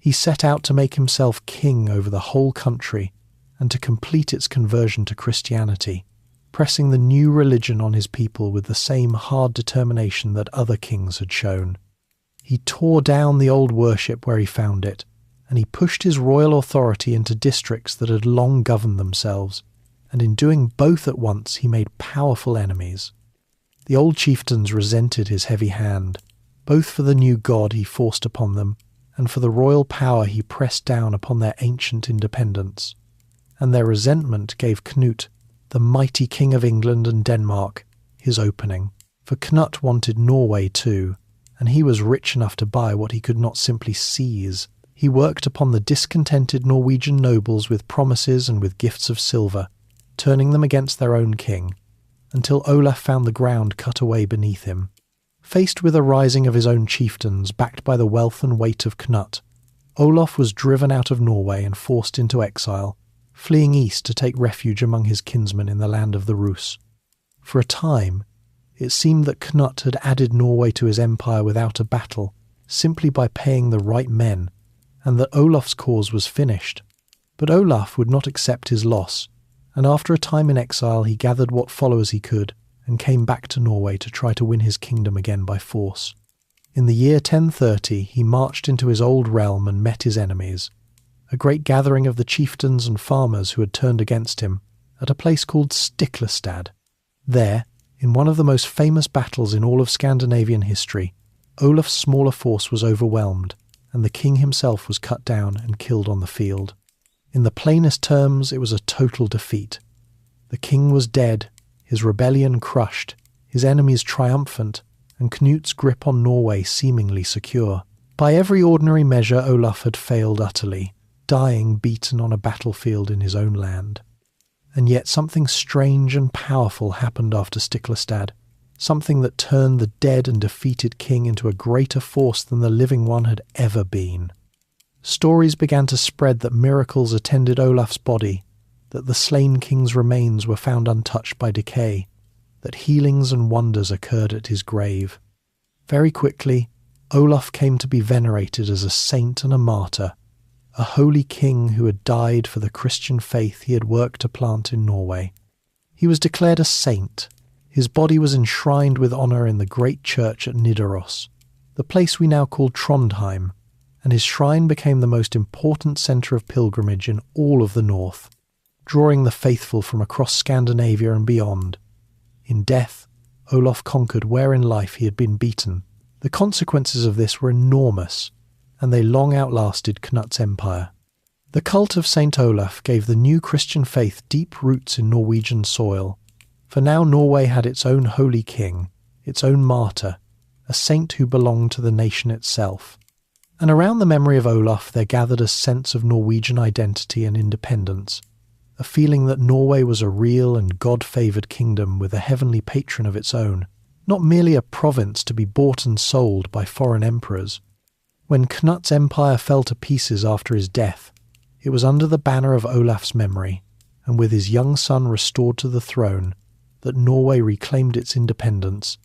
he set out to make himself king over the whole country and to complete its conversion to Christianity, pressing the new religion on his people with the same hard determination that other kings had shown. He tore down the old worship where he found it, and he pushed his royal authority into districts that had long governed themselves, and in doing both at once he made powerful enemies. The old chieftains resented his heavy hand, both for the new god he forced upon them and for the royal power he pressed down upon their ancient independence. And their resentment gave Canute, the mighty king of England and Denmark, his opening. For Knut wanted Norway too, and he was rich enough to buy what he could not simply seize. He worked upon the discontented Norwegian nobles with promises and with gifts of silver, turning them against their own king, until Olaf found the ground cut away beneath him. Faced with a rising of his own chieftains backed by the wealth and weight of Knut, Olaf was driven out of Norway and forced into exile, fleeing east to take refuge among his kinsmen in the land of the Rus. For a time, it seemed that Knut had added Norway to his empire without a battle, simply by paying the right men, and that Olaf's cause was finished. But Olaf would not accept his loss, and after a time in exile he gathered what followers he could, and came back to Norway to try to win his kingdom again by force. In the year 1030 he marched into his old realm and met his enemies, a great gathering of the chieftains and farmers who had turned against him, at a place called Stiklestad. There, in one of the most famous battles in all of Scandinavian history, Olaf's smaller force was overwhelmed, and the king himself was cut down and killed on the field. In the plainest terms, it was a total defeat. The king was dead, his rebellion crushed, his enemies triumphant, and Knute's grip on Norway seemingly secure. By every ordinary measure, Olaf had failed utterly, dying beaten on a battlefield in his own land. And yet something strange and powerful happened after Stiklestad, something that turned the dead and defeated king into a greater force than the living one had ever been. Stories began to spread that miracles attended Olaf's body, that the slain king's remains were found untouched by decay, that healings and wonders occurred at his grave. Very quickly, Olaf came to be venerated as a saint and a martyr, a holy king who had died for the Christian faith he had worked to plant in Norway. He was declared a saint. His body was enshrined with honour in the great church at Nidaros, the place we now call Trondheim, and his shrine became the most important centre of pilgrimage in all of the north, drawing the faithful from across Scandinavia and beyond. In death, Olaf conquered where in life he had been beaten. The consequences of this were enormous, and they long outlasted Knut's empire. The cult of Saint Olaf gave the new Christian faith deep roots in Norwegian soil, for now Norway had its own holy king, its own martyr, a saint who belonged to the nation itself. And around the memory of Olaf there gathered a sense of Norwegian identity and independence, a feeling that Norway was a real and God-favoured kingdom with a heavenly patron of its own, not merely a province to be bought and sold by foreign emperors. When Knut's empire fell to pieces after his death, it was under the banner of Olaf's memory, and with his young son restored to the throne, that Norway reclaimed its independence,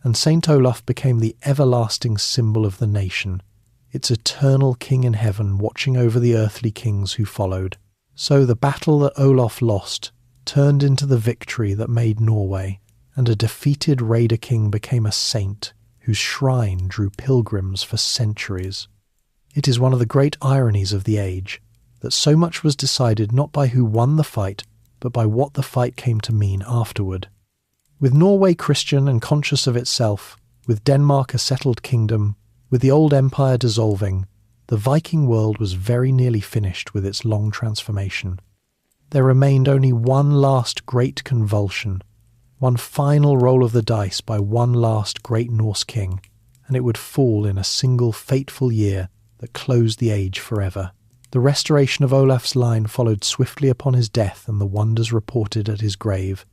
and Saint Olaf became the everlasting symbol of the nation, its eternal king in heaven watching over the earthly kings who followed. So the battle that Olaf lost turned into the victory that made Norway, and a defeated raider king became a saint whose shrine drew pilgrims for centuries. It is one of the great ironies of the age that so much was decided not by who won the fight, but by what the fight came to mean afterward. With Norway Christian and conscious of itself, with Denmark a settled kingdom, with the old empire dissolving, the Viking world was very nearly finished with its long transformation. There remained only one last great convulsion, one final roll of the dice by one last great Norse king, and it would fall in a single fateful year that closed the age forever. The restoration of Olaf's line followed swiftly upon his death and the wonders reported at his grave.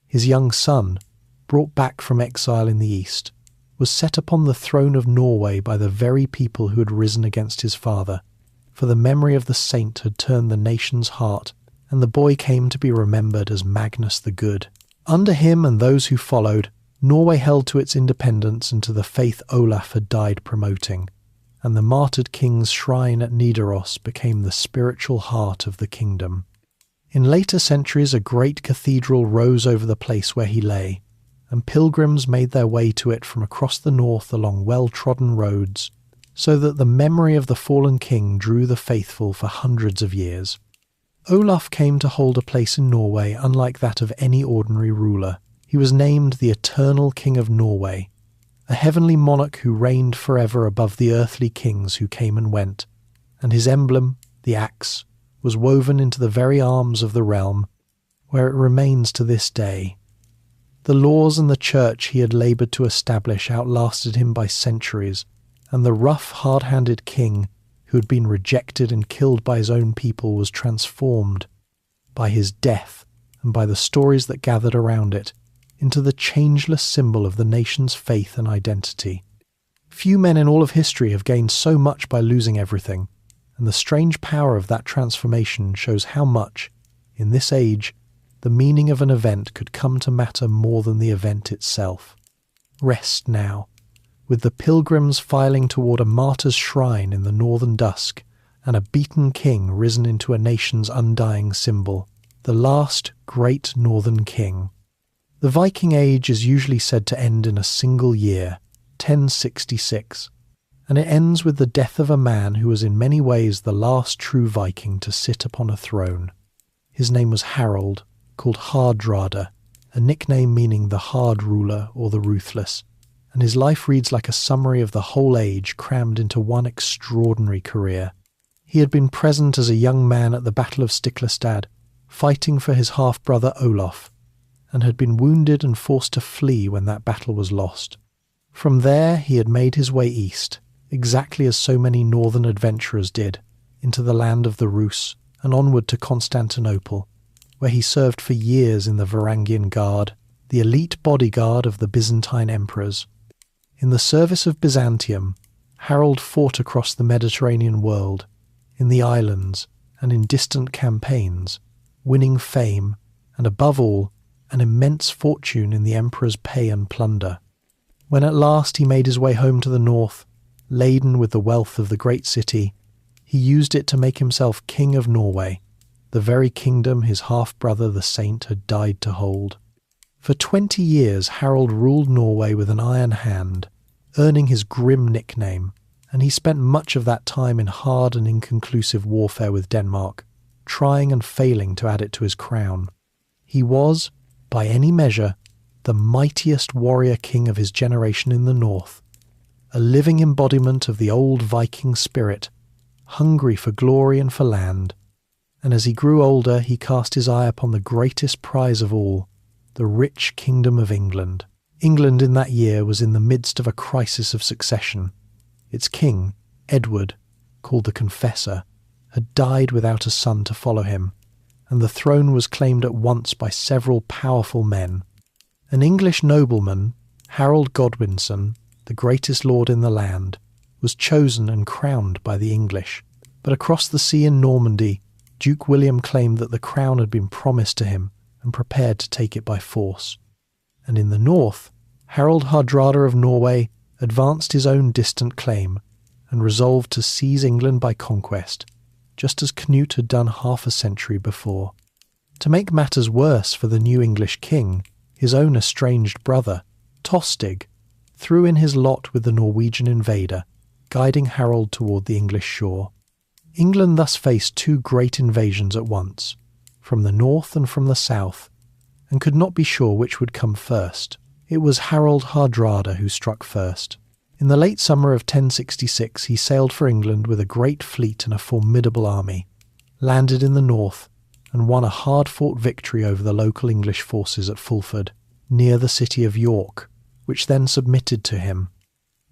His young son, brought back from exile in the east, was set upon the throne of Norway by the very people who had risen against his father, for the memory of the saint had turned the nation's heart, and the boy came to be remembered as Magnus the Good. Under him and those who followed, Norway held to its independence and to the faith Olaf had died promoting, and the martyred king's shrine at Nidaros became the spiritual heart of the kingdom. In later centuries a great cathedral rose over the place where he lay, and pilgrims made their way to it from across the north along well-trodden roads, so that the memory of the fallen king drew the faithful for hundreds of years. Olaf came to hold a place in Norway unlike that of any ordinary ruler. He was named the Eternal King of Norway, a heavenly monarch who reigned forever above the earthly kings who came and went, and his emblem, the axe, was woven into the very arms of the realm, where it remains to this day. The laws and the church he had laboured to establish outlasted him by centuries, and the rough, hard-handed king who had been rejected and killed by his own people was transformed by his death and by the stories that gathered around it into the changeless symbol of the nation's faith and identity. Few men in all of history have gained so much by losing everything, and the strange power of that transformation shows how much, in this age, the meaning of an event could come to matter more than the event itself. Rest now, with the pilgrims filing toward a martyr's shrine in the northern dusk, and a beaten king risen into a nation's undying symbol, the last great northern king. The Viking Age is usually said to end in a single year, 1066, and it ends with the death of a man who was in many ways the last true Viking to sit upon a throne. His name was Harald, called Hardrada, a nickname meaning the hard ruler or the ruthless, and his life reads like a summary of the whole age crammed into one extraordinary career. He had been present as a young man at the Battle of Stiklestad, fighting for his half-brother Olaf, and had been wounded and forced to flee when that battle was lost. From there he had made his way east, exactly as so many northern adventurers did, into the land of the Rus, and onward to Constantinople, where he served for years in the Varangian Guard, the elite bodyguard of the Byzantine emperors. In the service of Byzantium, Harold fought across the Mediterranean world, in the islands, and in distant campaigns, winning fame, and above all, an immense fortune in the emperor's pay and plunder. When at last he made his way home to the north, laden with the wealth of the great city, he used it to make himself king of Norway, the very kingdom his half-brother the saint had died to hold. For 20 years Harold ruled Norway with an iron hand, earning his grim nickname, and he spent much of that time in hard and inconclusive warfare with Denmark, trying and failing to add it to his crown. He was, by any measure, the mightiest warrior king of his generation in the north, a living embodiment of the old Viking spirit, hungry for glory and for land, and as he grew older he cast his eye upon the greatest prize of all, the rich kingdom of England. England in that year was in the midst of a crisis of succession. Its king, Edward, called the Confessor, had died without a son to follow him, and the throne was claimed at once by several powerful men. An English nobleman, Harold Godwinson, the greatest lord in the land, was chosen and crowned by the English. But across the sea in Normandy, Duke William claimed that the crown had been promised to him and prepared to take it by force. And in the north, Harald Hardrada of Norway advanced his own distant claim and resolved to seize England by conquest, just as Canute had done half a century before. To make matters worse for the new English king, his own estranged brother, Tostig, threw in his lot with the Norwegian invader, guiding Harold toward the English shore. England thus faced two great invasions at once, from the north and from the south, and could not be sure which would come first. It was Harald Hardrada who struck first. In the late summer of 1066 he sailed for England with a great fleet and a formidable army, landed in the north, and won a hard-fought victory over the local English forces at Fulford, near the city of York, which then submitted to him.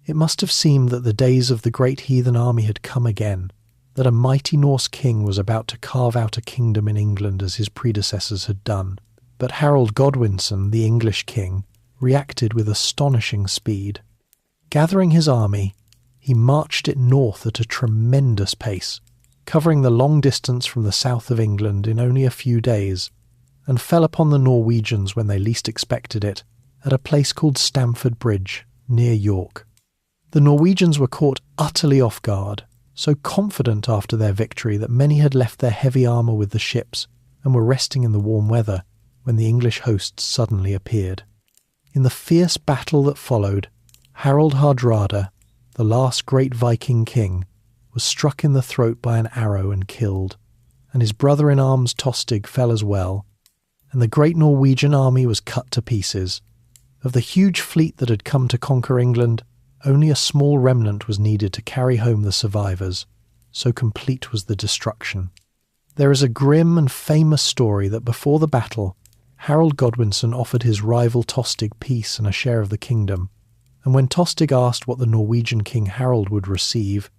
It must have seemed that the days of the great heathen army had come again, that a mighty Norse king was about to carve out a kingdom in England as his predecessors had done. But Harold Godwinson, the English king, reacted with astonishing speed. Gathering his army, he marched it north at a tremendous pace, covering the long distance from the south of England in only a few days, and fell upon the Norwegians when they least expected it, at a place called Stamford Bridge, near York. The Norwegians were caught utterly off guard, so confident after their victory that many had left their heavy armour with the ships and were resting in the warm weather when the English host suddenly appeared. In the fierce battle that followed, Harald Hardrada, the last great Viking king, was struck in the throat by an arrow and killed, and his brother-in-arms Tostig fell as well, and the great Norwegian army was cut to pieces. Of the huge fleet that had come to conquer England, only a small remnant was needed to carry home the survivors, so complete was the destruction. There is a grim and famous story that before the battle, Harold Godwinson offered his rival Tostig peace and a share of the kingdom, and when Tostig asked what the Norwegian king Harold would receive,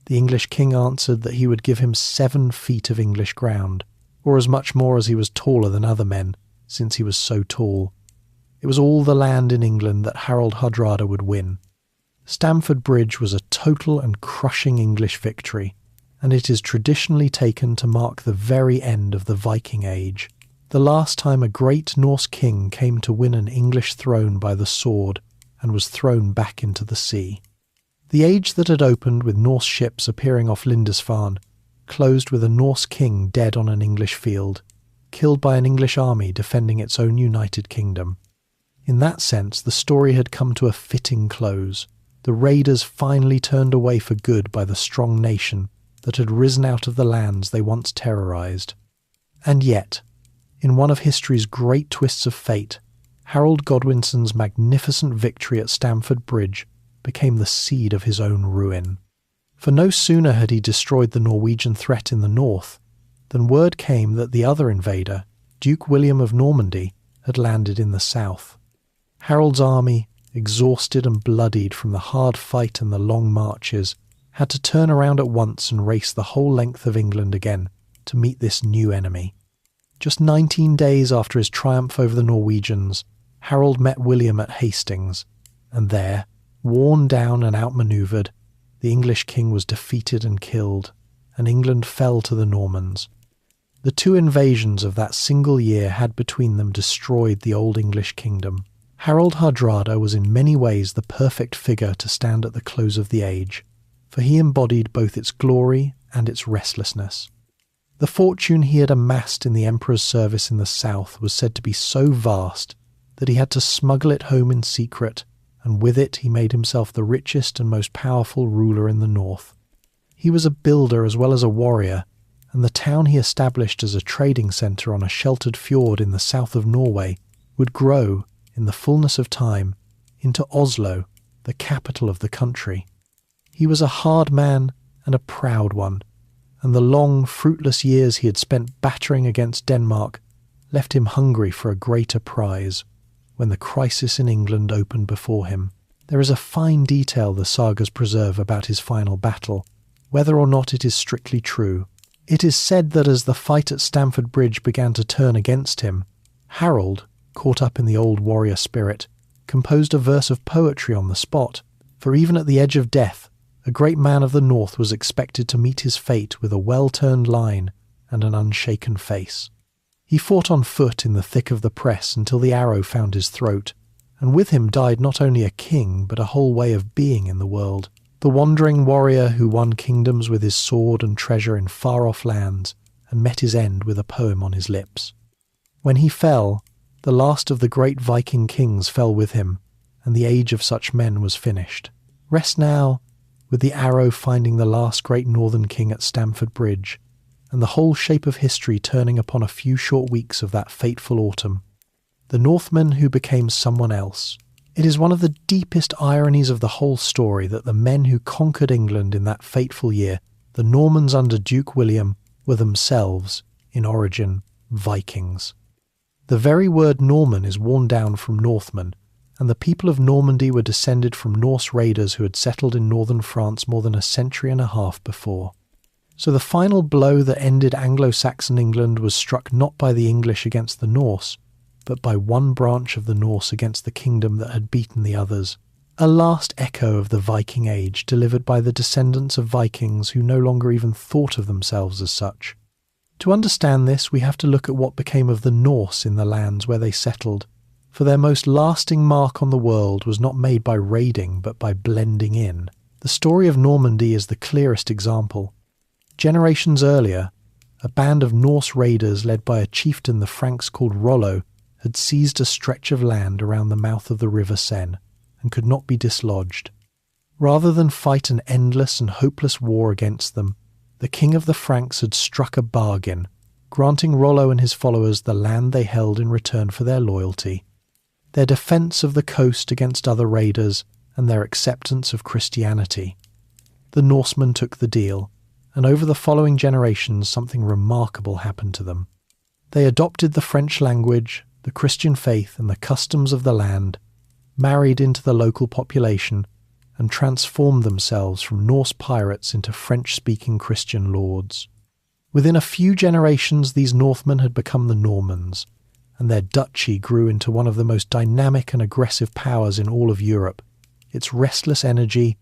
the English king answered that he would give him 7 feet of English ground, or as much more as he was taller than other men, since he was so tall. It was all the land in England that Harald Hardrada would win. Stamford Bridge was a total and crushing English victory, and it is traditionally taken to mark the very end of the Viking Age, the last time a great Norse king came to win an English throne by the sword and was thrown back into the sea. The age that had opened with Norse ships appearing off Lindisfarne closed with a Norse king dead on an English field, killed by an English army defending its own united kingdom. In that sense, the story had come to a fitting close. The raiders finally turned away for good by the strong nation that had risen out of the lands they once terrorized. And yet, in one of history's great twists of fate, Harold Godwinson's magnificent victory at Stamford Bridge became the seed of his own ruin. For no sooner had he destroyed the Norwegian threat in the north than word came that the other invader, Duke William of Normandy, had landed in the south. Harold's army, exhausted and bloodied from the hard fight and the long marches, had to turn around at once and race the whole length of England again to meet this new enemy. Just 19 days after his triumph over the Norwegians, Harold met William at Hastings, and there, worn down and outmanoeuvred, the English king was defeated and killed, and England fell to the Normans. The 2 invasions of that single year had between them destroyed the old English kingdom. Harald Hardrada was in many ways the perfect figure to stand at the close of the age, for he embodied both its glory and its restlessness. The fortune he had amassed in the emperor's service in the south was said to be so vast that he had to smuggle it home in secret, and with it he made himself the richest and most powerful ruler in the north. He was a builder as well as a warrior, and the town he established as a trading centre on a sheltered fjord in the south of Norway would grow, in the fullness of time, into Oslo, the capital of the country. He was a hard man and a proud one, and the long, fruitless years he had spent battering against Denmark left him hungry for a greater prize when the crisis in England opened before him. There is a fine detail the sagas preserve about his final battle, whether or not it is strictly true. It is said that as the fight at Stamford Bridge began to turn against him, Harold, caught up in the old warrior spirit, composed a verse of poetry on the spot, for even at the edge of death, a great man of the North was expected to meet his fate with a well-turned line and an unshaken face. He fought on foot in the thick of the press until the arrow found his throat, and with him died not only a king but a whole way of being in the world, the wandering warrior who won kingdoms with his sword and treasure in far-off lands and met his end with a poem on his lips. When he fell, the last of the great Viking kings fell with him, and the age of such men was finished. Rest now, with the arrow finding the last great northern king at Stamford Bridge, and the whole shape of history turning upon a few short weeks of that fateful autumn. The Northman who became someone else. It is one of the deepest ironies of the whole story that the men who conquered England in that fateful year, the Normans under Duke William, were themselves, in origin, Vikings. The very word Norman is worn down from Northman, and the people of Normandy were descended from Norse raiders who had settled in northern France more than a century and a half before. So the final blow that ended Anglo-Saxon England was struck not by the English against the Norse, but by one branch of the Norse against the kingdom that had beaten the others. A last echo of the Viking Age delivered by the descendants of Vikings who no longer even thought of themselves as such. To understand this, we have to look at what became of the Norse in the lands where they settled, for their most lasting mark on the world was not made by raiding but by blending in. The story of Normandy is the clearest example. Generations earlier, a band of Norse raiders led by a chieftain the Franks called Rollo had seized a stretch of land around the mouth of the River Seine and could not be dislodged. Rather than fight an endless and hopeless war against them, the king of the Franks had struck a bargain, granting Rollo and his followers the land they held in return for their loyalty, their defence of the coast against other raiders, and their acceptance of Christianity. The Norsemen took the deal, and over the following generations something remarkable happened to them. They adopted the French language, the Christian faith and the customs of the land, married into the local population, and transformed themselves from Norse pirates into French-speaking Christian lords. Within a few generations these Northmen had become the Normans, and their duchy grew into one of the most dynamic and aggressive powers in all of Europe, its restless energy,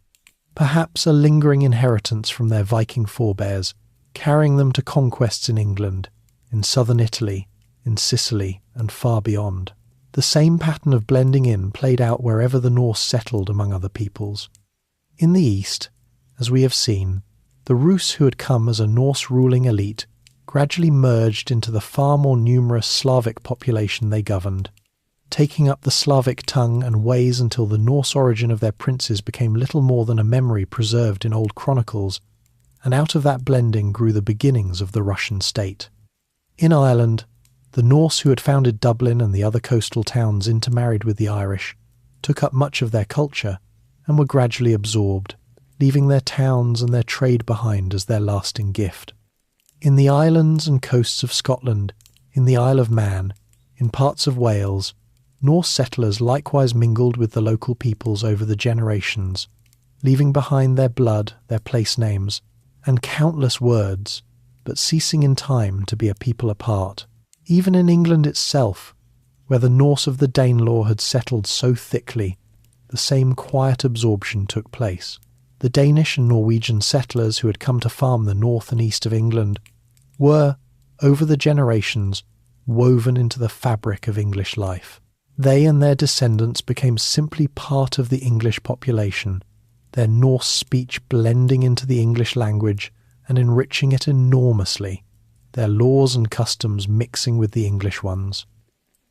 perhaps a lingering inheritance from their Viking forebears, carrying them to conquests in England, in southern Italy, in Sicily, and far beyond. The same pattern of blending in played out wherever the Norse settled among other peoples. In the east, as we have seen, the Rus who had come as a Norse ruling elite gradually merged into the far more numerous Slavic population they governed, taking up the Slavic tongue and ways until the Norse origin of their princes became little more than a memory preserved in old chronicles, and out of that blending grew the beginnings of the Russian state. In Ireland, the Norse who had founded Dublin and the other coastal towns intermarried with the Irish, took up much of their culture, and were gradually absorbed, leaving their towns and their trade behind as their lasting gift. In the islands and coasts of Scotland, in the Isle of Man, in parts of Wales, Norse settlers likewise mingled with the local peoples over the generations, leaving behind their blood, their place names, and countless words, but ceasing in time to be a people apart. Even in England itself, where the Norse of the Danelaw had settled so thickly, the same quiet absorption took place. The Danish and Norwegian settlers who had come to farm the north and east of England were, over the generations, woven into the fabric of English life. They and their descendants became simply part of the English population, their Norse speech blending into the English language and enriching it enormously, their laws and customs mixing with the English ones.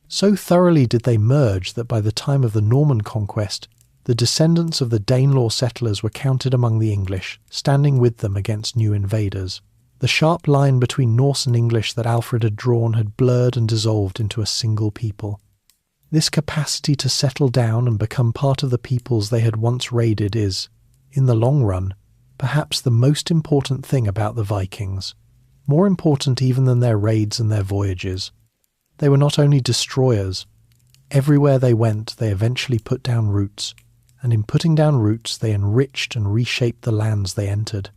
So thoroughly did they merge that by the time of the Norman conquest, the descendants of the Danelaw settlers were counted among the English, standing with them against new invaders. The sharp line between Norse and English that Alfred had drawn had blurred and dissolved into a single people. This capacity to settle down and become part of the peoples they had once raided is, in the long run, perhaps the most important thing about the Vikings, more important even than their raids and their voyages. They were not only destroyers. Everywhere they went, they eventually put down roots, and in putting down roots they enriched and reshaped the lands they entered.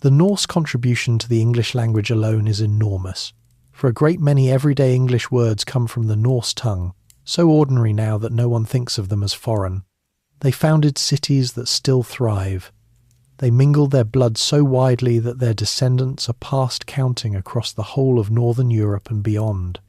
The Norse contribution to the English language alone is enormous. For a great many everyday English words come from the Norse tongue, so ordinary now that no one thinks of them as foreign. They founded cities that still thrive. They mingled their blood so widely that their descendants are past counting across the whole of northern Europe and beyond.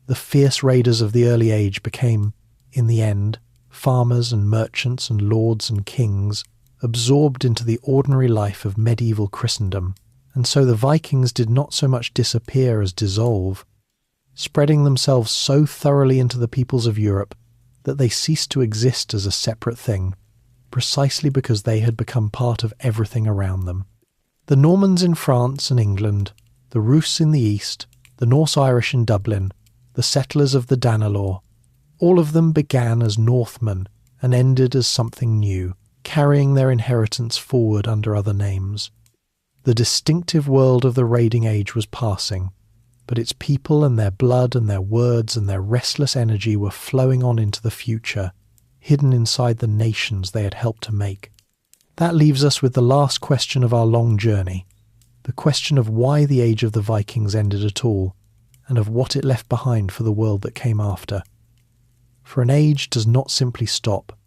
The fierce raiders of the early age became, in the end, farmers and merchants and lords and kings, absorbed into the ordinary life of medieval Christendom, and so the Vikings did not so much disappear as dissolve, spreading themselves so thoroughly into the peoples of Europe that they ceased to exist as a separate thing, precisely because they had become part of everything around them. The Normans in France and England, the Rus in the East, the Norse-Irish in Dublin, the settlers of the Danelaw, all of them began as Northmen and ended as something new, carrying their inheritance forward under other names. The distinctive world of the raiding age was passing, but its people and their blood and their words and their restless energy were flowing on into the future, hidden inside the nations they had helped to make. That leaves us with the last question of our long journey, the question of why the age of the Vikings ended at all, and of what it left behind for the world that came after. For an age does not simply stop.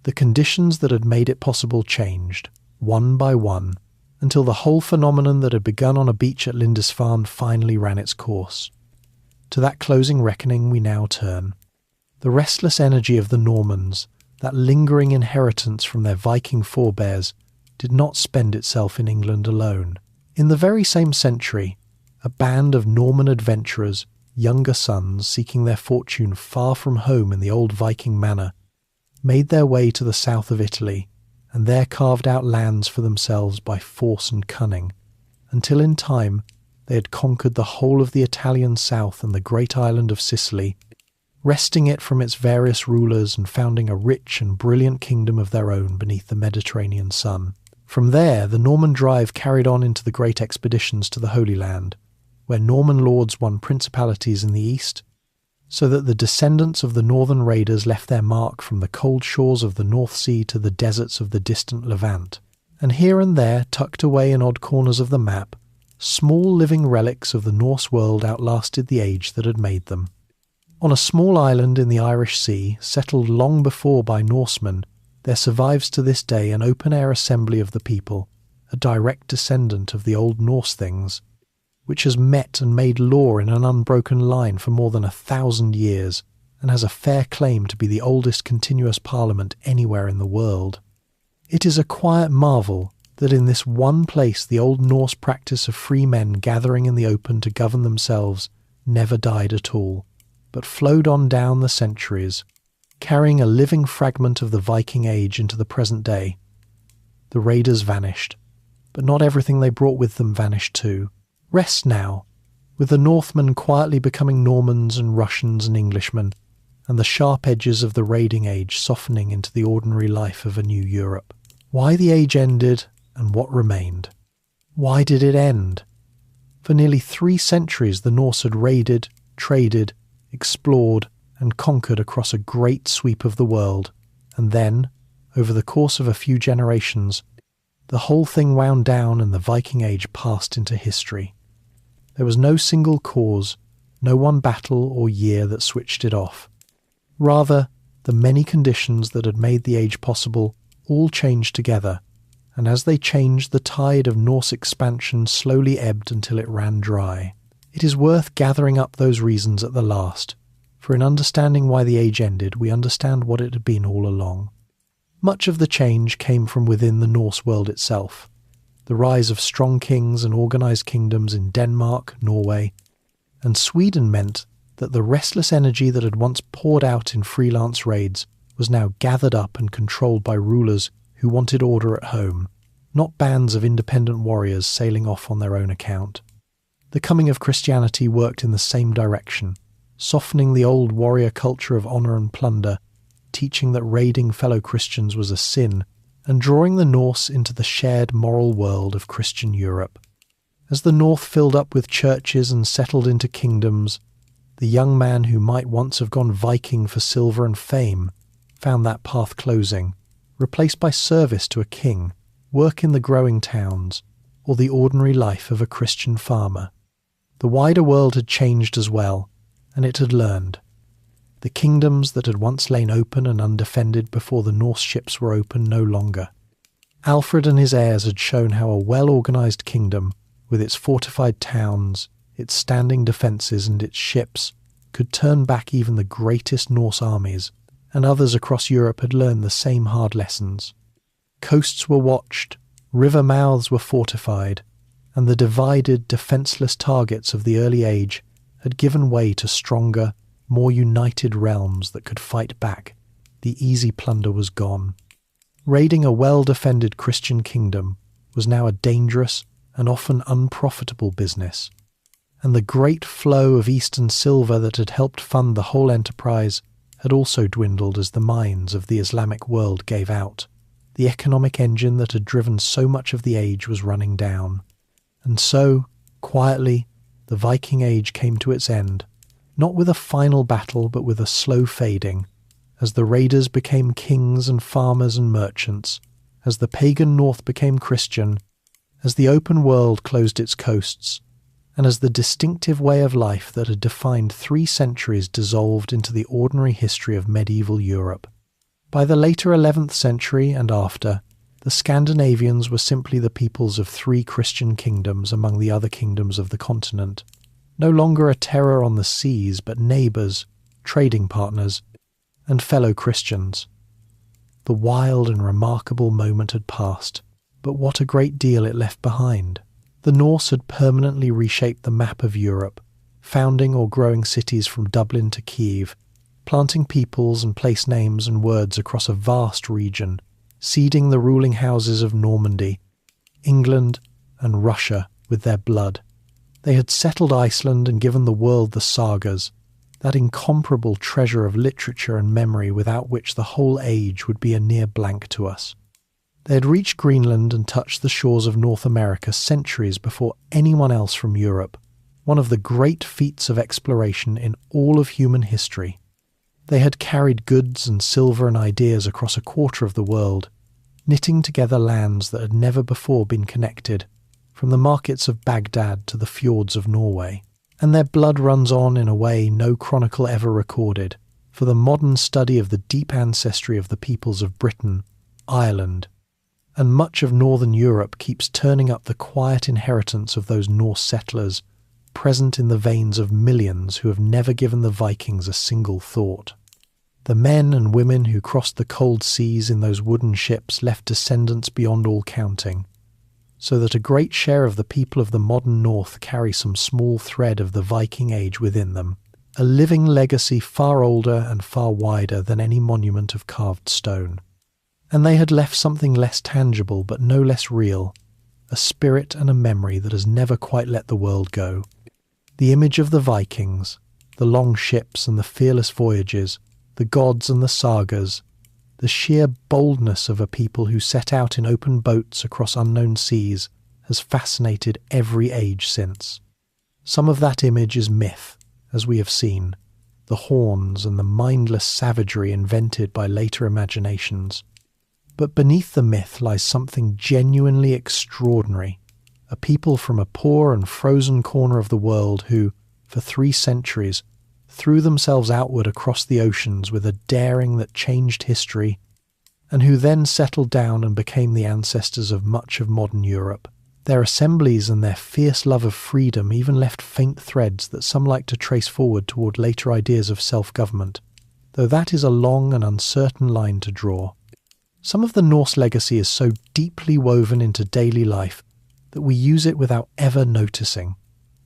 The conditions that had made it possible changed, one by one, until the whole phenomenon that had begun on a beach at Lindisfarne finally ran its course. To that closing reckoning we now turn. The restless energy of the Normans, that lingering inheritance from their Viking forebears, did not spend itself in England alone. In the very same century, a band of Norman adventurers, younger sons seeking their fortune far from home in the old Viking manor, made their way to the south of Italy, and there carved out lands for themselves by force and cunning, until in time they had conquered the whole of the Italian south and the great island of Sicily, wresting it from its various rulers and founding a rich and brilliant kingdom of their own beneath the Mediterranean sun. From there, the Norman drive carried on into the great expeditions to the Holy Land, where Norman lords won principalities in the east, so that the descendants of the northern raiders left their mark from the cold shores of the North Sea to the deserts of the distant Levant, and here and there, tucked away in odd corners of the map, small living relics of the Norse world outlasted the age that had made them. On a small island in the Irish Sea, settled long before by Norsemen, there survives to this day an open-air assembly of the people, a direct descendant of the old Norse things, which has met and made law in an unbroken line for more than 1,000 years, and has a fair claim to be the oldest continuous parliament anywhere in the world. It is a quiet marvel that in this one place the old Norse practice of free men gathering in the open to govern themselves never died at all, but flowed on down the centuries, carrying a living fragment of the Viking Age into the present day. The raiders vanished, but not everything they brought with them vanished too. Rest now, with the Northmen quietly becoming Normans and Russians and Englishmen, and the sharp edges of the raiding age softening into the ordinary life of a new Europe. Why the age ended and what remained? Why did it end? For nearly 3 centuries the Norse had raided, traded, explored, and conquered across a great sweep of the world, and then, over the course of a few generations, the whole thing wound down and the Viking Age passed into history. There was no single cause, no one battle or year that switched it off. Rather, the many conditions that had made the age possible all changed together, and as they changed, the tide of Norse expansion slowly ebbed until it ran dry. It is worth gathering up those reasons at the last, for in understanding why the age ended, we understand what it had been all along. Much of the change came from within the Norse world itself. The rise of strong kings and organised kingdoms in Denmark, Norway, and Sweden meant that the restless energy that had once poured out in freelance raids was now gathered up and controlled by rulers who wanted order at home, not bands of independent warriors sailing off on their own account. The coming of Christianity worked in the same direction, softening the old warrior culture of honour and plunder, teaching that raiding fellow Christians was a sin, and drawing the Norse into the shared moral world of Christian Europe. As the North filled up with churches and settled into kingdoms, the young man who might once have gone Viking for silver and fame found that path closing, replaced by service to a king, work in the growing towns, or the ordinary life of a Christian farmer. The wider world had changed as well, and it had learned. The kingdoms that had once lain open and undefended before the Norse ships were open no longer. Alfred and his heirs had shown how a well-organised kingdom, with its fortified towns, its standing defences and its ships, could turn back even the greatest Norse armies, and others across Europe had learned the same hard lessons. Coasts were watched, river mouths were fortified, and the divided, defenceless targets of the early age had given way to stronger, more united realms that could fight back. The easy plunder was gone. Raiding a well-defended Christian kingdom was now a dangerous and often unprofitable business, and the great flow of Eastern silver that had helped fund the whole enterprise had also dwindled as the mines of the Islamic world gave out. The economic engine that had driven so much of the age was running down. And so, quietly, the Viking Age came to its end, not with a final battle but with a slow fading, as the raiders became kings and farmers and merchants, as the pagan north became Christian, as the open world closed its coasts, and as the distinctive way of life that had defined 3 centuries dissolved into the ordinary history of medieval Europe. By the later 11th century and after, the Scandinavians were simply the peoples of 3 Christian kingdoms among the other kingdoms of the continent, no longer a terror on the seas but neighbours, trading partners, and fellow Christians. The wild and remarkable moment had passed, but what a great deal it left behind. The Norse had permanently reshaped the map of Europe, founding or growing cities from Dublin to Kiev, planting peoples and place names and words across a vast region, seeding the ruling houses of Normandy, England and Russia with their blood. They had settled Iceland and given the world the sagas, that incomparable treasure of literature and memory without which the whole age would be a near blank to us. They had reached Greenland and touched the shores of North America centuries before anyone else from Europe, one of the great feats of exploration in all of human history. They had carried goods and silver and ideas across a quarter of the world, knitting together lands that had never before been connected, from the markets of Baghdad to the fjords of Norway. And their blood runs on in a way no chronicle ever recorded, for the modern study of the deep ancestry of the peoples of Britain, Ireland, and much of northern Europe keeps turning up the quiet inheritance of those Norse settlers, present in the veins of millions who have never given the Vikings a single thought. The men and women who crossed the cold seas in those wooden ships left descendants beyond all counting, so that a great share of the people of the modern North carry some small thread of the Viking Age within them, a living legacy far older and far wider than any monument of carved stone. And they had left something less tangible but no less real, a spirit and a memory that has never quite let the world go. The image of the Vikings, the long ships and the fearless voyages, the gods and the sagas, the sheer boldness of a people who set out in open boats across unknown seas has fascinated every age since. Some of that image is myth, as we have seen, the horns and the mindless savagery invented by later imaginations. But beneath the myth lies something genuinely extraordinary, a people from a poor and frozen corner of the world who, for 3 centuries, threw themselves outward across the oceans with a daring that changed history, and who then settled down and became the ancestors of much of modern Europe. Their assemblies and their fierce love of freedom even left faint threads that some like to trace forward toward later ideas of self-government, though that is a long and uncertain line to draw. Some of the Norse legacy is so deeply woven into daily life that we use it without ever noticing.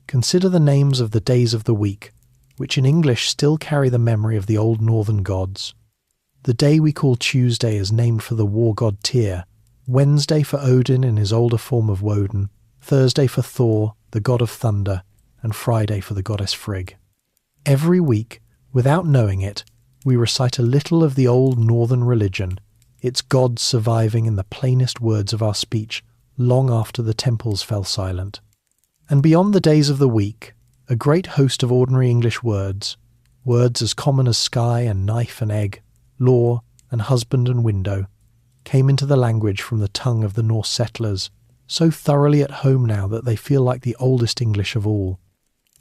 Consider the names of the days of the week, which in English still carry the memory of the old northern gods. The day we call Tuesday is named for the war god Tyr, Wednesday for Odin in his older form of Woden, Thursday for Thor, the god of thunder, and Friday for the goddess Frigg. Every week, without knowing it, we recite a little of the old northern religion, its gods surviving in the plainest words of our speech long after the temples fell silent. And beyond the days of the week, a great host of ordinary English words as common as sky and knife and egg, law and husband and window, came into the language from the tongue of the Norse settlers, so thoroughly at home now that they feel like the oldest English of all.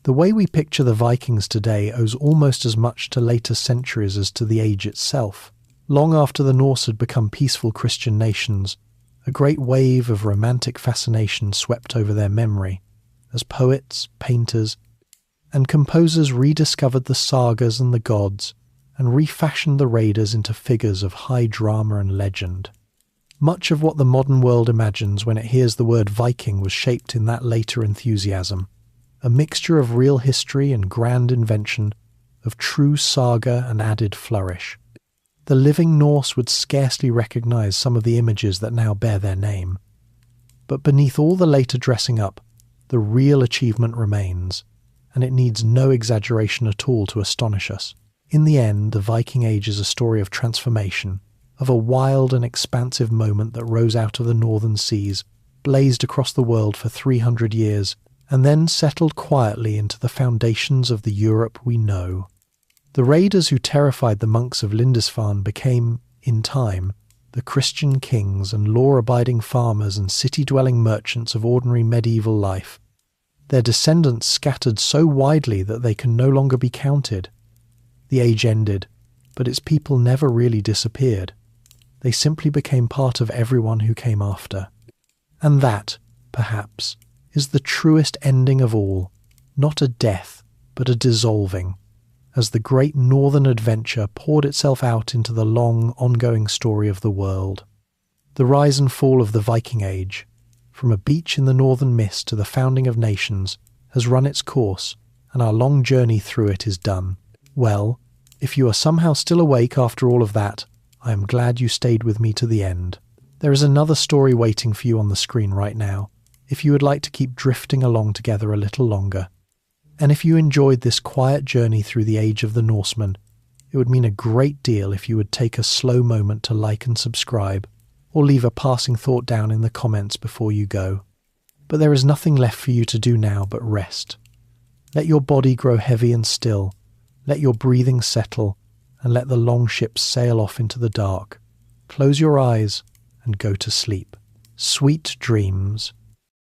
The way we picture the Vikings today owes almost as much to later centuries as to the age itself. Long after the Norse had become peaceful Christian nations, a great wave of romantic fascination swept over their memory, as poets, painters, and composers rediscovered the sagas and the gods, and refashioned the raiders into figures of high drama and legend. Much of what the modern world imagines when it hears the word Viking was shaped in that later enthusiasm, a mixture of real history and grand invention, of true saga and added flourish. The living Norse would scarcely recognise some of the images that now bear their name. But beneath all the later dressing up, the real achievement remains, and it needs no exaggeration at all to astonish us. In the end, the Viking Age is a story of transformation, of a wild and expansive moment that rose out of the northern seas, blazed across the world for 300 years, and then settled quietly into the foundations of the Europe we know. The raiders who terrified the monks of Lindisfarne became, in time, the Christian kings and law-abiding farmers and city-dwelling merchants of ordinary medieval life. Their descendants scattered so widely that they can no longer be counted. The age ended, but its people never really disappeared. They simply became part of everyone who came after. And that, perhaps, is the truest ending of all, not a death, but a dissolving, as the great northern adventure poured itself out into the long, ongoing story of the world. The rise and fall of the Viking Age, from a beach in the northern mist to the founding of nations, has run its course, and our long journey through it is done. Well, if you are somehow still awake after all of that, I am glad you stayed with me to the end. There is another story waiting for you on the screen right now, if you would like to keep drifting along together a little longer. And if you enjoyed this quiet journey through the age of the Norsemen, it would mean a great deal if you would take a slow moment to like and subscribe, or leave a passing thought down in the comments before you go. But there is nothing left for you to do now but rest. Let your body grow heavy and still, let your breathing settle, and let the longships sail off into the dark. Close your eyes and go to sleep. Sweet dreams.